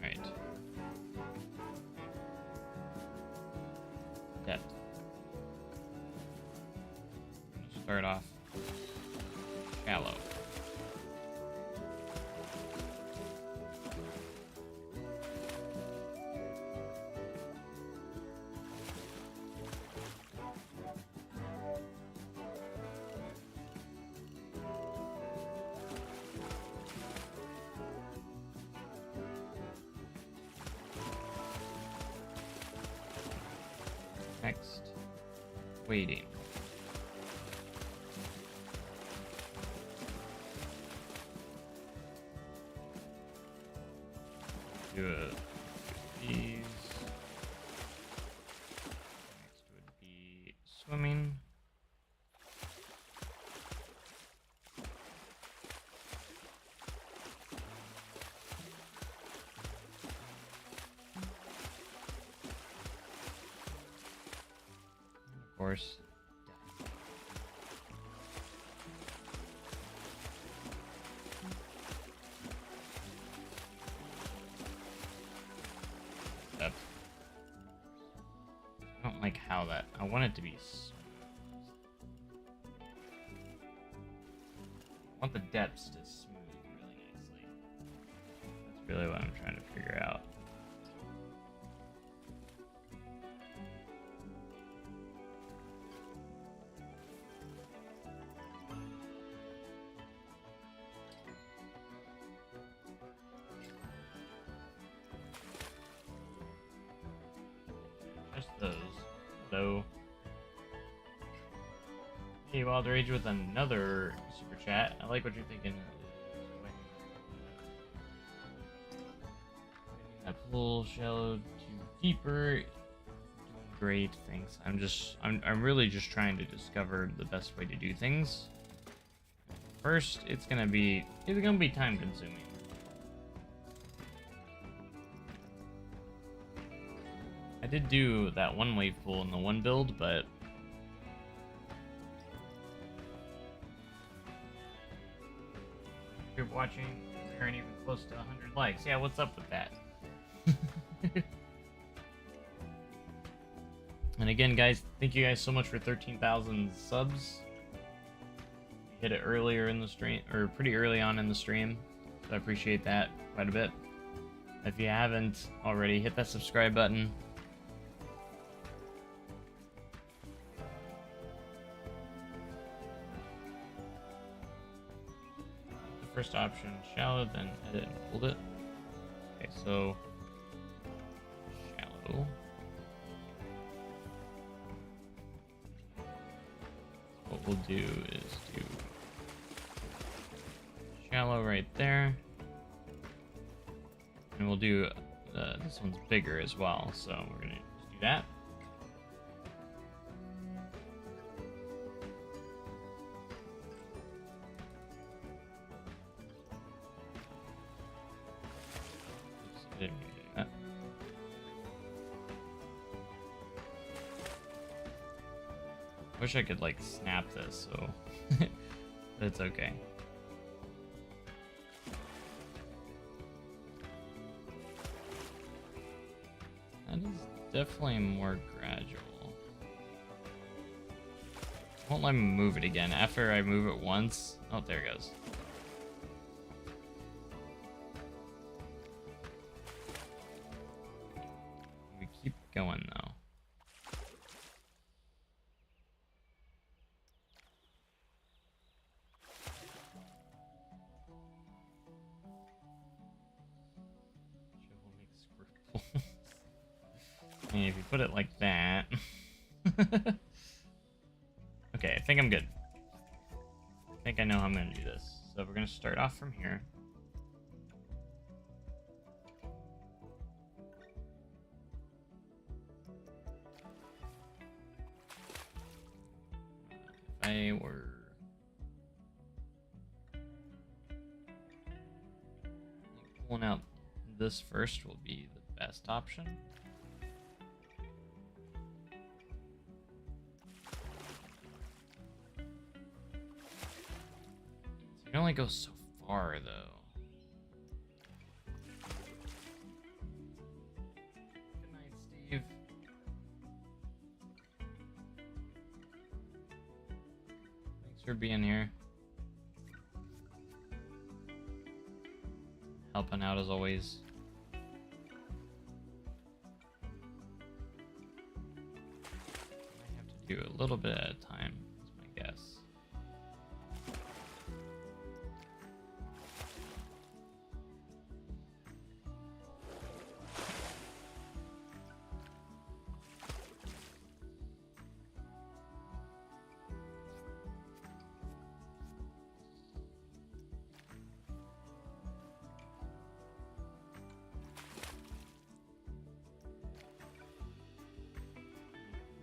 Alright. Depth. Start off shallow. Next, waiting. Do these. Next would be swimming. Of course. Depth. I don't like how that. I want it to be smooth. I want the depths to smooth really nicely. That's really what I'm trying to figure out. Just those. Hello. Hey, Wild Rage with another super chat. I like what you're thinking. That pull shallow to deeper. Doing great things. I'm really just trying to discover the best way to do things. First, it's gonna be time consuming. I did do that one wave pool in the one build, but if you're watching, we aren't even close to 100 likes. Yeah, what's up with that? And again, guys, thank you guys so much for 13,000 subs. We hit it earlier in the stream, or pretty early on in the stream, so I appreciate that quite a bit. If you haven't already, hit that subscribe button. The first option, shallow, then edit and hold it. Okay, so shallow. What we'll do is do shallow right there, and we'll do this one's bigger as well, so we're gonna just do that. Oops, I didn't mean to do that. Wish I could like snap this, so but it's okay. That is definitely more gradual. Won't let me move it again. After I move it once, oh, there it goes. We keep going though. I mean, if you put it like that. Okay, I think I'm good. I think I know how I'm going to do this. So we're going to start off from here. If I were... pulling out this first will be the best option. You can only go so far, though. Good night, Steve. Thanks for being here. Helping out as always. I have to do a little bit at a time, is my guess.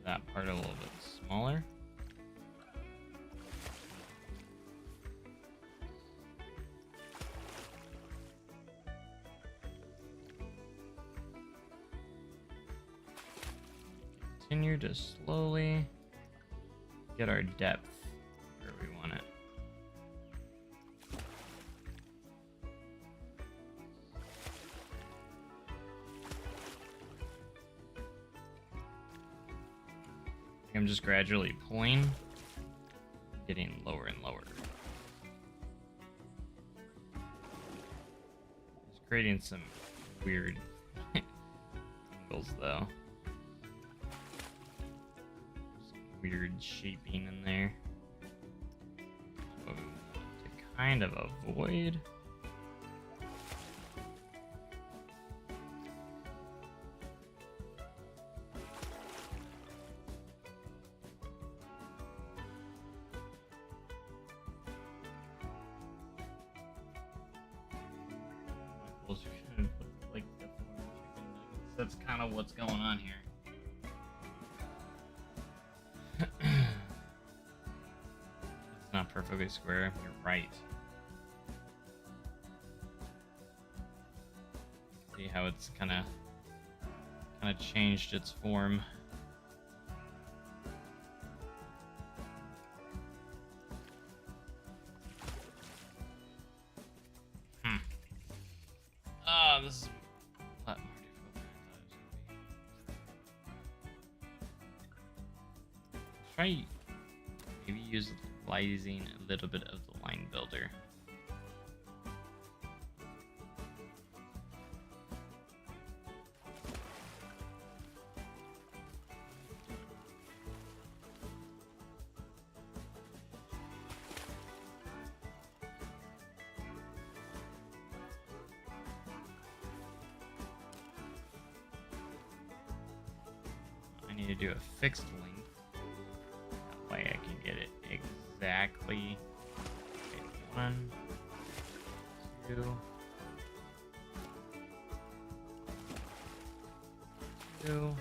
That part a little bit smaller. Continue to slowly get our depth where we want it. I'm just gradually pulling, getting lower and lower. It's creating some weird angles though. Some weird shaping in there. What we want to kind of avoid. Like the chicken nuggets. That's kind of what's going on here. not perfectly square. You're right. See how it's kind of changed its form. Ah, this is a lot more difficult than I thought it was gonna be. Try maybe use Finalizing a little bit of the line builder. I need to do a fixed length. That way I can get it exactly. Okay, 1, 2, 2.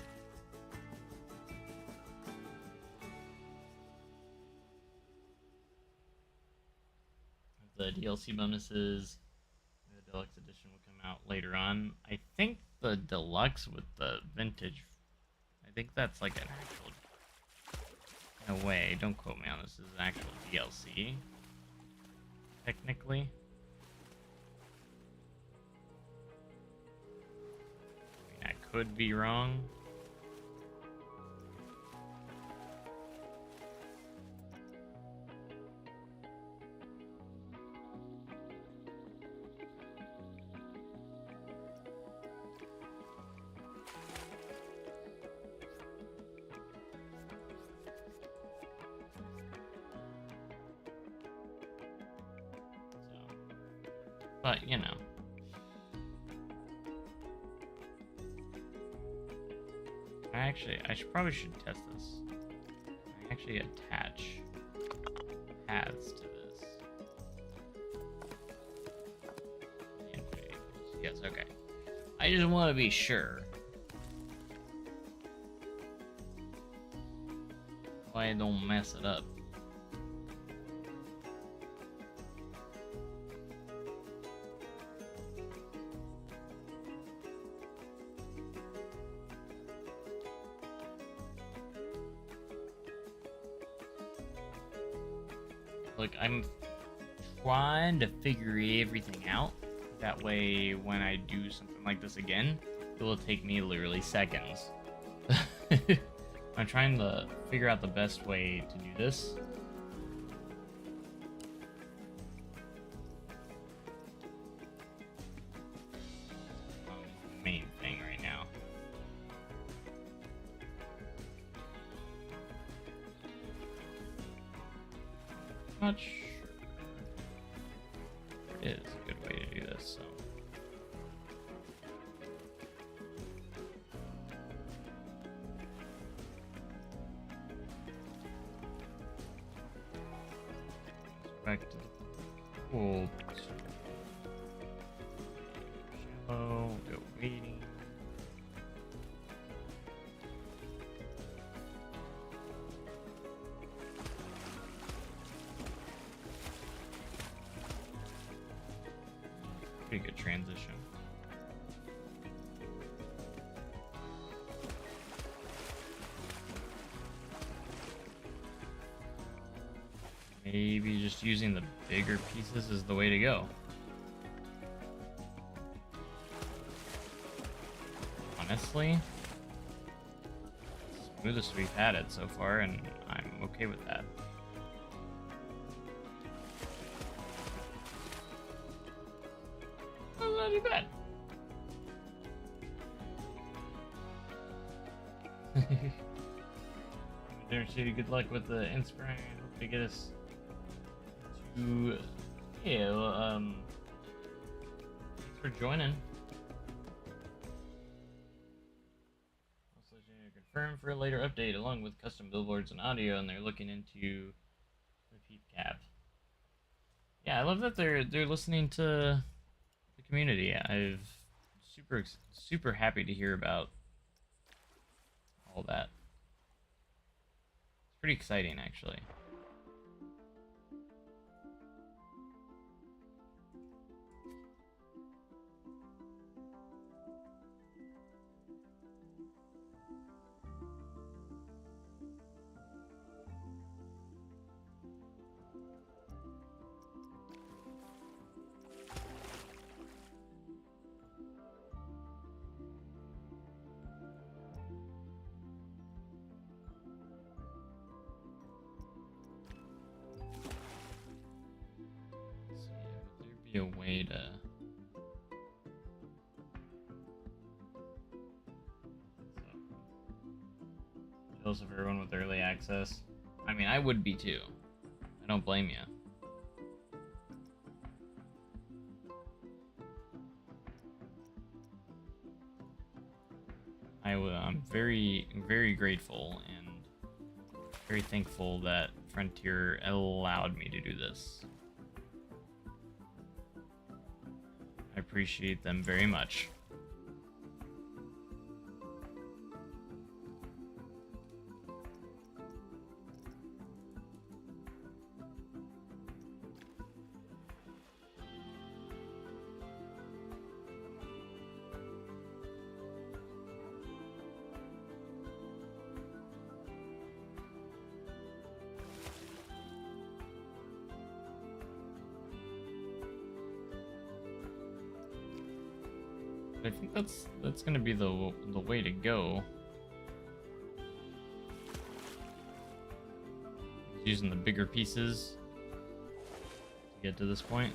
The DLC bonuses, the deluxe edition will come out later on. I think the deluxe with the vintage, I think that's like an actual, in a way, don't quote me on this, is an actual DLC, technically. I mean, I could be wrong. But, you know. I probably should test this. I actually attach paths to this. Yes, okay. I just want to be sure. So I don't mess it up. Look, I'm trying to figure everything out. That way, when I do something like this again, it will take me literally seconds. I'm trying to figure out the best way to do this. Main thing right now. Not sure. There is a good way to do this, so. Back to the pool. Shallow, go waiting. Pretty good transition. Maybe just using the bigger pieces is the way to go. Honestly, smoothest we've had it so far, and I'm okay with that. Not too bad. Good luck with the Instagram. Hope to get us to, yeah, well, thanks for joining. Also, confirmed for a later update along with custom billboards and audio, and they're looking into the peep cap. Yeah, I love that they're listening to the community. I've super happy to hear about all that. It's pretty exciting, actually. be a way to... Jealous of everyone with early access. I mean, I would be too. I don't blame you. I'm very, very grateful and very thankful that Frontier allowed me to do this. I appreciate them very much. I think that's gonna be the way to go. Using the bigger pieces to get to this point.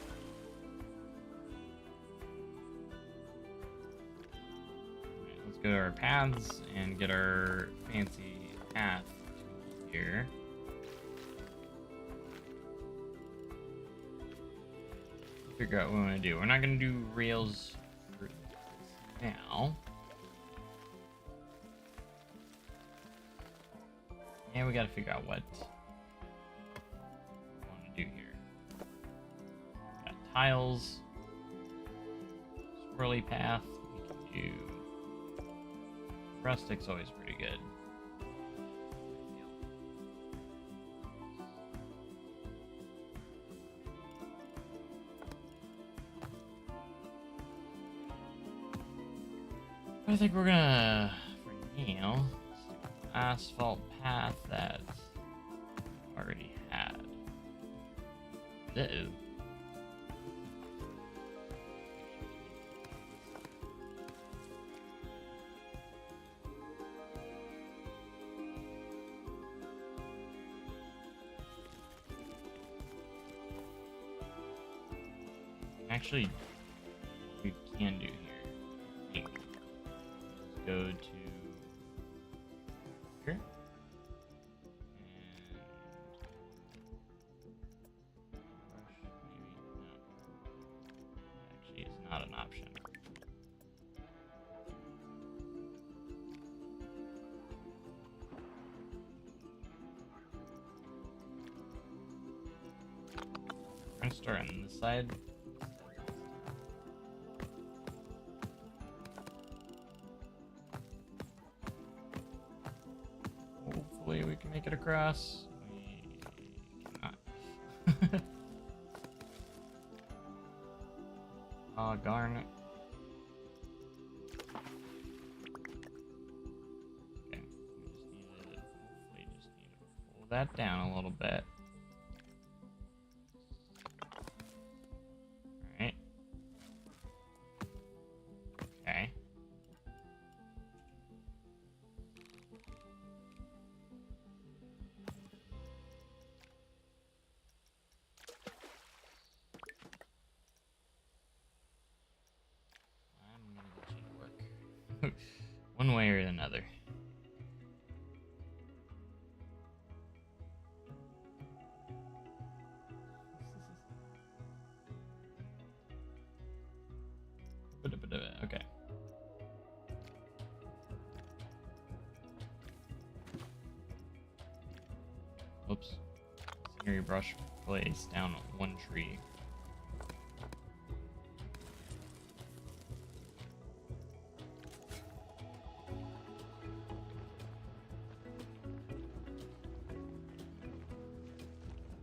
Alright, let's go to our paths and get our fancy path tool here. Figure out what we want to do. We're not gonna do rails now. And we gotta figure out what we want to do here. Got tiles, swirly path. We can do rustic's always pretty good. I think we're gonna, for now, asphalt path that already had. Uh-oh. Actually, we can do here. I think. Go to here and brush, maybe no. Actually, it's not an option. I'm gonna start on this side. Hopefully we can make it across. We cannot. Oh, darn it. Okay, we just need to pull that down a little bit. Alright. Okay. I'm gonna get you to work. One way or another. Okay. Oops. Scenery brush placed down one tree.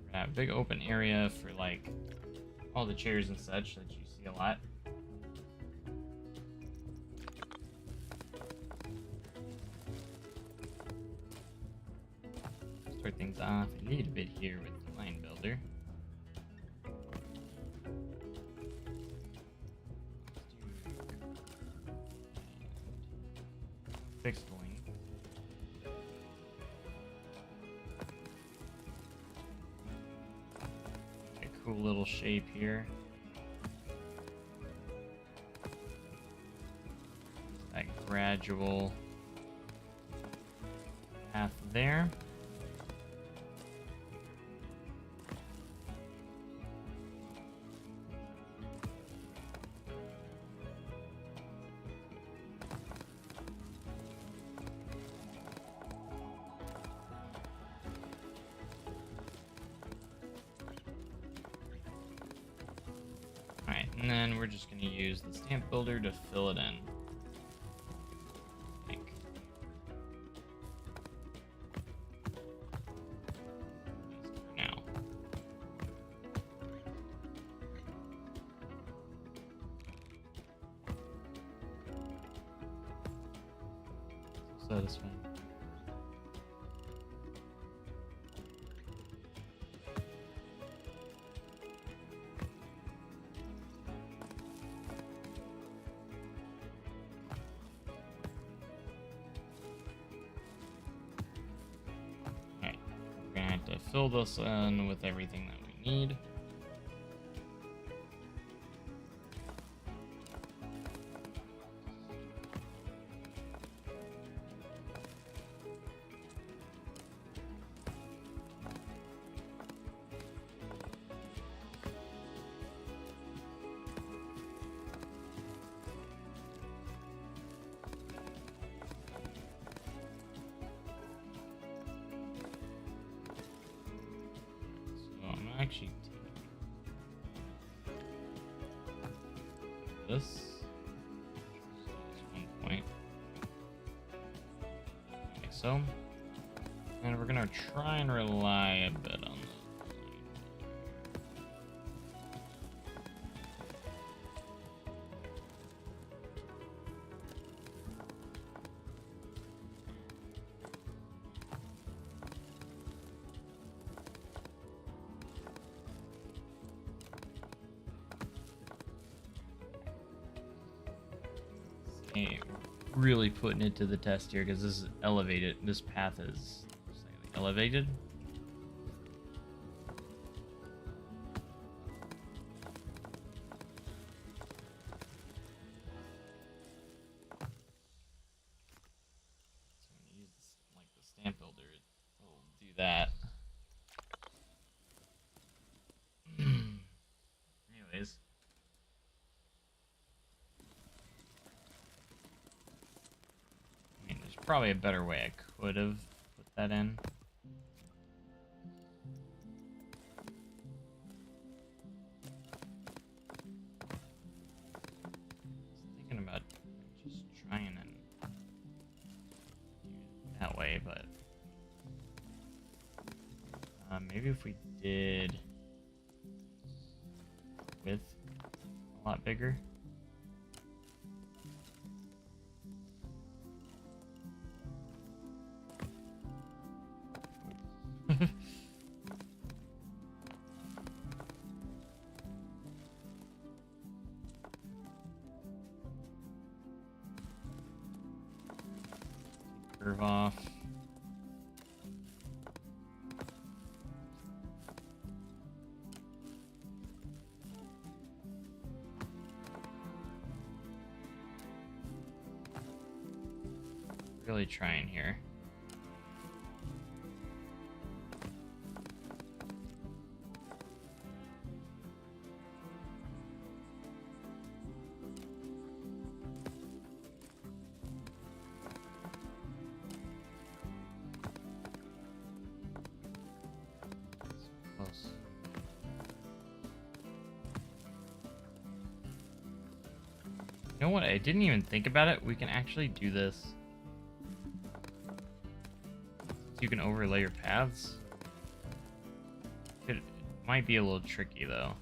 We're gonna have a big open area for like all the chairs and such that you see a lot. Start things off a little bit here with the line builder. Fixed wing. A cool little shape here. gradual path there. Alright, and then we're just going to use the stamp builder to fill it in. I think. For now. So satisfying. To fill this in with everything that we need. Actually take this 1 point like so, and we're gonna try and rely a bit on really putting it to the test here because this is elevated. This path is slightly elevated. So I'm gonna use this, like the stamp builder. It'll do that. Anyways. Probably a better way I could have put that in. I was thinking about just trying and do it that way, but maybe if we did width a lot bigger. Curve off. Really trying here. Close. You know what? I didn't even think about it. We can actually do this. You can overlay your paths. It might be a little tricky though.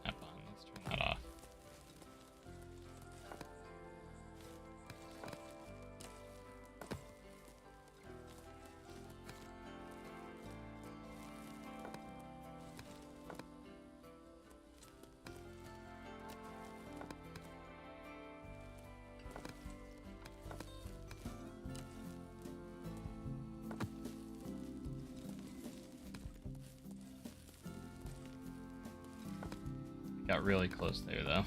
Snap on. Let's turn that off. Got really close there, though.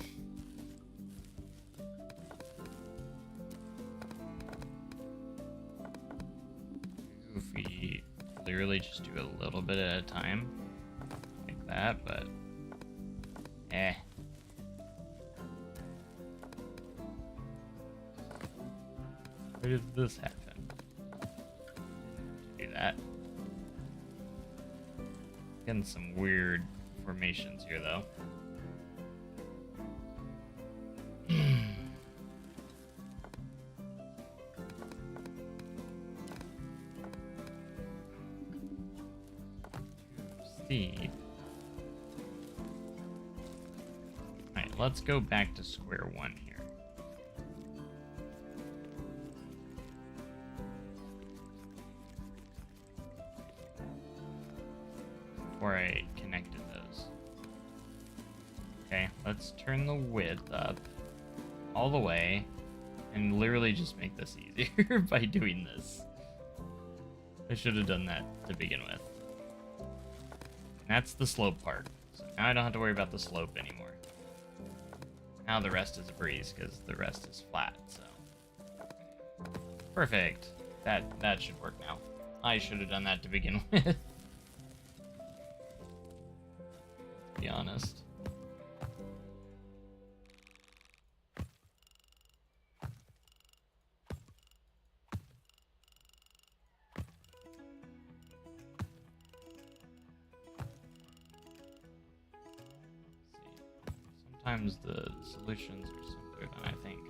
If we literally just do a little bit at a time, like that, but eh. Where did this happen? Do that. Getting some weird formations here, though. Steep. Alright, let's go back to square one here. Before I connected those. Okay, let's turn the width up all the way and literally just make this easier by doing this. I should have done that to begin with. That's the slope part. So now I don't have to worry about the slope anymore. Now the rest is a breeze because the rest is flat, so. Perfect. That should work now. I should have done that to begin with. To be honest. Sometimes the solutions are simpler than I think.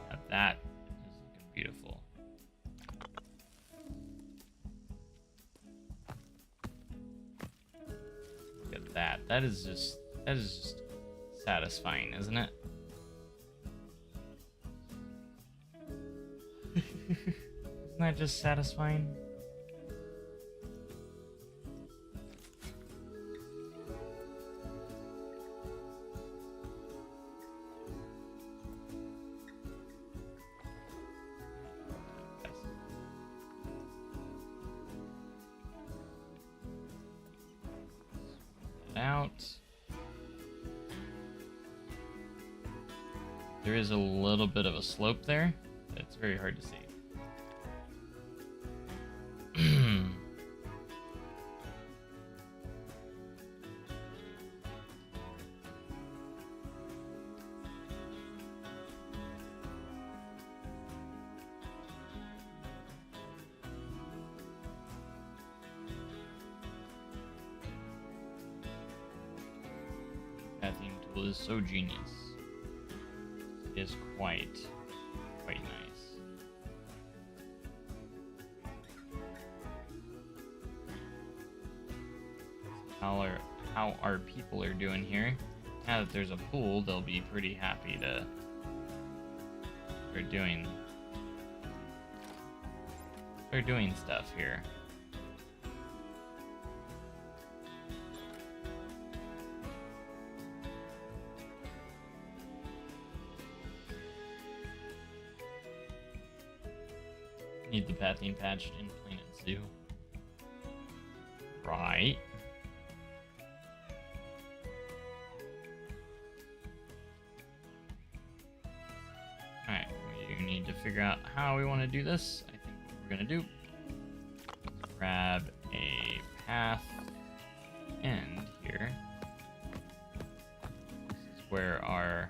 Now that is looking beautiful. That is just satisfying, isn't it? Isn't that just satisfying? Out. There is a little bit of a slope there. It's very hard to see. Pathing tool is so genius. It is quite nice. How our people are doing here. Now that there's a pool, they'll be pretty happy to start doing stuff here. Need the pathing patched in Planet Zoo. Right. Alright, we need to figure out how we want to do this. I think what we're going to do is grab a path end here. This is where our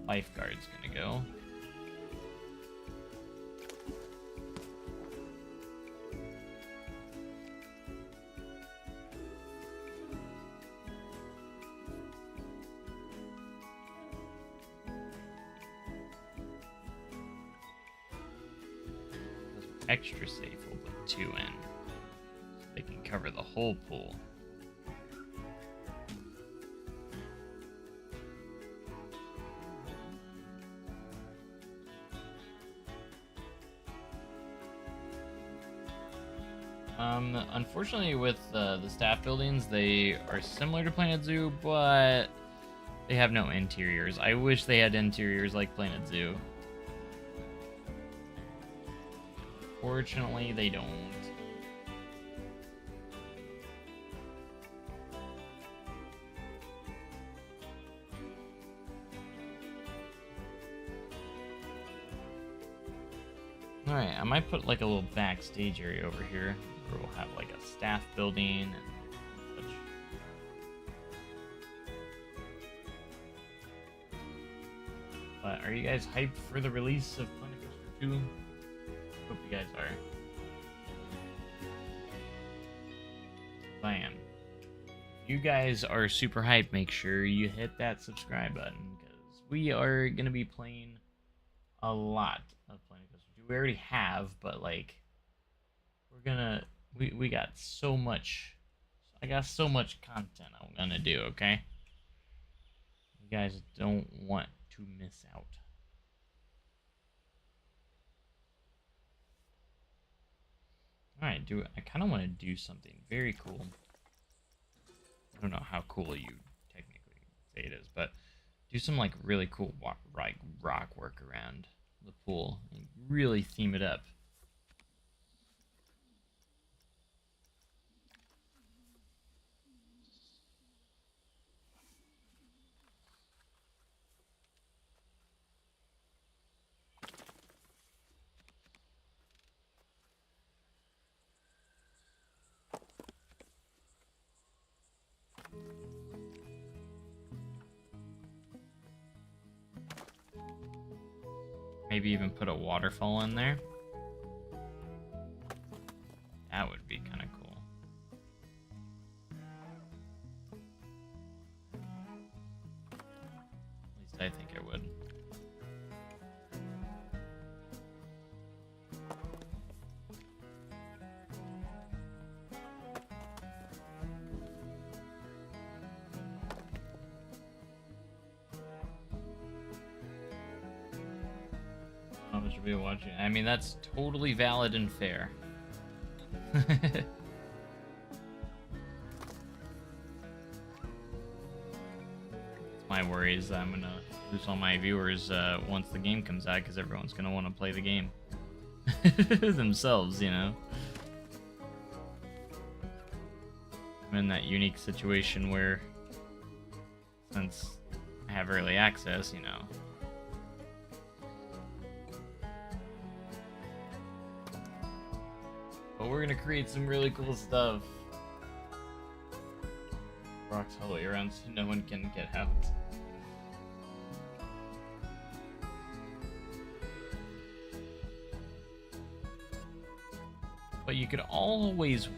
lifeguard's going to go. Extra safe, we'll put 2 in. So they can cover the whole pool. Unfortunately, with the staff buildings, they are similar to Planet Zoo, but they have no interiors. I wish they had interiors like Planet Zoo. Fortunately, they don't. Alright, I might put like a little backstage area over here where we'll have like a staff building and such. But are you guys hyped for the release of Planet Coaster 2? Hope you guys are. I am. If you guys are super hyped, make sure you hit that subscribe button because we are going to be playing a lot of Planet Coaster 2. We already have, but like we're gonna we got so much. I got so much content I'm gonna do, okay? You guys don't want to miss out. Alright, I kind of want to do something very cool. I don't know how cool you technically say it is, but do some like really cool rock work around the pool and really theme it up. Maybe even put a waterfall in there. That would be kind of cool. At least I think it would. Should be watching. I mean, that's totally valid and fair. My worry is that I'm gonna lose all my viewers once the game comes out because everyone's gonna want to play the game themselves, you know. I'm in that unique situation where, since I have early access, you know. But we're gonna create some really cool stuff. Rocks all the way around so no one can get out. But you could always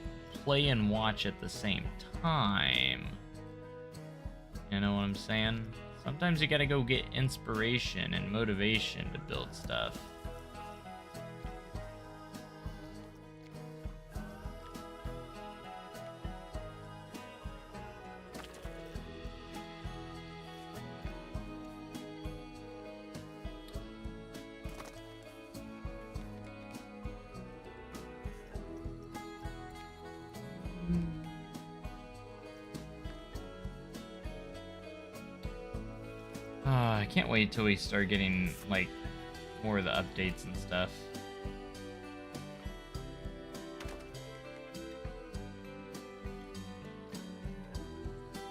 play and watch at the same time. You know what I'm saying? Sometimes you gotta go get inspiration and motivation to build stuff. I can't wait till we start getting, like, more of the updates and stuff.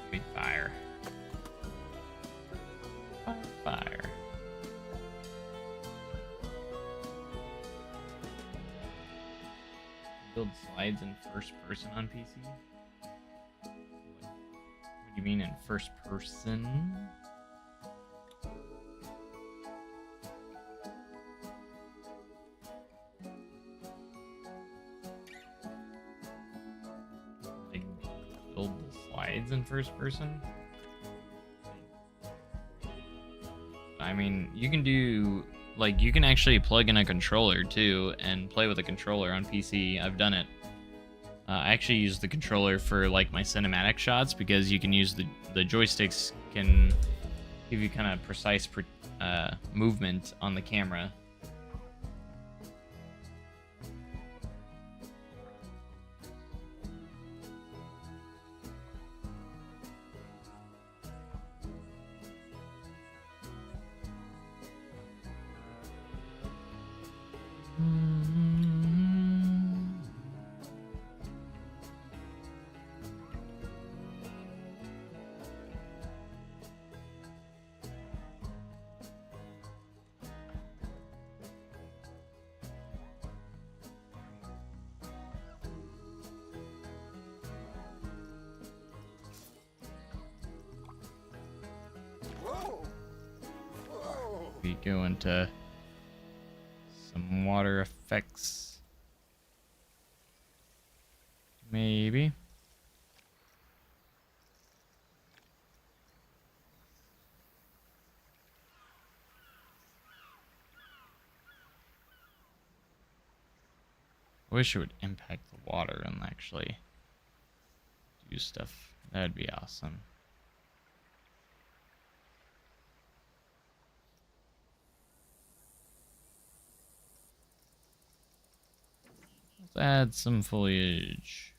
Be fire. Fire. Build slides in first person on PC? What do you mean in first person? Build the slides in first person? I mean, you can do, like, you can actually plug in a controller too and play with a controller on PC. I've done it. I actually use the controller for like my cinematic shots because you can use the joysticks can give you kind of precise movement on the camera. maybe go into some water effects. Maybe. I wish it would impact the water and actually do stuff. That'd be awesome. Let's add some foliage.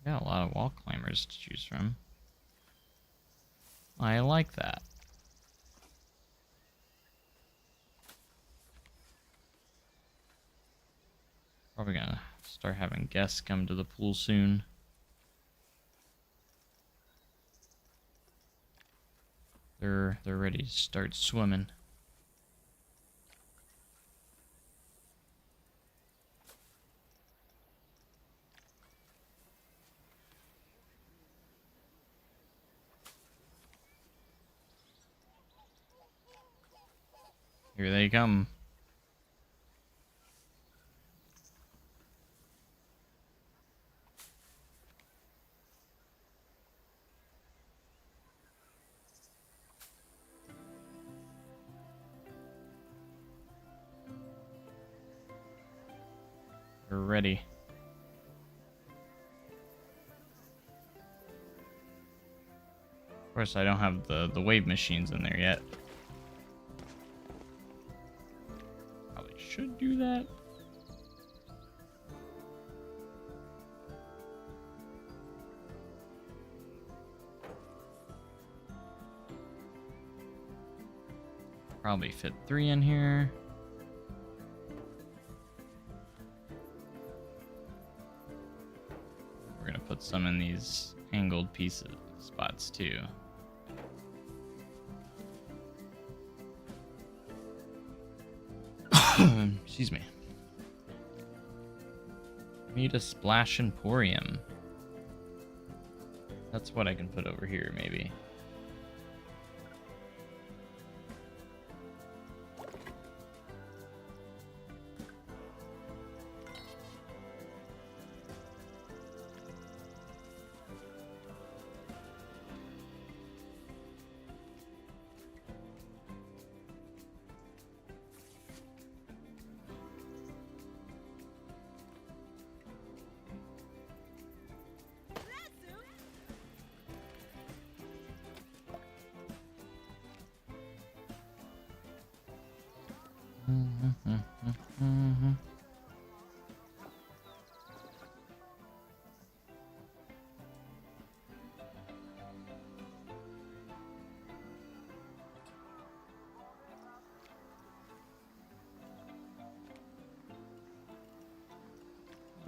Got a lot of wall climbers to choose from. I like that. Probably gonna start having guests come to the pool soon. They're ready to start swimming. Here they come. They're ready. Of course, I don't have the wave machines in there yet. Probably should do that. Probably fit 3 in here. We're gonna put some in these angled pieces spots too. Excuse me. Need a splash emporium. That's what I can put over here, maybe.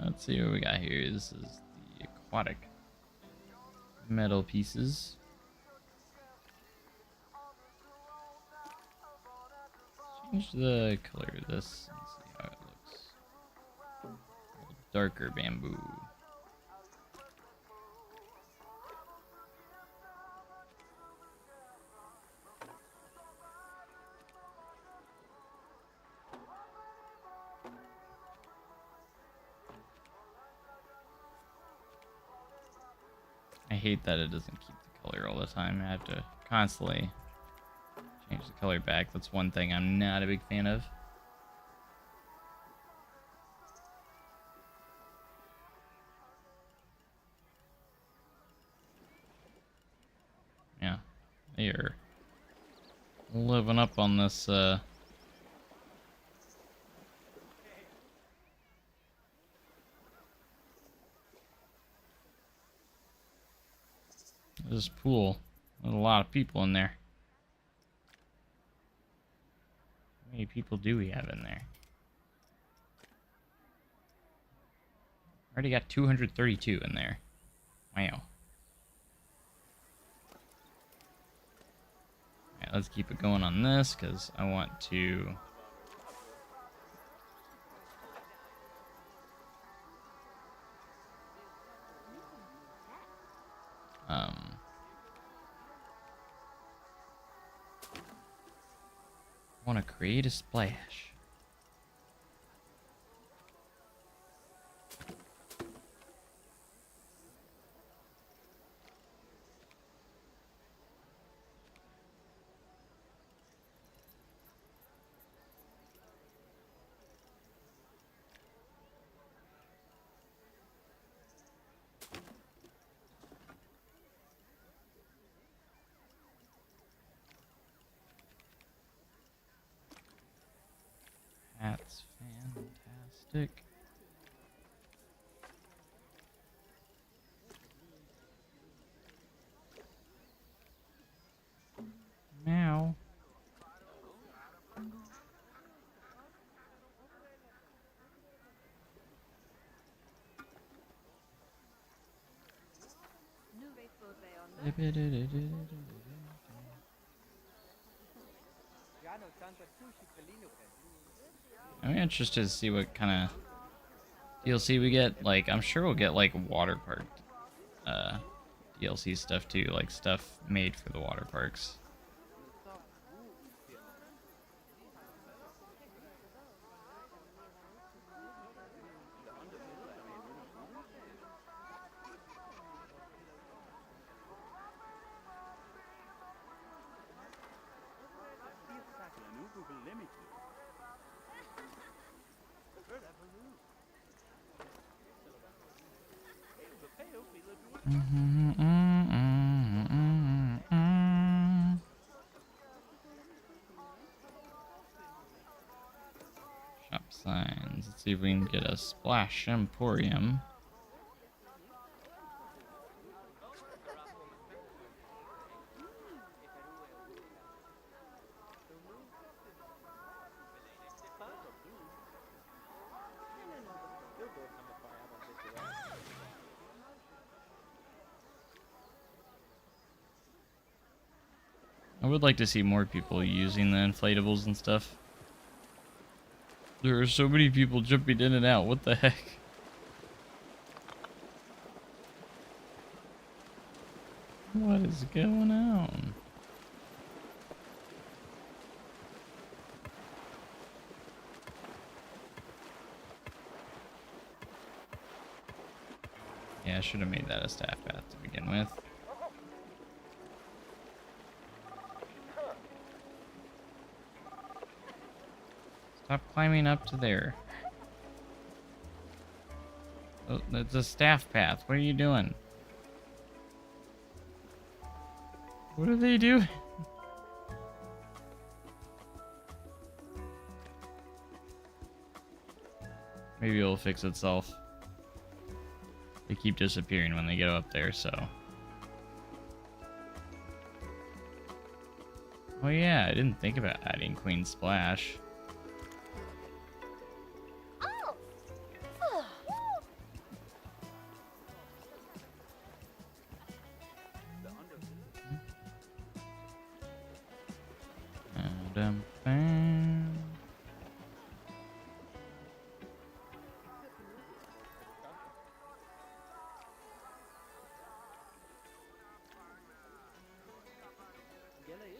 Let's see what we got here. This is the aquatic metal pieces. Change the color of this and see how it looks. A little darker bamboo. I hate that it doesn't keep the color all the time. I have to constantly change the color back. That's one thing I'm not a big fan of. Yeah, they are living up on this, this pool. There's a lot of people in there. How many people do we have in there? Already got 232 in there. Wow. Alright, let's keep it going on this, because I want to... Um, I want to create a splash. That's fantastic. Now. I'm interested to see what kind of DLC we get. Like, I'm sure we'll get like water park uh, DLC stuff too, like stuff made for the water parks. Shop signs. Let's see if we can get a Splash Emporium. I would like to see more people using the inflatables and stuff. There are so many people jumping in and out. What the heck? What is going on? Yeah, I should have made that a staff path to begin with. Stop climbing up to there. Oh, it's a staff path. What are you doing? What are they doing? Maybe it'll fix itself. They keep disappearing when they get up there, so. Oh yeah, I didn't think about adding Queen Splash.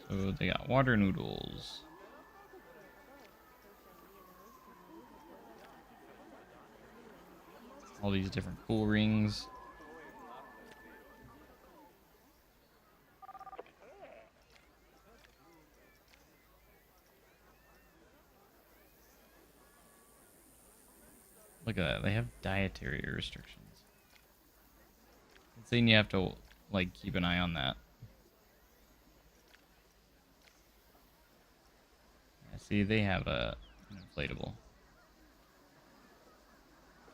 So they got water noodles. All these different cool rings. Look at that. They have dietary restrictions. It's saying you have to, like, keep an eye on that. Yeah, see, they have an inflatable.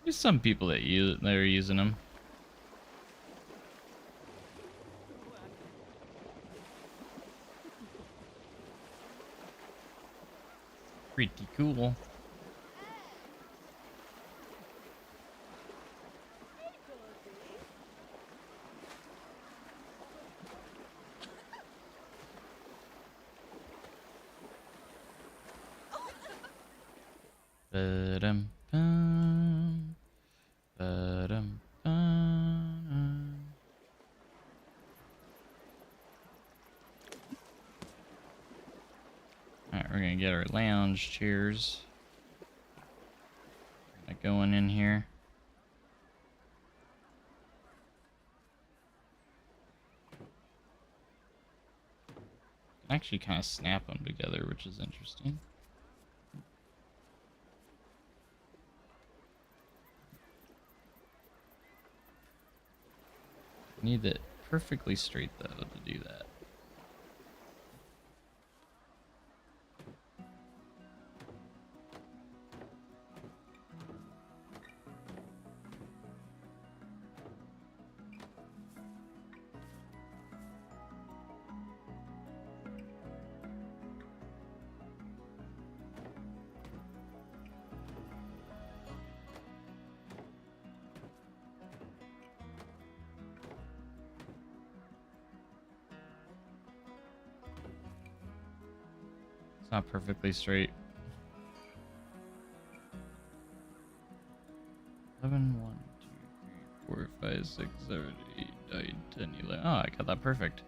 There's some people that are using them. Pretty cool. Ba-dum-bum. Ba-dum-bum. our lounge chairs. Going in here. Actually kind of snap them together, which is interesting. Need it perfectly straight though to do that. It's not perfectly straight. 11, 1, 2, 3, 4, 5, 6, 7, 8, 9, 10, 11. Oh, I got that perfect.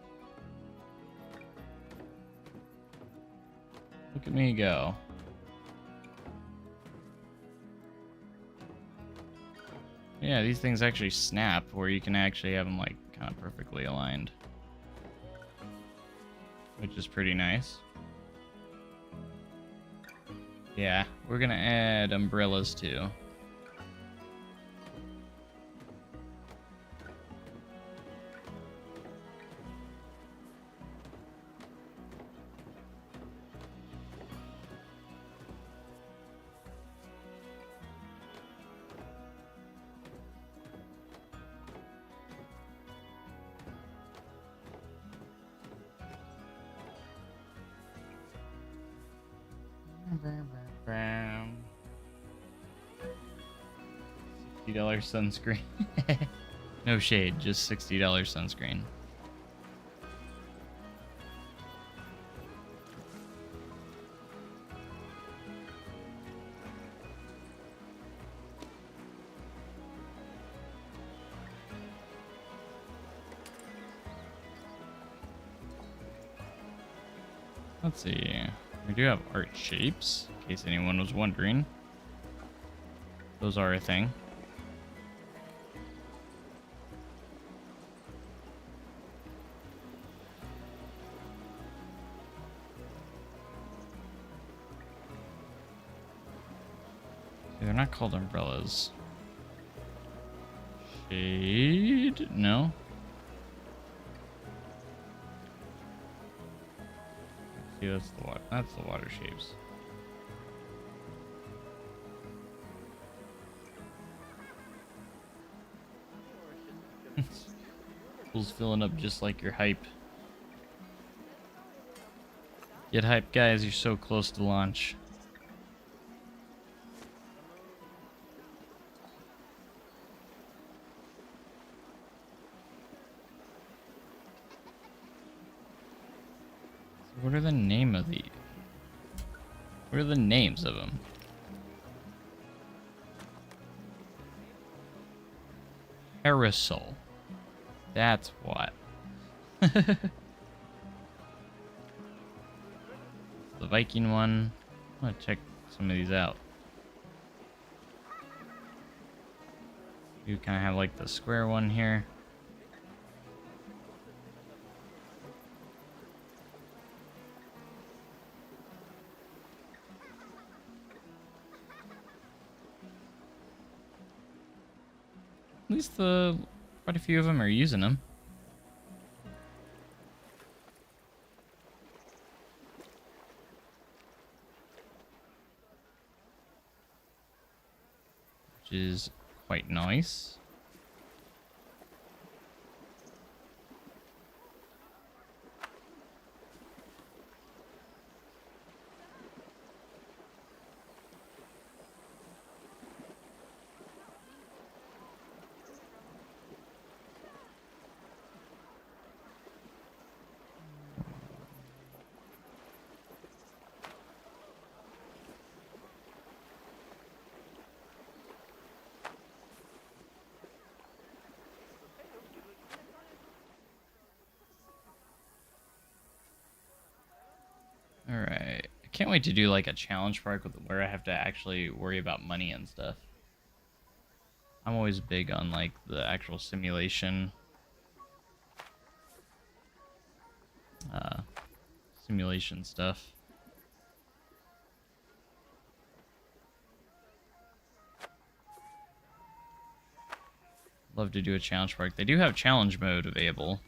Look at me go. Yeah, these things actually snap where you can actually have them like kind of perfectly aligned. Which is pretty nice. Yeah, we're gonna add umbrellas too. $60 sunscreen. No shade, just $60 sunscreen. Let's see. We do have art shapes, in case anyone was wondering. Those are a thing. They're not called umbrellas. Shade? No. See, that's the water. That's the water shapes. Pool's filling up just like your hype. Get hype, guys. You're so close to launch. What are the name of the? What are the names of them? Parasol. That's what. The Viking one. I'm gonna check some of these out. You kind of have like the square one here. At least quite a few of them are using them. Which is quite nice. can't wait to do like a challenge park where I have to actually worry about money and stuff. I'm always big on like the actual simulation. Simulation stuff. Love to do a challenge park. They do have challenge mode available.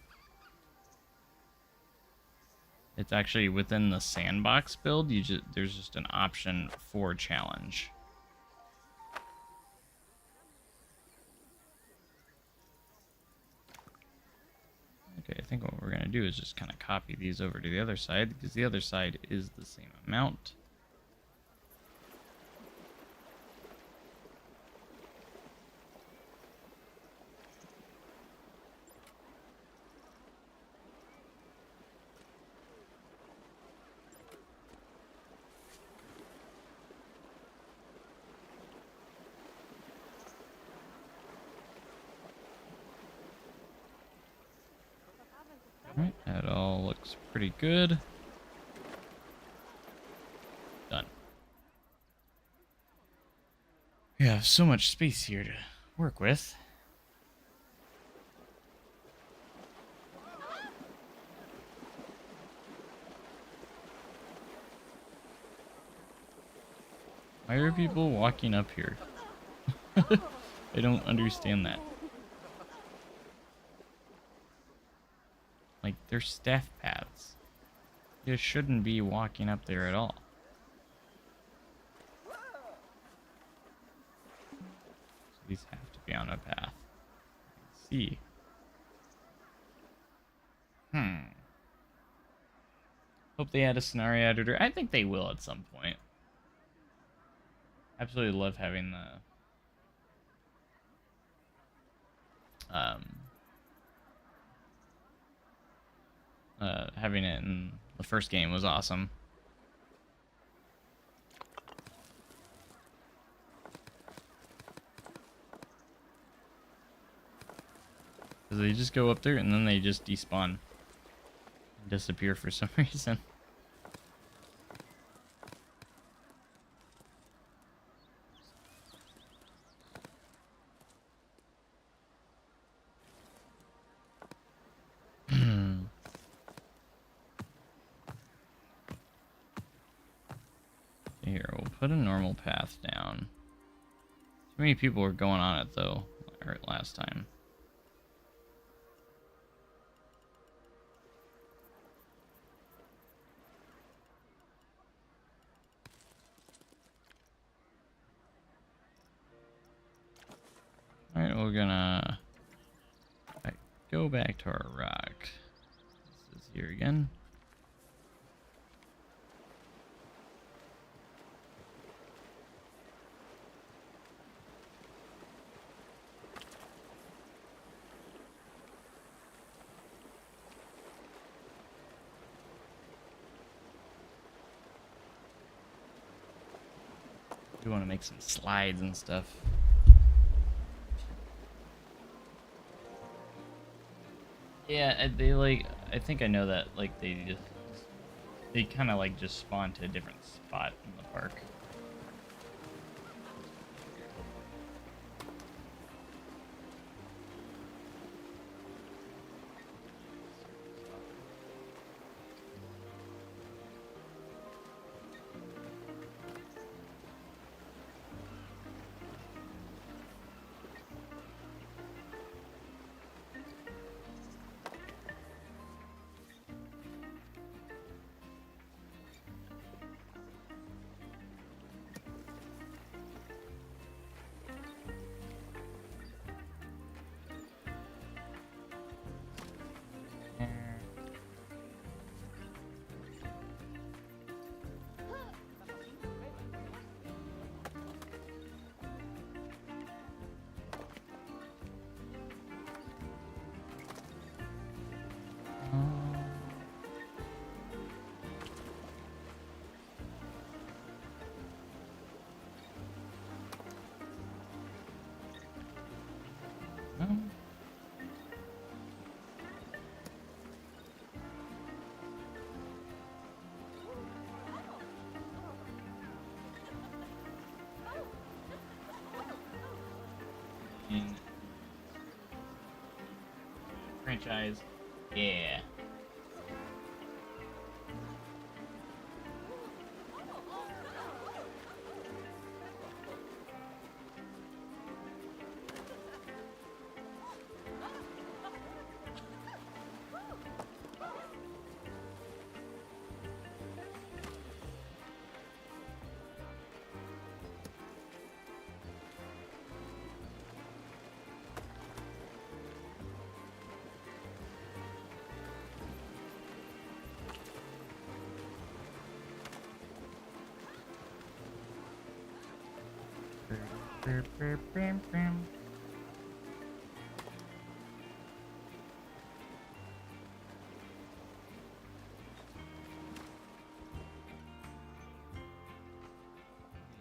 It's actually within the sandbox build. There's just an option for challenge. Okay, I think what we're gonna do is just kind of copy these over to the other side because the other side is the same amount. Alright, that all looks pretty good. Done. We have so much space here to work with. Why are people walking up here? I don't understand that. Like, they're staff paths. You shouldn't be walking up there at all. So these have to be on a path. Let's see. Hope they add a scenario editor. I think they will at some point. Absolutely love having the having it in the first game was awesome. Because they just go up there and then they just despawn and disappear for some reason. Here, we'll put a normal path down. Too many people were going on it though, last time. Alright, we're gonna go back to our rock. This is here again. We want to make some slides and stuff. Yeah, they like. I think I know that. Like they kind of like just spawn to a different spot in the park. franchise. Yeah.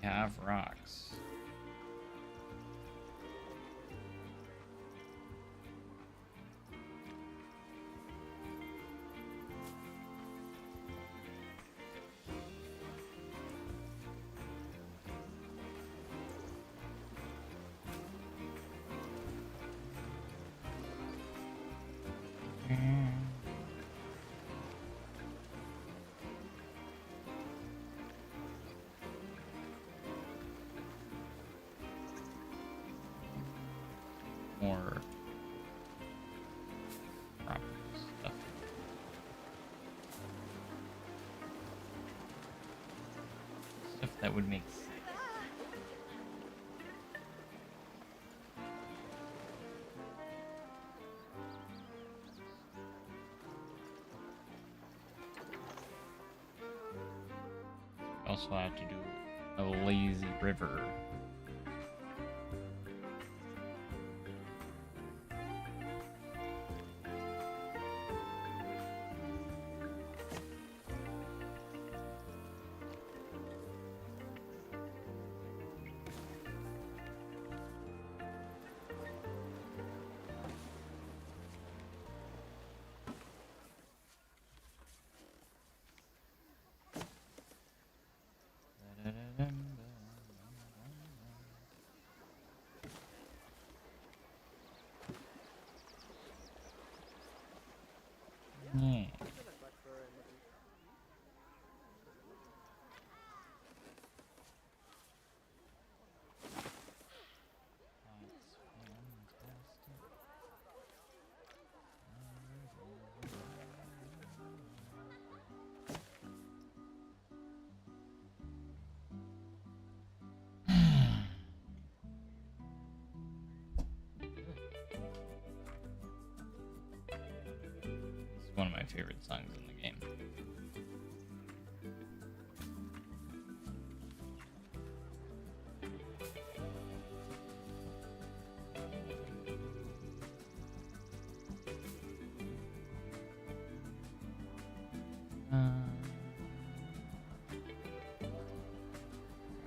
We have rocks. More proper stuff. Stuff that would make sense. We also have to do a lazy river. Yeah. It's one of my favorite songs in the game.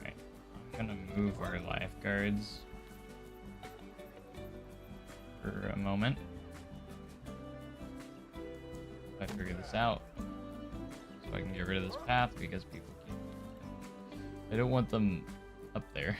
Alright, I'm gonna move our lifeguards for a moment. I figure this out so I can get rid of this path because people keep. I don't want them up there.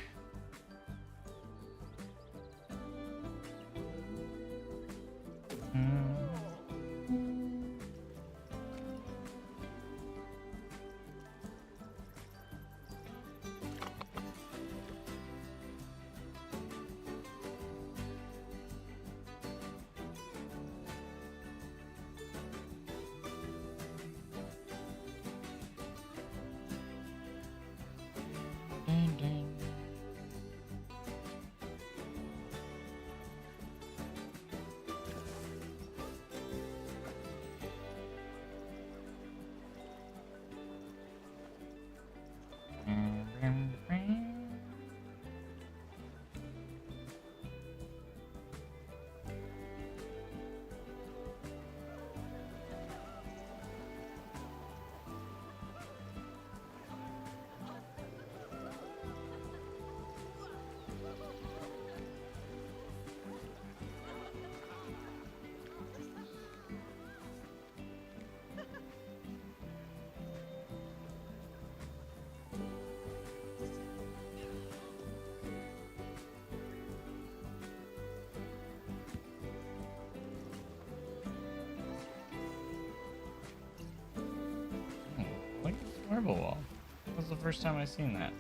marble wall. That was the first time I seen that.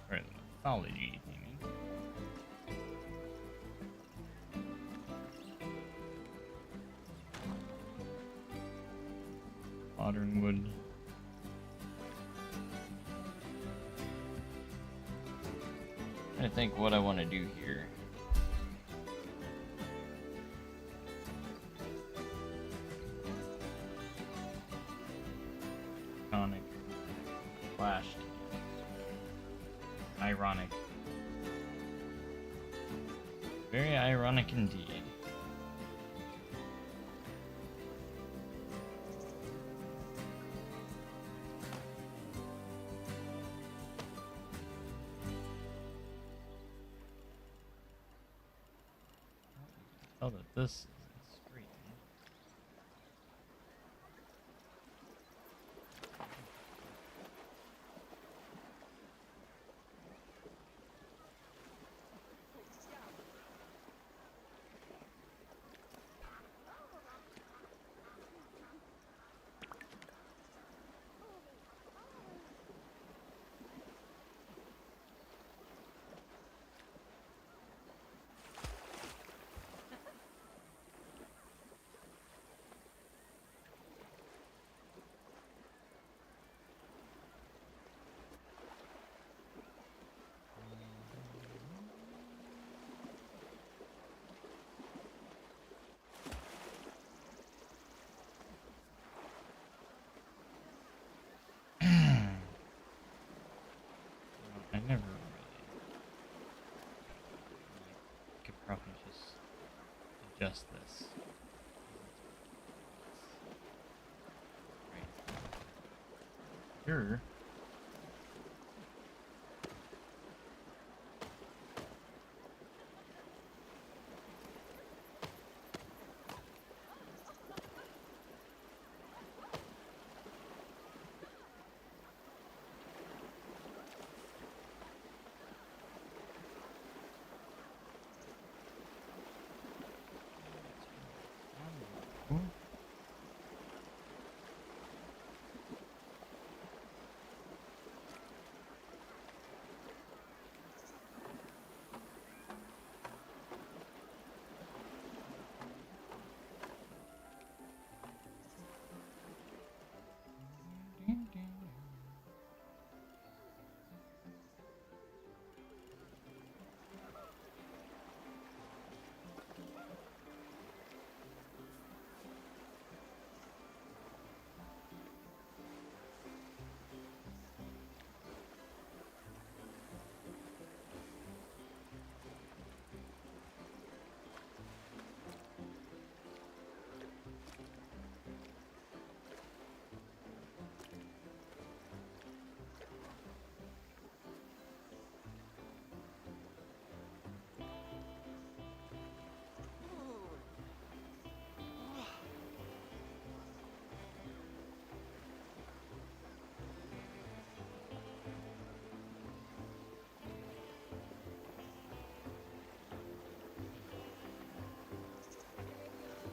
Part of the mythology theming. Modern wood. I think what I want to do here. Iconic. Flash. Ironic. Very ironic indeed. Tell that this isn't straightened. I never really could probably just adjust this. Right. Here.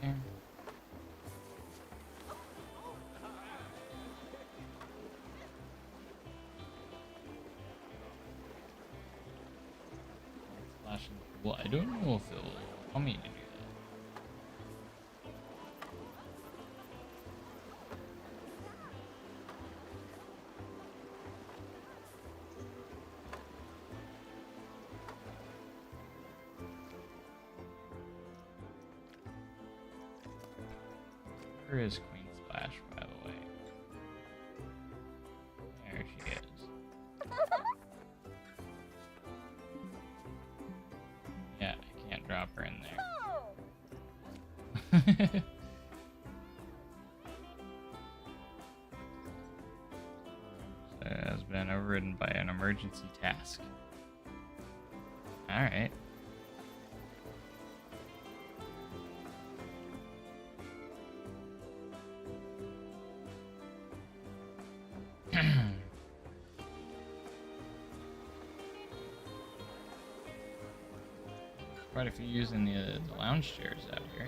Yeah. Flashing. Well, I don't know if it'll allow me to do that. Where is Queen Splash, by the way? There she is. Yeah, I can't drop her in there. So it has been overridden by an emergency task. Alright. Quite a few using the lounge chairs out here.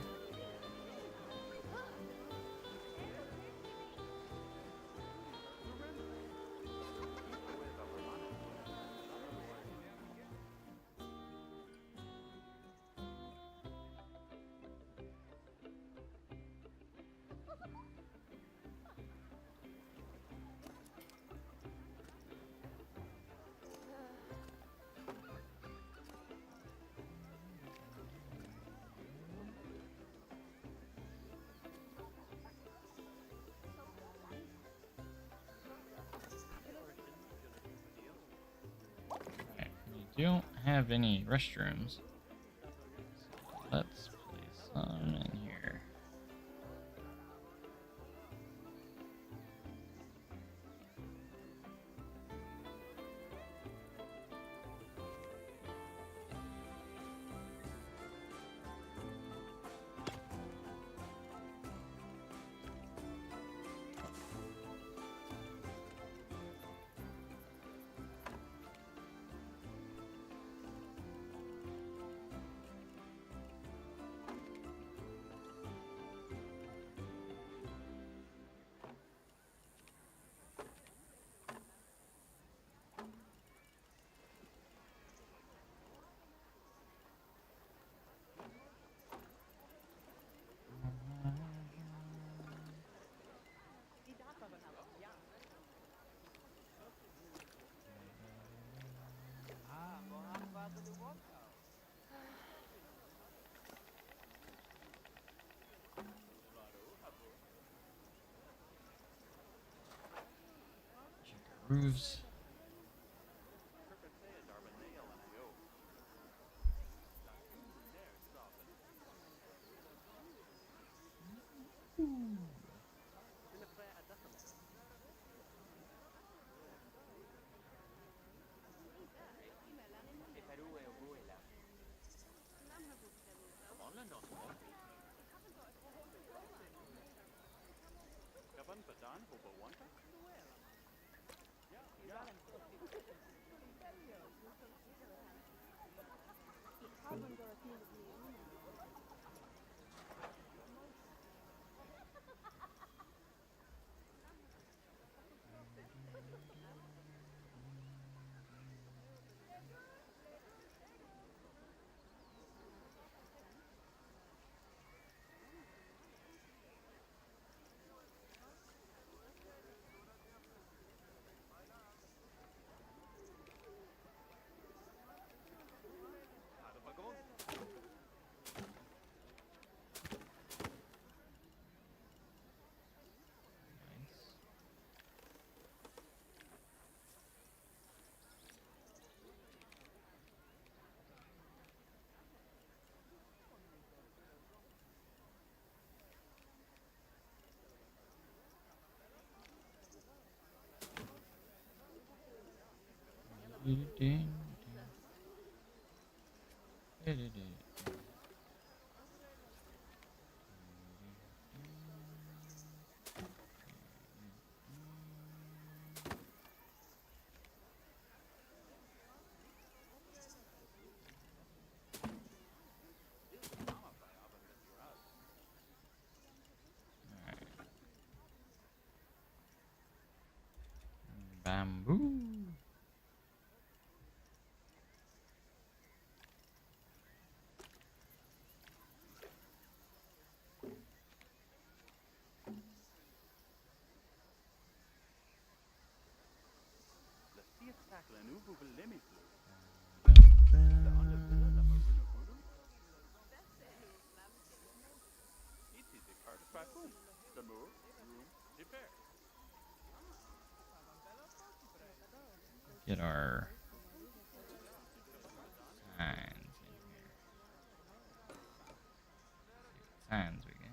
don't have any restrooms. So let's place some in here. Check our roofs. Nice. Bamboo. Get our signs in here. See what signs we got.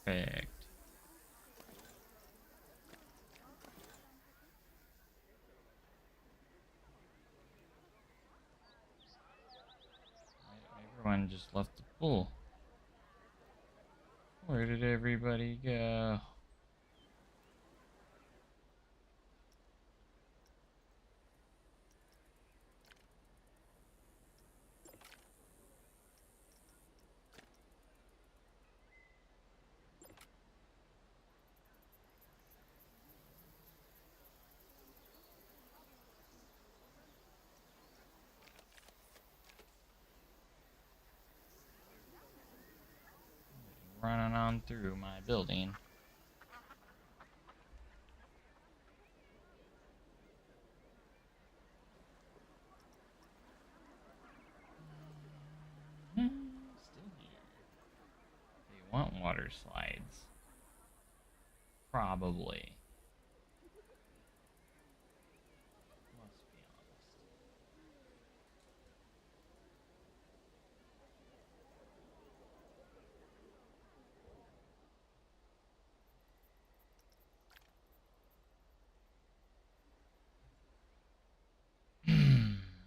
Perfect. Everyone just left the pool. Where did everybody go? Running on through my building. Still here. They want water slides. Probably. Must be honest.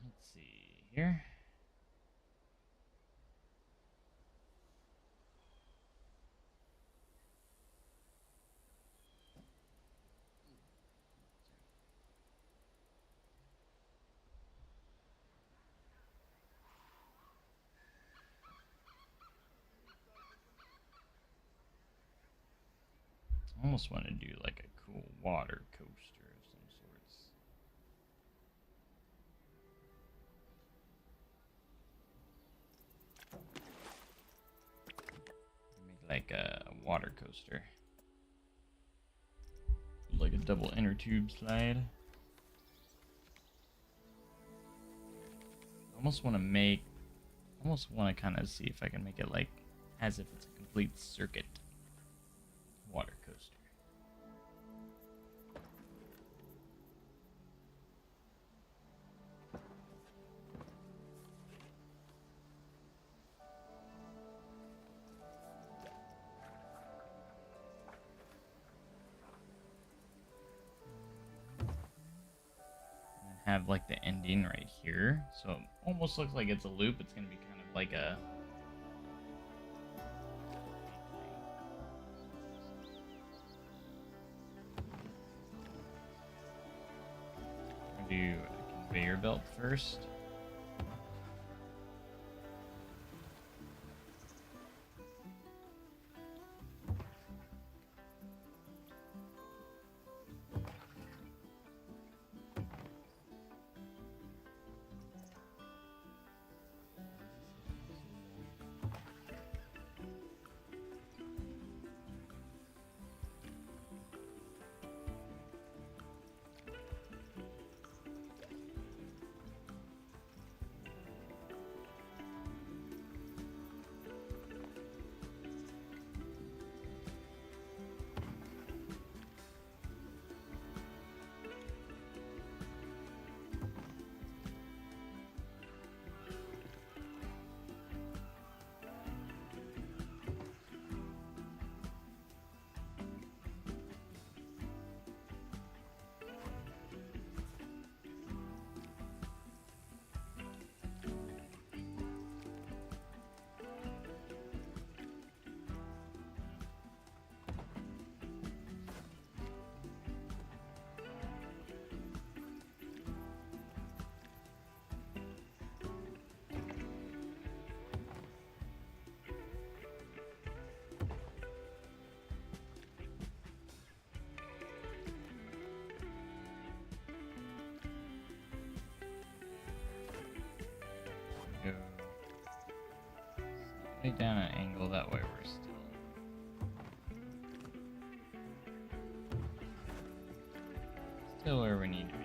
Let's see here. I almost want to do like a cool water coaster of some sorts. Make like a water coaster. Like a double inner tube slide. Almost want to kind of see if I can make it like as if it's a complete circuit water coaster. And have like the ending right here, so it almost looks like it's a loop. It's gonna be kind of like a do a conveyor belt first. Go slightly down an angle, that way we're still where we need to be.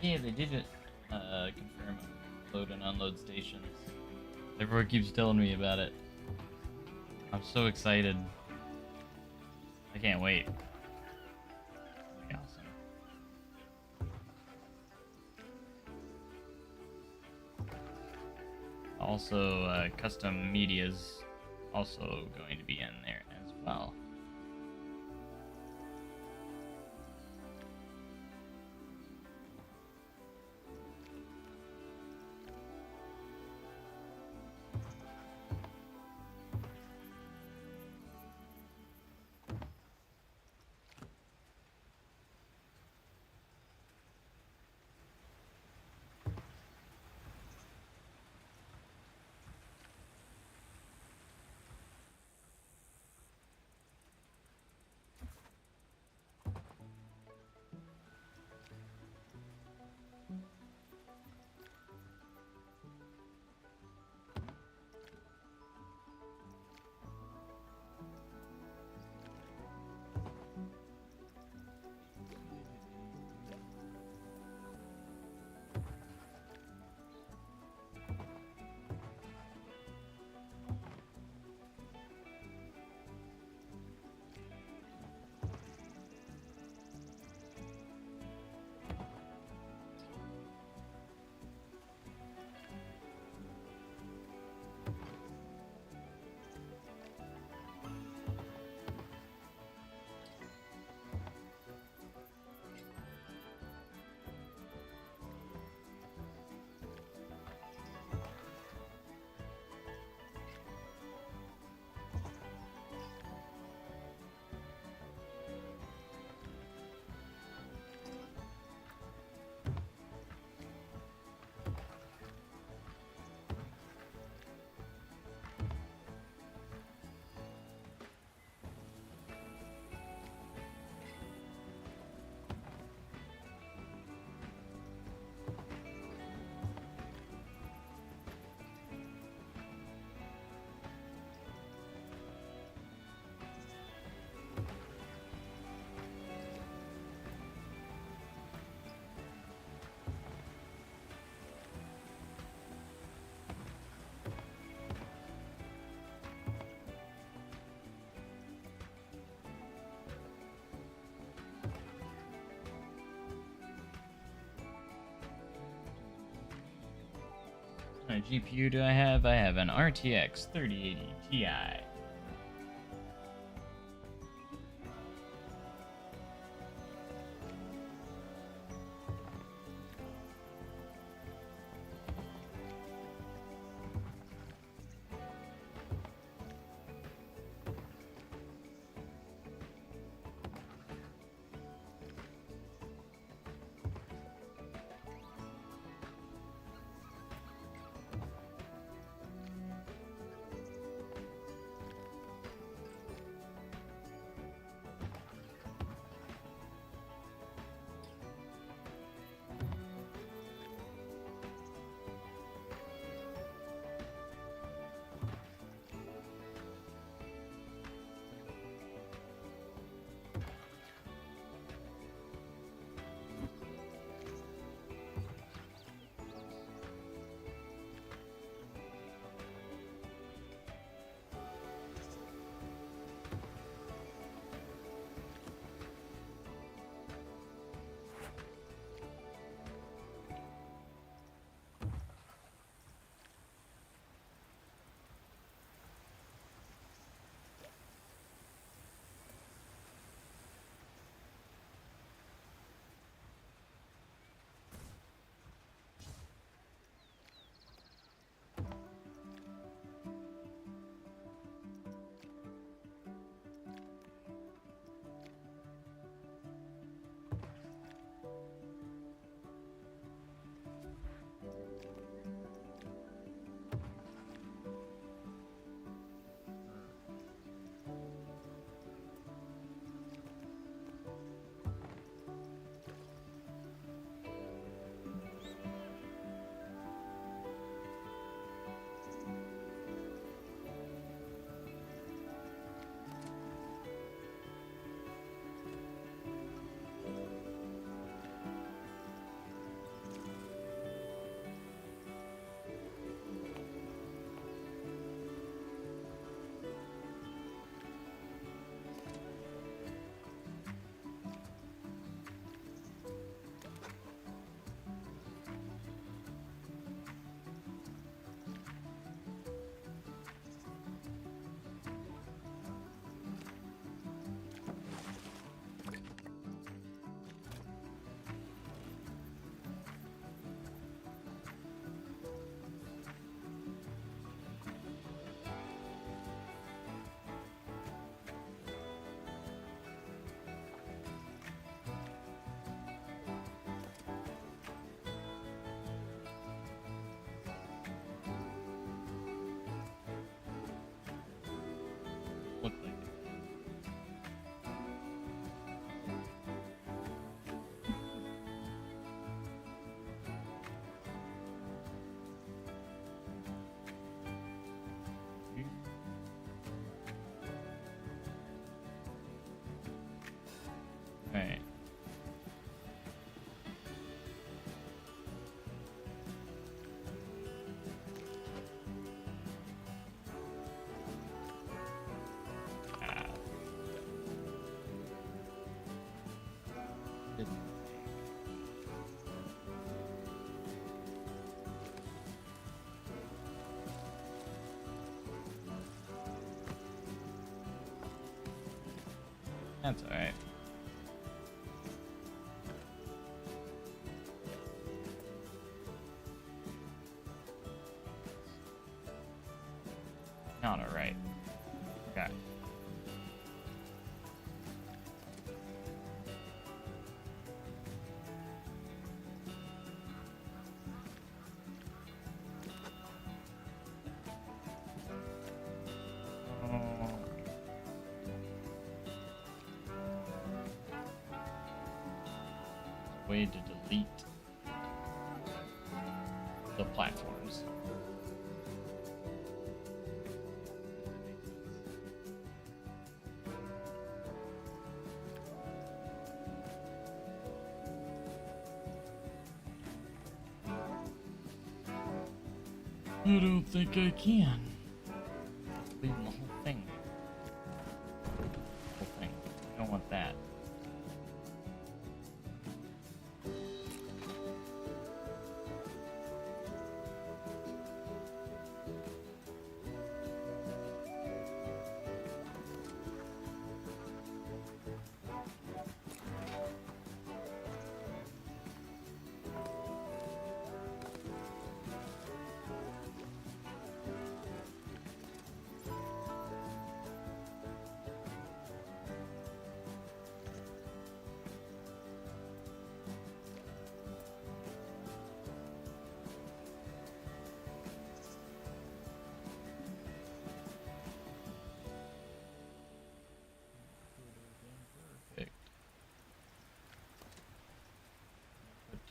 Yeah, they did it. Confirm load and unload stations. Everyone keeps telling me about it. I'm so excited. I can't wait. That'll be awesome. Also, custom media's also going to be in there as well. What kind of GPU do I have? I have an RTX 3080 Ti. Look like it. Alright. That's alright. Not alright. Okay. Way to delete the platforms. I don't think I can. Leave the whole thing. Whole thing. I don't want that.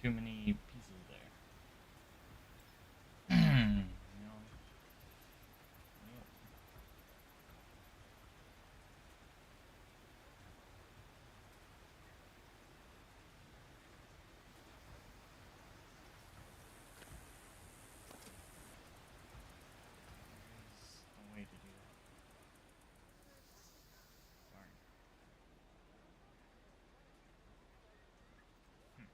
too many pieces there. You know, yep. There's a way to do that. Darn. Hmm.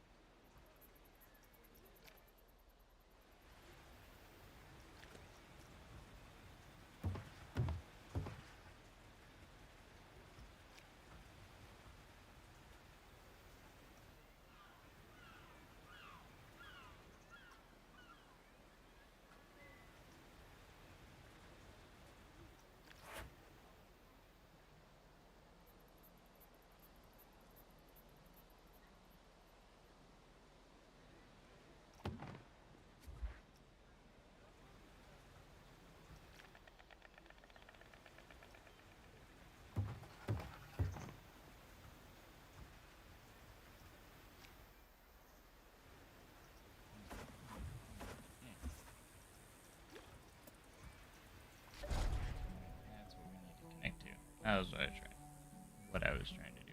That's what we need to connect to. That was what I was trying to do.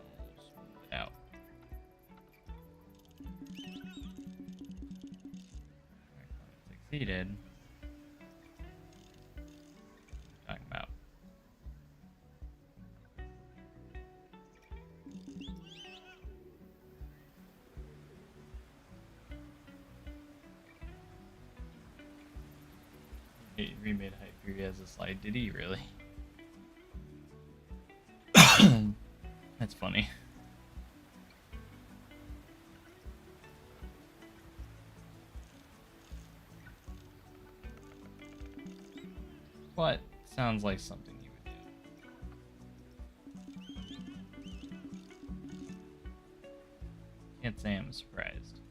Almost smooth out. Succeeded. Talking about. He remade Hyperia as a slide. Did he really? That's funny. What sounds like something he would do. Can't say I'm surprised.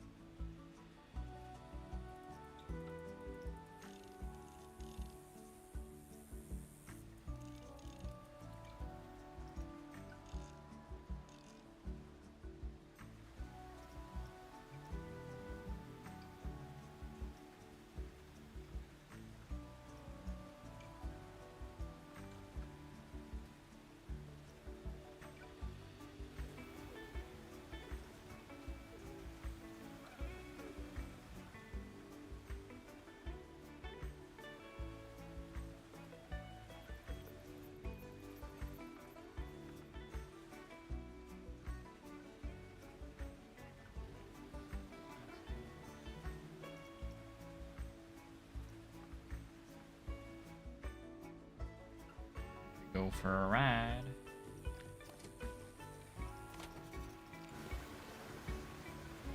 Go for a ride.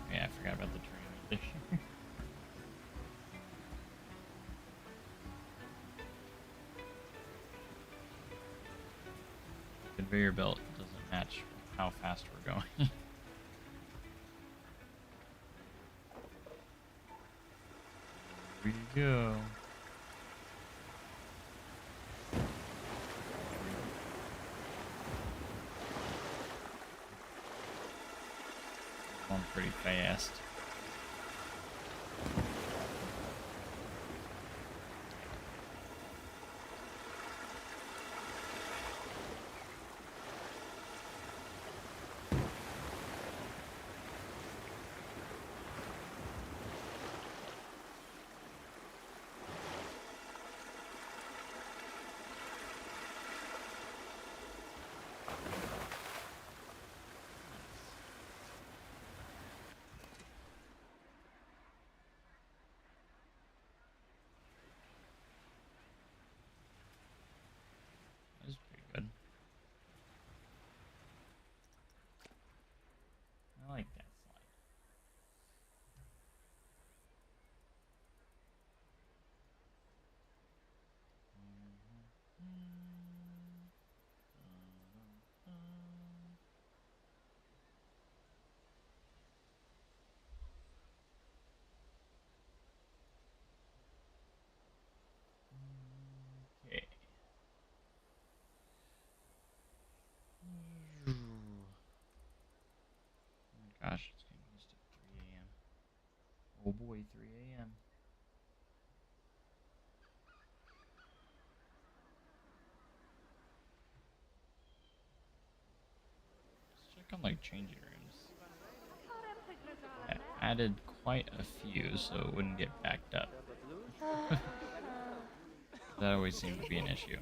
Yeah, I forgot about the train. The conveyor belt doesn't match how fast we're going. Here we go. Going pretty fast. That was pretty good. I like that slide. gosh, it's getting close to 3 a.m. Oh boy, 3 a.m. Let's check on like changing rooms. I added quite a few so it wouldn't get backed up. That always seemed to be an issue.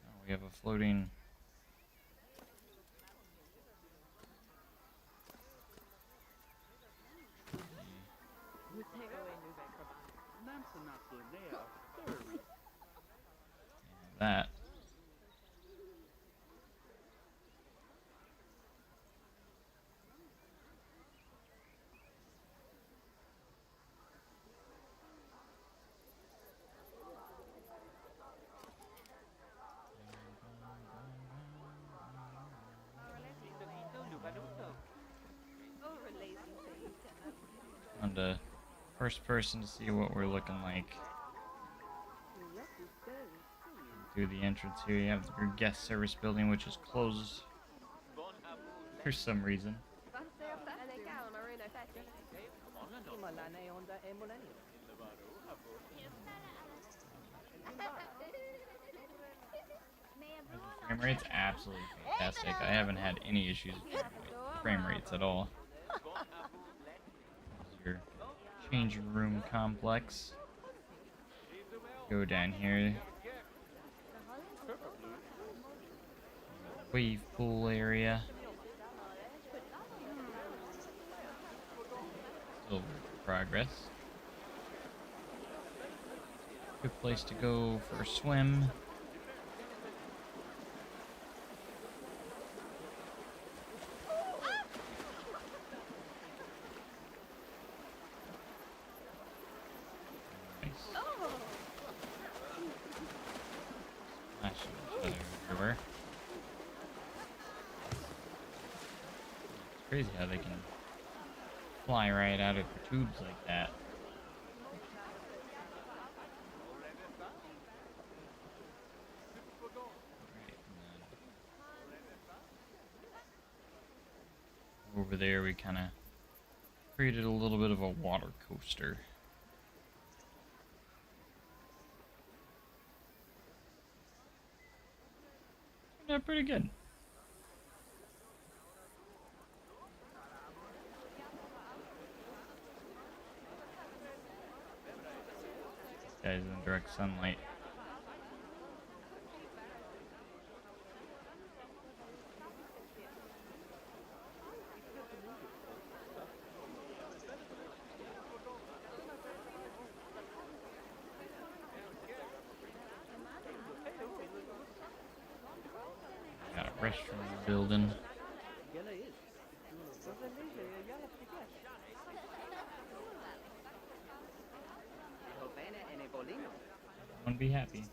Now we have a floating. That. On the first person to see what we're looking like. Through the entrance here, you have your guest service building, which is closed for some reason. Frame rate's absolutely fantastic. I haven't had any issues with frame rates at all. This is your changing room complex. Go down here. Wave pool area. Still work in progress. Good place to go for a swim. Nice. Splashing each other everywhere. It's crazy how they can fly right out of the tubes like that. Over there we kind of created a little bit of a water coaster. Turned out pretty good. This guy's in direct sunlight. Got a restaurant building. Everyone be happy.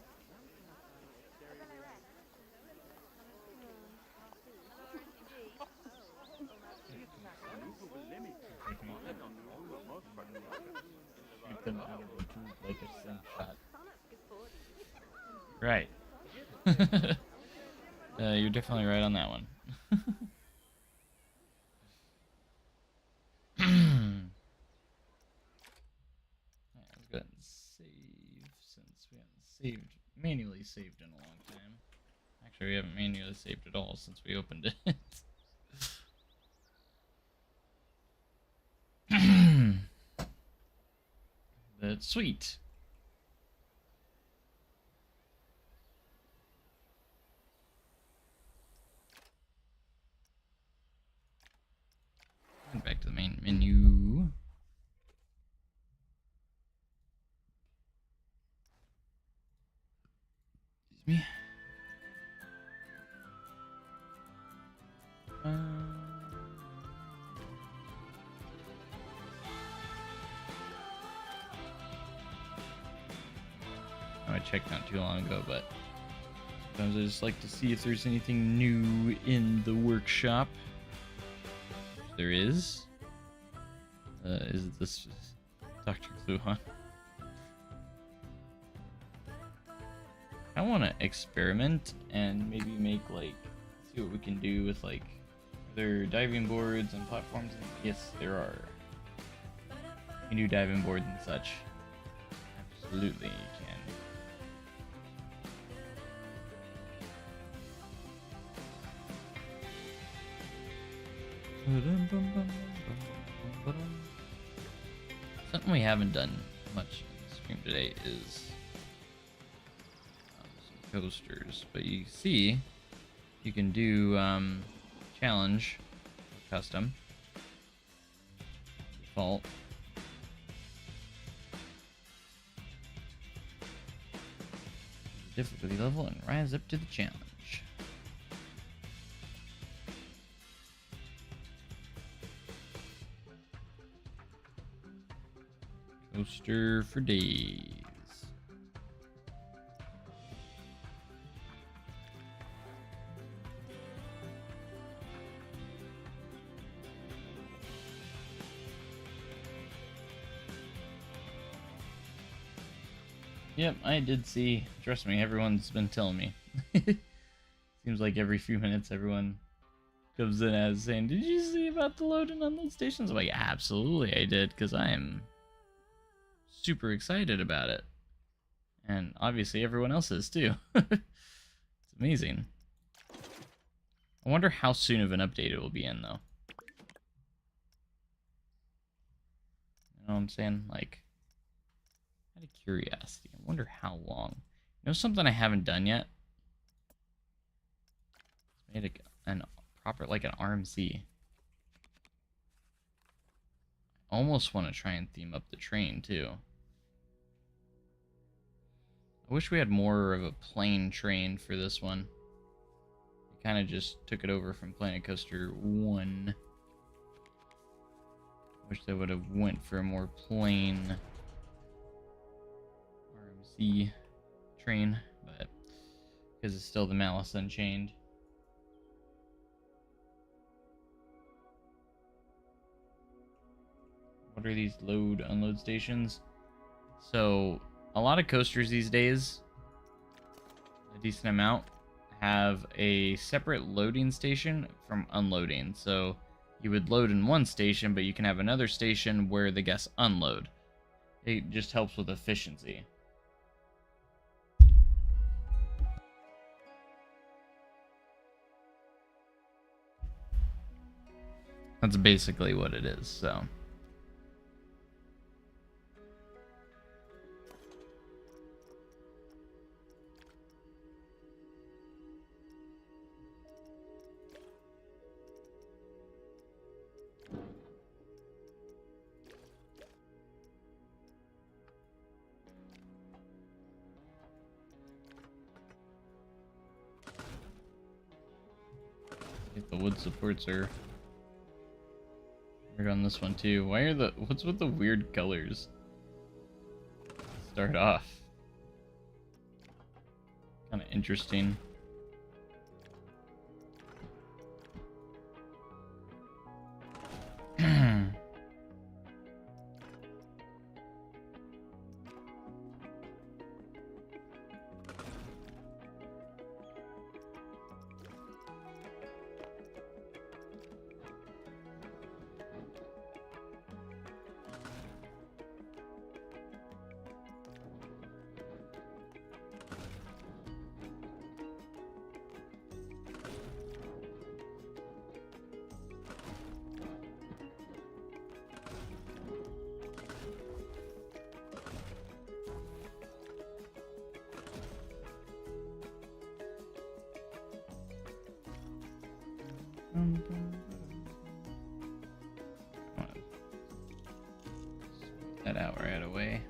Shoot them out of the tube like a slingshot. Right. You're definitely right on that one. Let's go ahead and save since we haven't manually saved in a long time. Actually, we haven't manually saved at all since we opened it. That's sweet. And back to the main menu. Excuse me. I checked not too long ago, but sometimes I just like to see if there's anything new in the workshop. There is. Is this Dr. Kluhan? I want to experiment and maybe make like see what we can do with like other diving boards and platforms. Yes, there are. You can do diving boards and such. Absolutely, you can. Something we haven't done much in the stream today is some coasters, but you see you can do challenge, custom, default, difficulty level, and rise up to the challenge. Coaster for days. Yep, I did see. Trust me, everyone's been telling me. Seems like every few minutes everyone comes in as saying, "Did you see about the load and unload stations?" I'm like, absolutely I did, because I am super excited about it. And obviously everyone else is too. It's amazing. I wonder how soon of an update it will be in, though. You know what I'm saying? Like, out of curiosity, I wonder how long. You know something I haven't done yet? It's made an proper, like an RMC. I almost want to try and theme up the train, too. I wish we had more of a plain train for this one. I kind of just took it over from Planet Coaster 1. Wish they would have went for a more plain RMC train, but because it's still the Malice Unchained. What are these load unload stations? So a lot of coasters these days, a decent amount, have a separate loading station from unloading. So you would load in one station, but you can have another station where the guests unload. It just helps with efficiency. That's basically what it is, so. If the wood supports are weird on this one too. Why are what's with the weird colors? Start off. Kind of interesting. That out right away.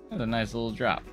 That's a nice little drop.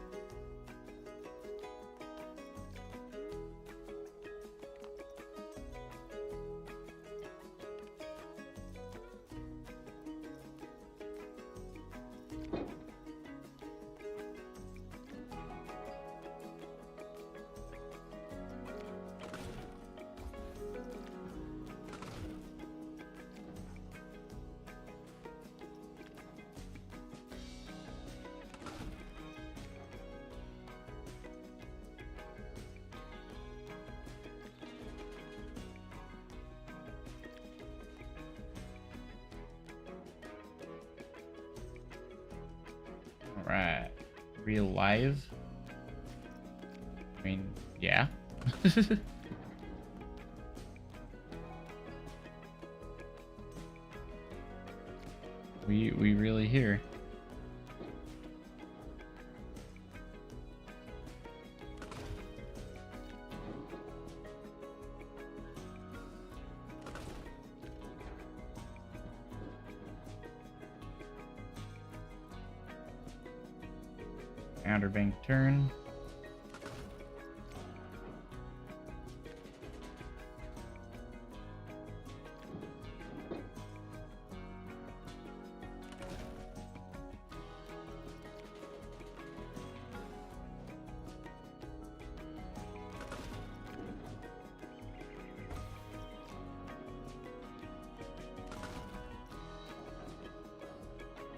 Alright. Real live? I mean, yeah. we really here. Outer bank turn.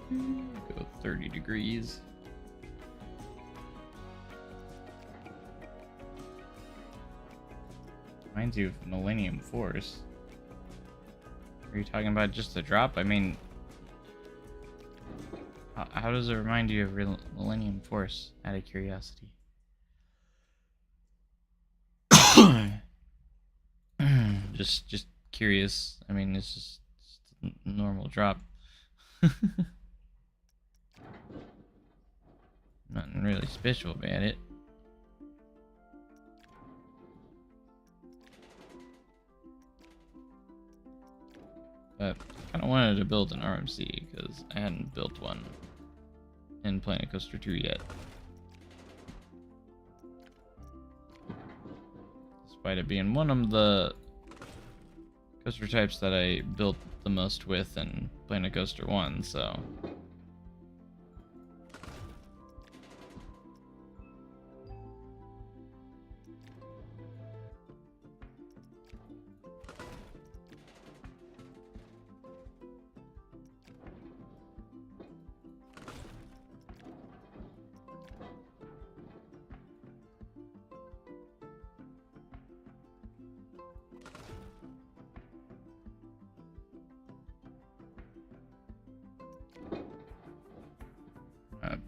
Go 30 degrees. Reminds you of Millennium Force. Are you talking about just the drop? I mean, how does it remind you of Millennium Force? Out of curiosity. just curious. I mean, it's just a normal drop. Nothing really special about it. But I kind of wanted to build an RMC because I hadn't built one in Planet Coaster 2 yet. Despite it being one of the coaster types that I built the most with in Planet Coaster 1, so...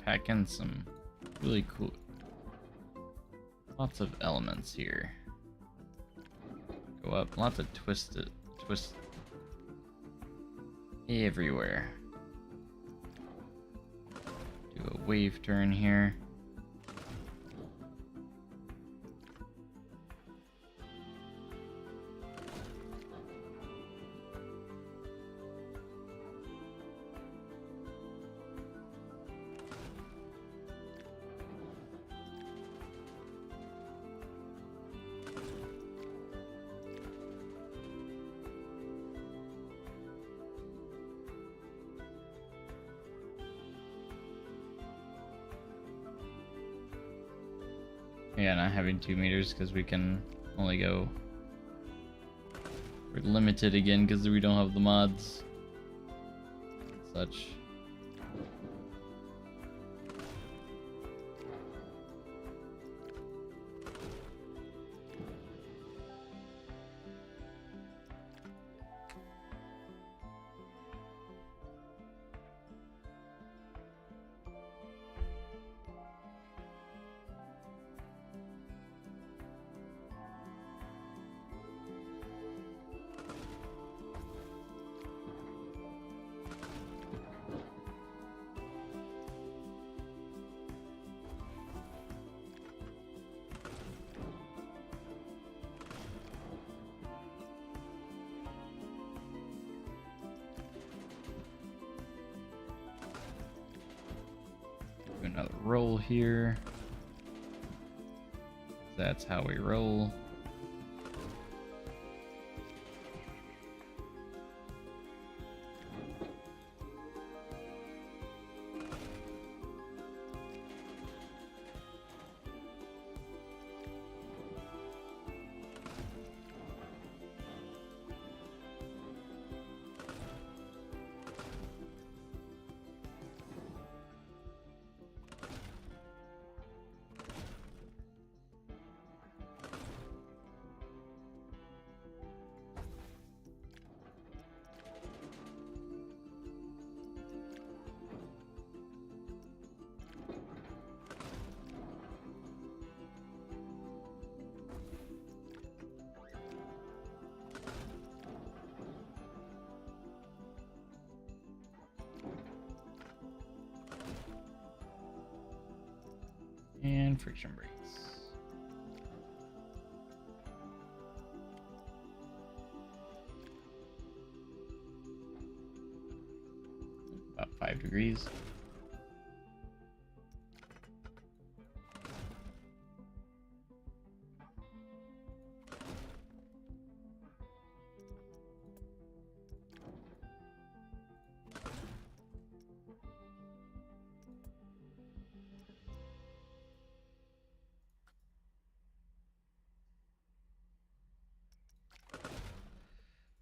pack in some really cool, lots of elements here. Go up, lots of twists everywhere. Do a wave turn here. Yeah, not having 2 meters because we can only go. We're limited again because we don't have the mods and such. Do another roll here. That's how we roll. And friction brakes. About 5 degrees.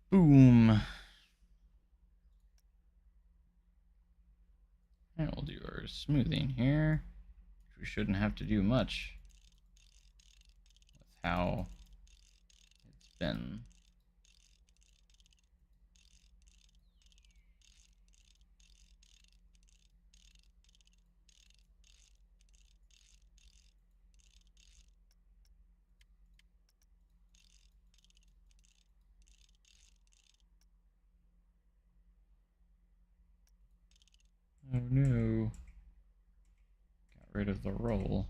Boom. And we'll do our smoothing here. We shouldn't have to do much with how it's been. Oh no. Got rid of the roll.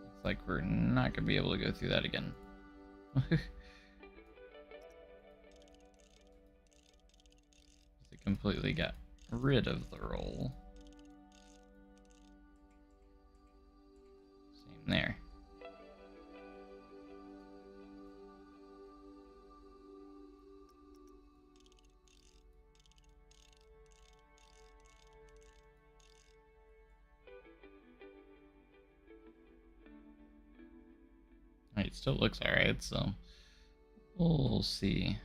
Looks like we're not going to be able to go through that again. It completely got rid of the roll. Same there. It still looks alright, so we'll see.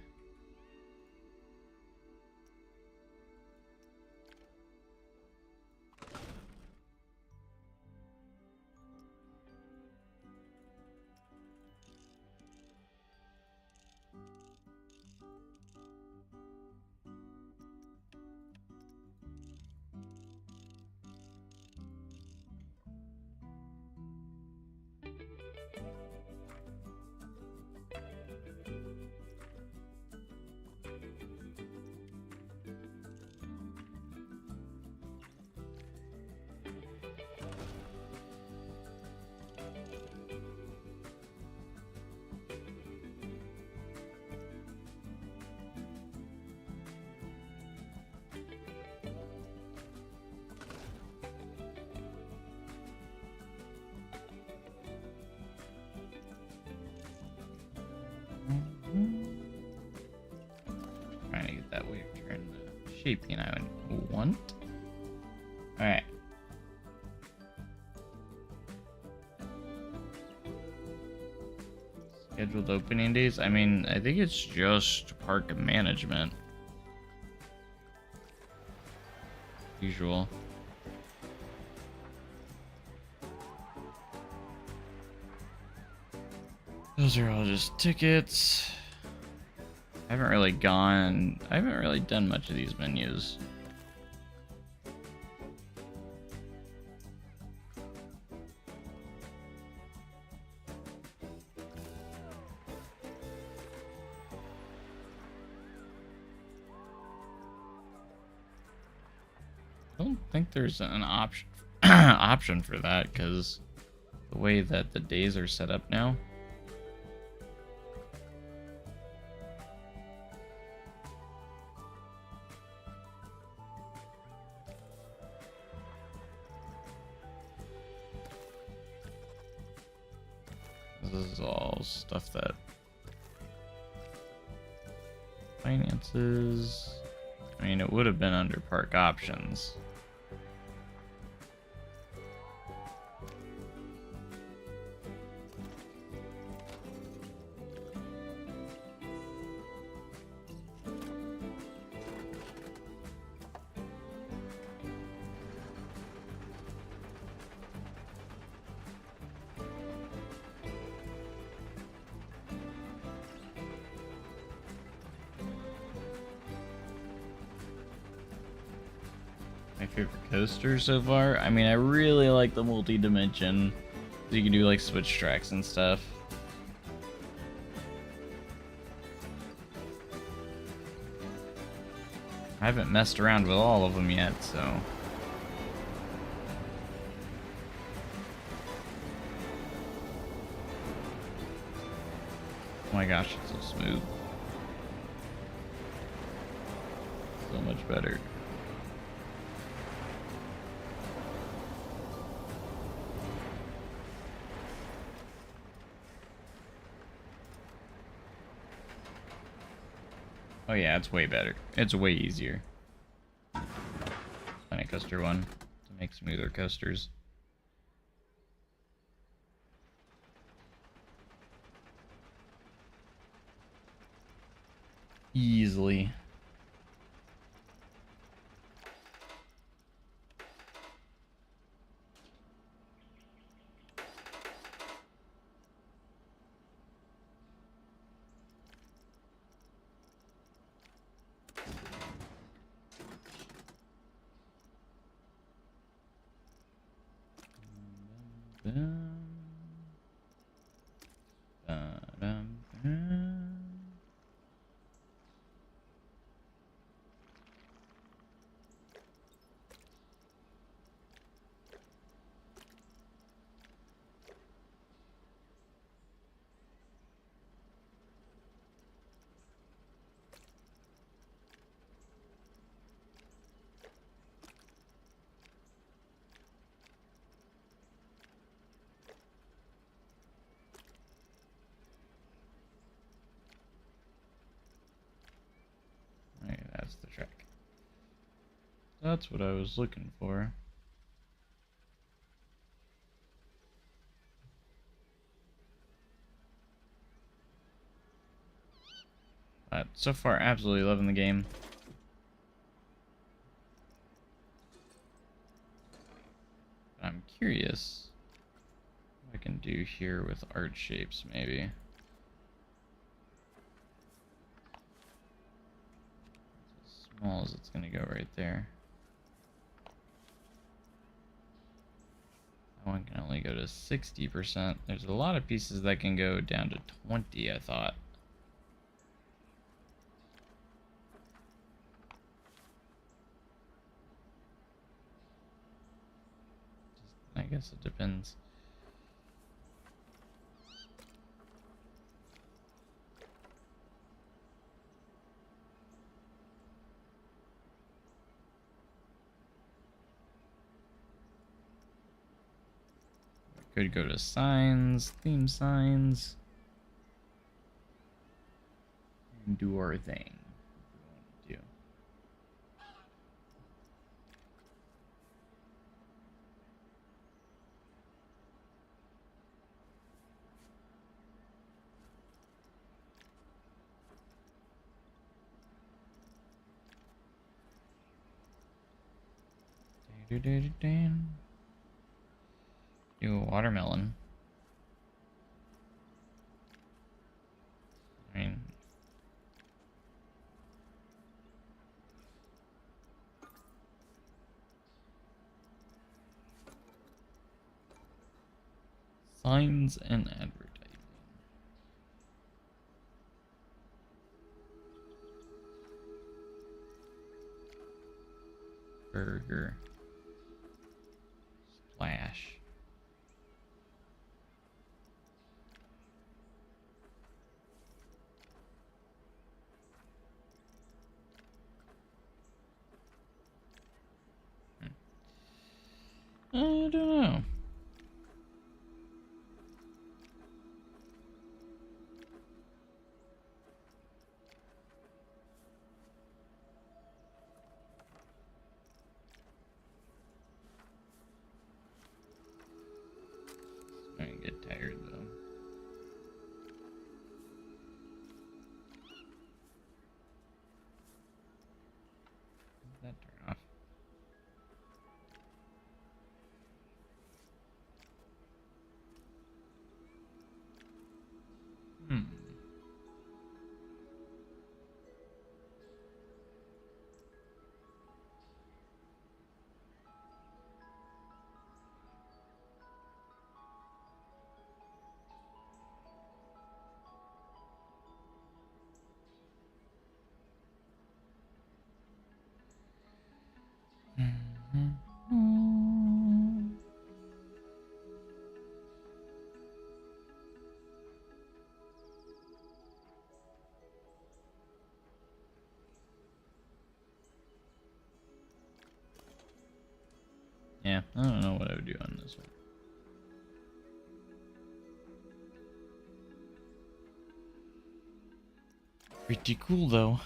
Trying to get that wave turn the shaping I would want. Alright. Scheduled opening days? I mean, I think it's just park management. Usual. Those are all just tickets. I haven't really done much of these menus. I don't think there's an option for that, because the way that the days are set up now. This is all stuff that finances. I mean, it would have been under park options. My favorite coaster so far. I mean, I really like the multi-dimension. You can do like switch tracks and stuff. haven't messed around with all of them yet, so... Oh my gosh, it's so smooth. So much better. Oh yeah, it's way better. It's way easier. Planet Coaster 1 to make smoother coasters. Easily. Right, that's the track. That's what I was looking for. But so far, absolutely loving the game. I'm curious what I can do here with art shapes, maybe. As small as it's gonna go right there. That one can only go to 60%. There's a lot of pieces that can go down to 20, I thought. I guess it depends. Could go to signs, theme signs, and do our thing. If we want to. Do a watermelon. I mean, signs and advertising. Burger. Splash. I don't know. I'm gonna get tired though. That turn off. Yeah, I don't know what I would do on this one. Pretty cool though.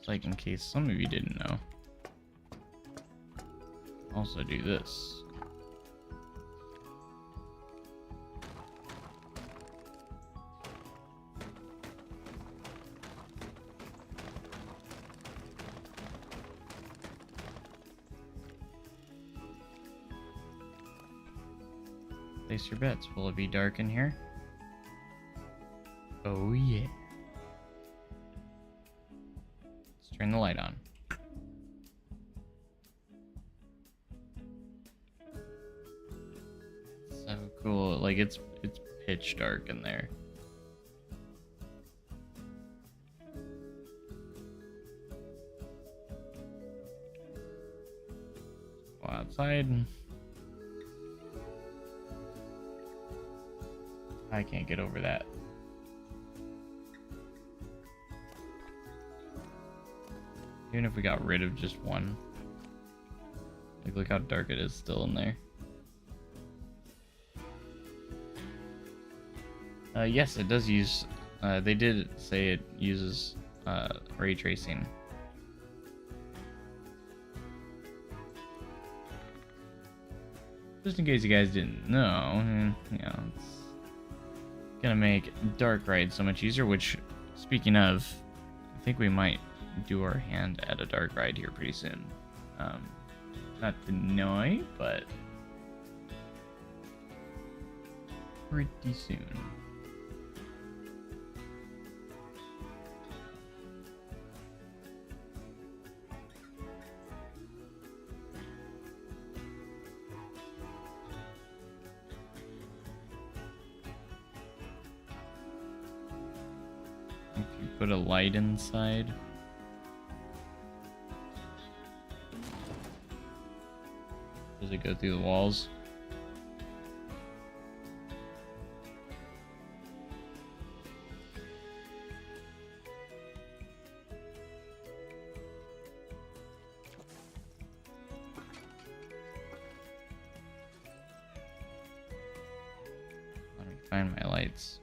Like, in case some of you didn't know, also do this. Place your bets. Will it be dark in here? Oh yeah. Let's turn the light on. So cool. Like it's pitch dark in there. Go outside. I can't get over that. Even if we got rid of just one. Like, look how dark it is still in there. Yes, it does use... they did say it uses ray tracing. Just in case you guys didn't know, you know, it's gonna make dark ride so much easier, which, speaking of, I think we might do our hand at a dark ride here pretty soon. Not tonight, but pretty soon. If you put a light inside. Does it go through the walls? Let me find my lights.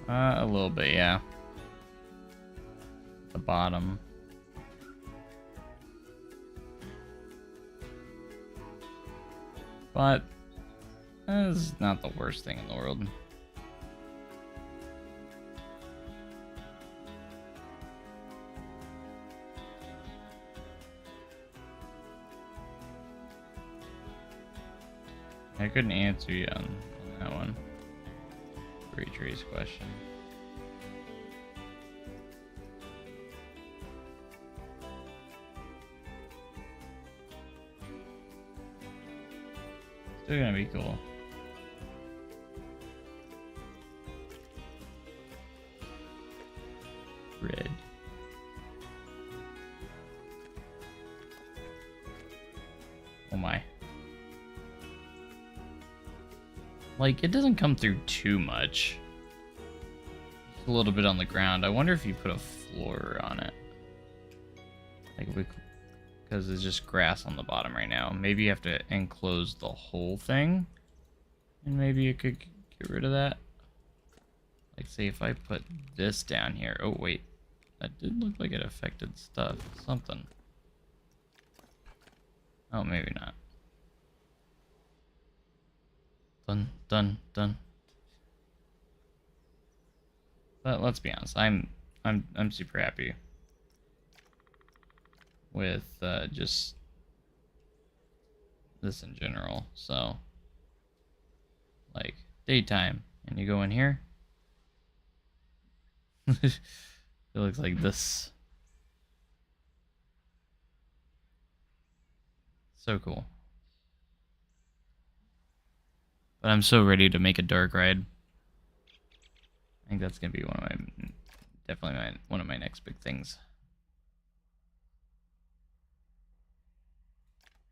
A little bit, yeah. The bottom. But it's not the worst thing in the world. I couldn't answer you on that one. Ray trace question. Still gonna be cool. Red. Oh my. Like, it doesn't come through too much. Just a little bit on the ground. I wonder if you put a floor on it. Like, because it's just grass on the bottom right now. Maybe you have to enclose the whole thing. And maybe you could get rid of that. Like, say if I put this down here. Oh, wait. That did look like it affected stuff. Something. Oh, maybe not. Done, done, done. But let's be honest, I'm super happy with just this in general. So, like daytime, and you go in here, it looks like this. So cool. But I'm so ready to make a dark ride. I think that's gonna be one of my next big things.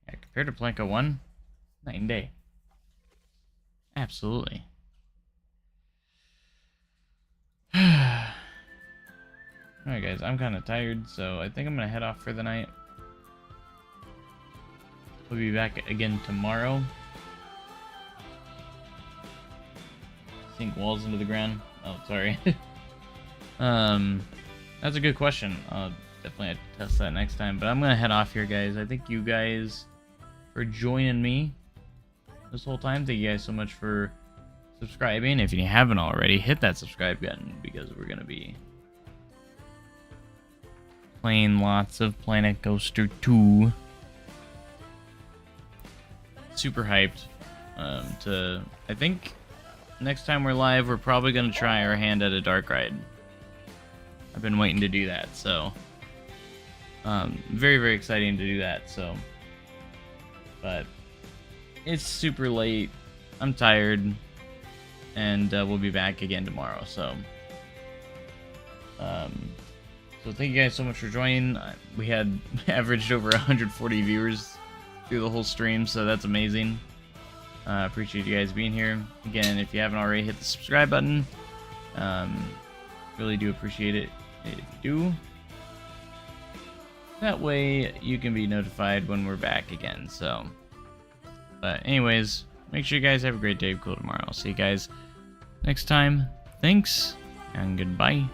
Yeah, compared to Planka 1, night and day. Absolutely. Alright guys, I'm kind of tired, so I think I'm gonna head off for the night. We'll be back again tomorrow. Sink walls into the ground. Oh, sorry. That's a good question. I'll definitely have to test that next time. But I'm gonna head off here, guys. I thank you guys for joining me this whole time. Thank you guys so much for subscribing. If you haven't already, hit that subscribe button because we're gonna be playing lots of Planet Coaster 2. Super hyped. I think next time we're live, we're probably gonna try our hand at a dark ride. I've been waiting to do that, so very, very exciting to do that. So, but it's super late. I'm tired, and we'll be back again tomorrow. So, so thank you guys so much for joining. We had averaged over 140 viewers through the whole stream, so that's amazing. Appreciate you guys being here. Again, if you haven't already, hit the subscribe button. Really do appreciate it if you do. That way you can be notified when we're back again. So, but anyways, make sure you guys have a great day. Cool tomorrow. I'll see you guys next time. Thanks and goodbye.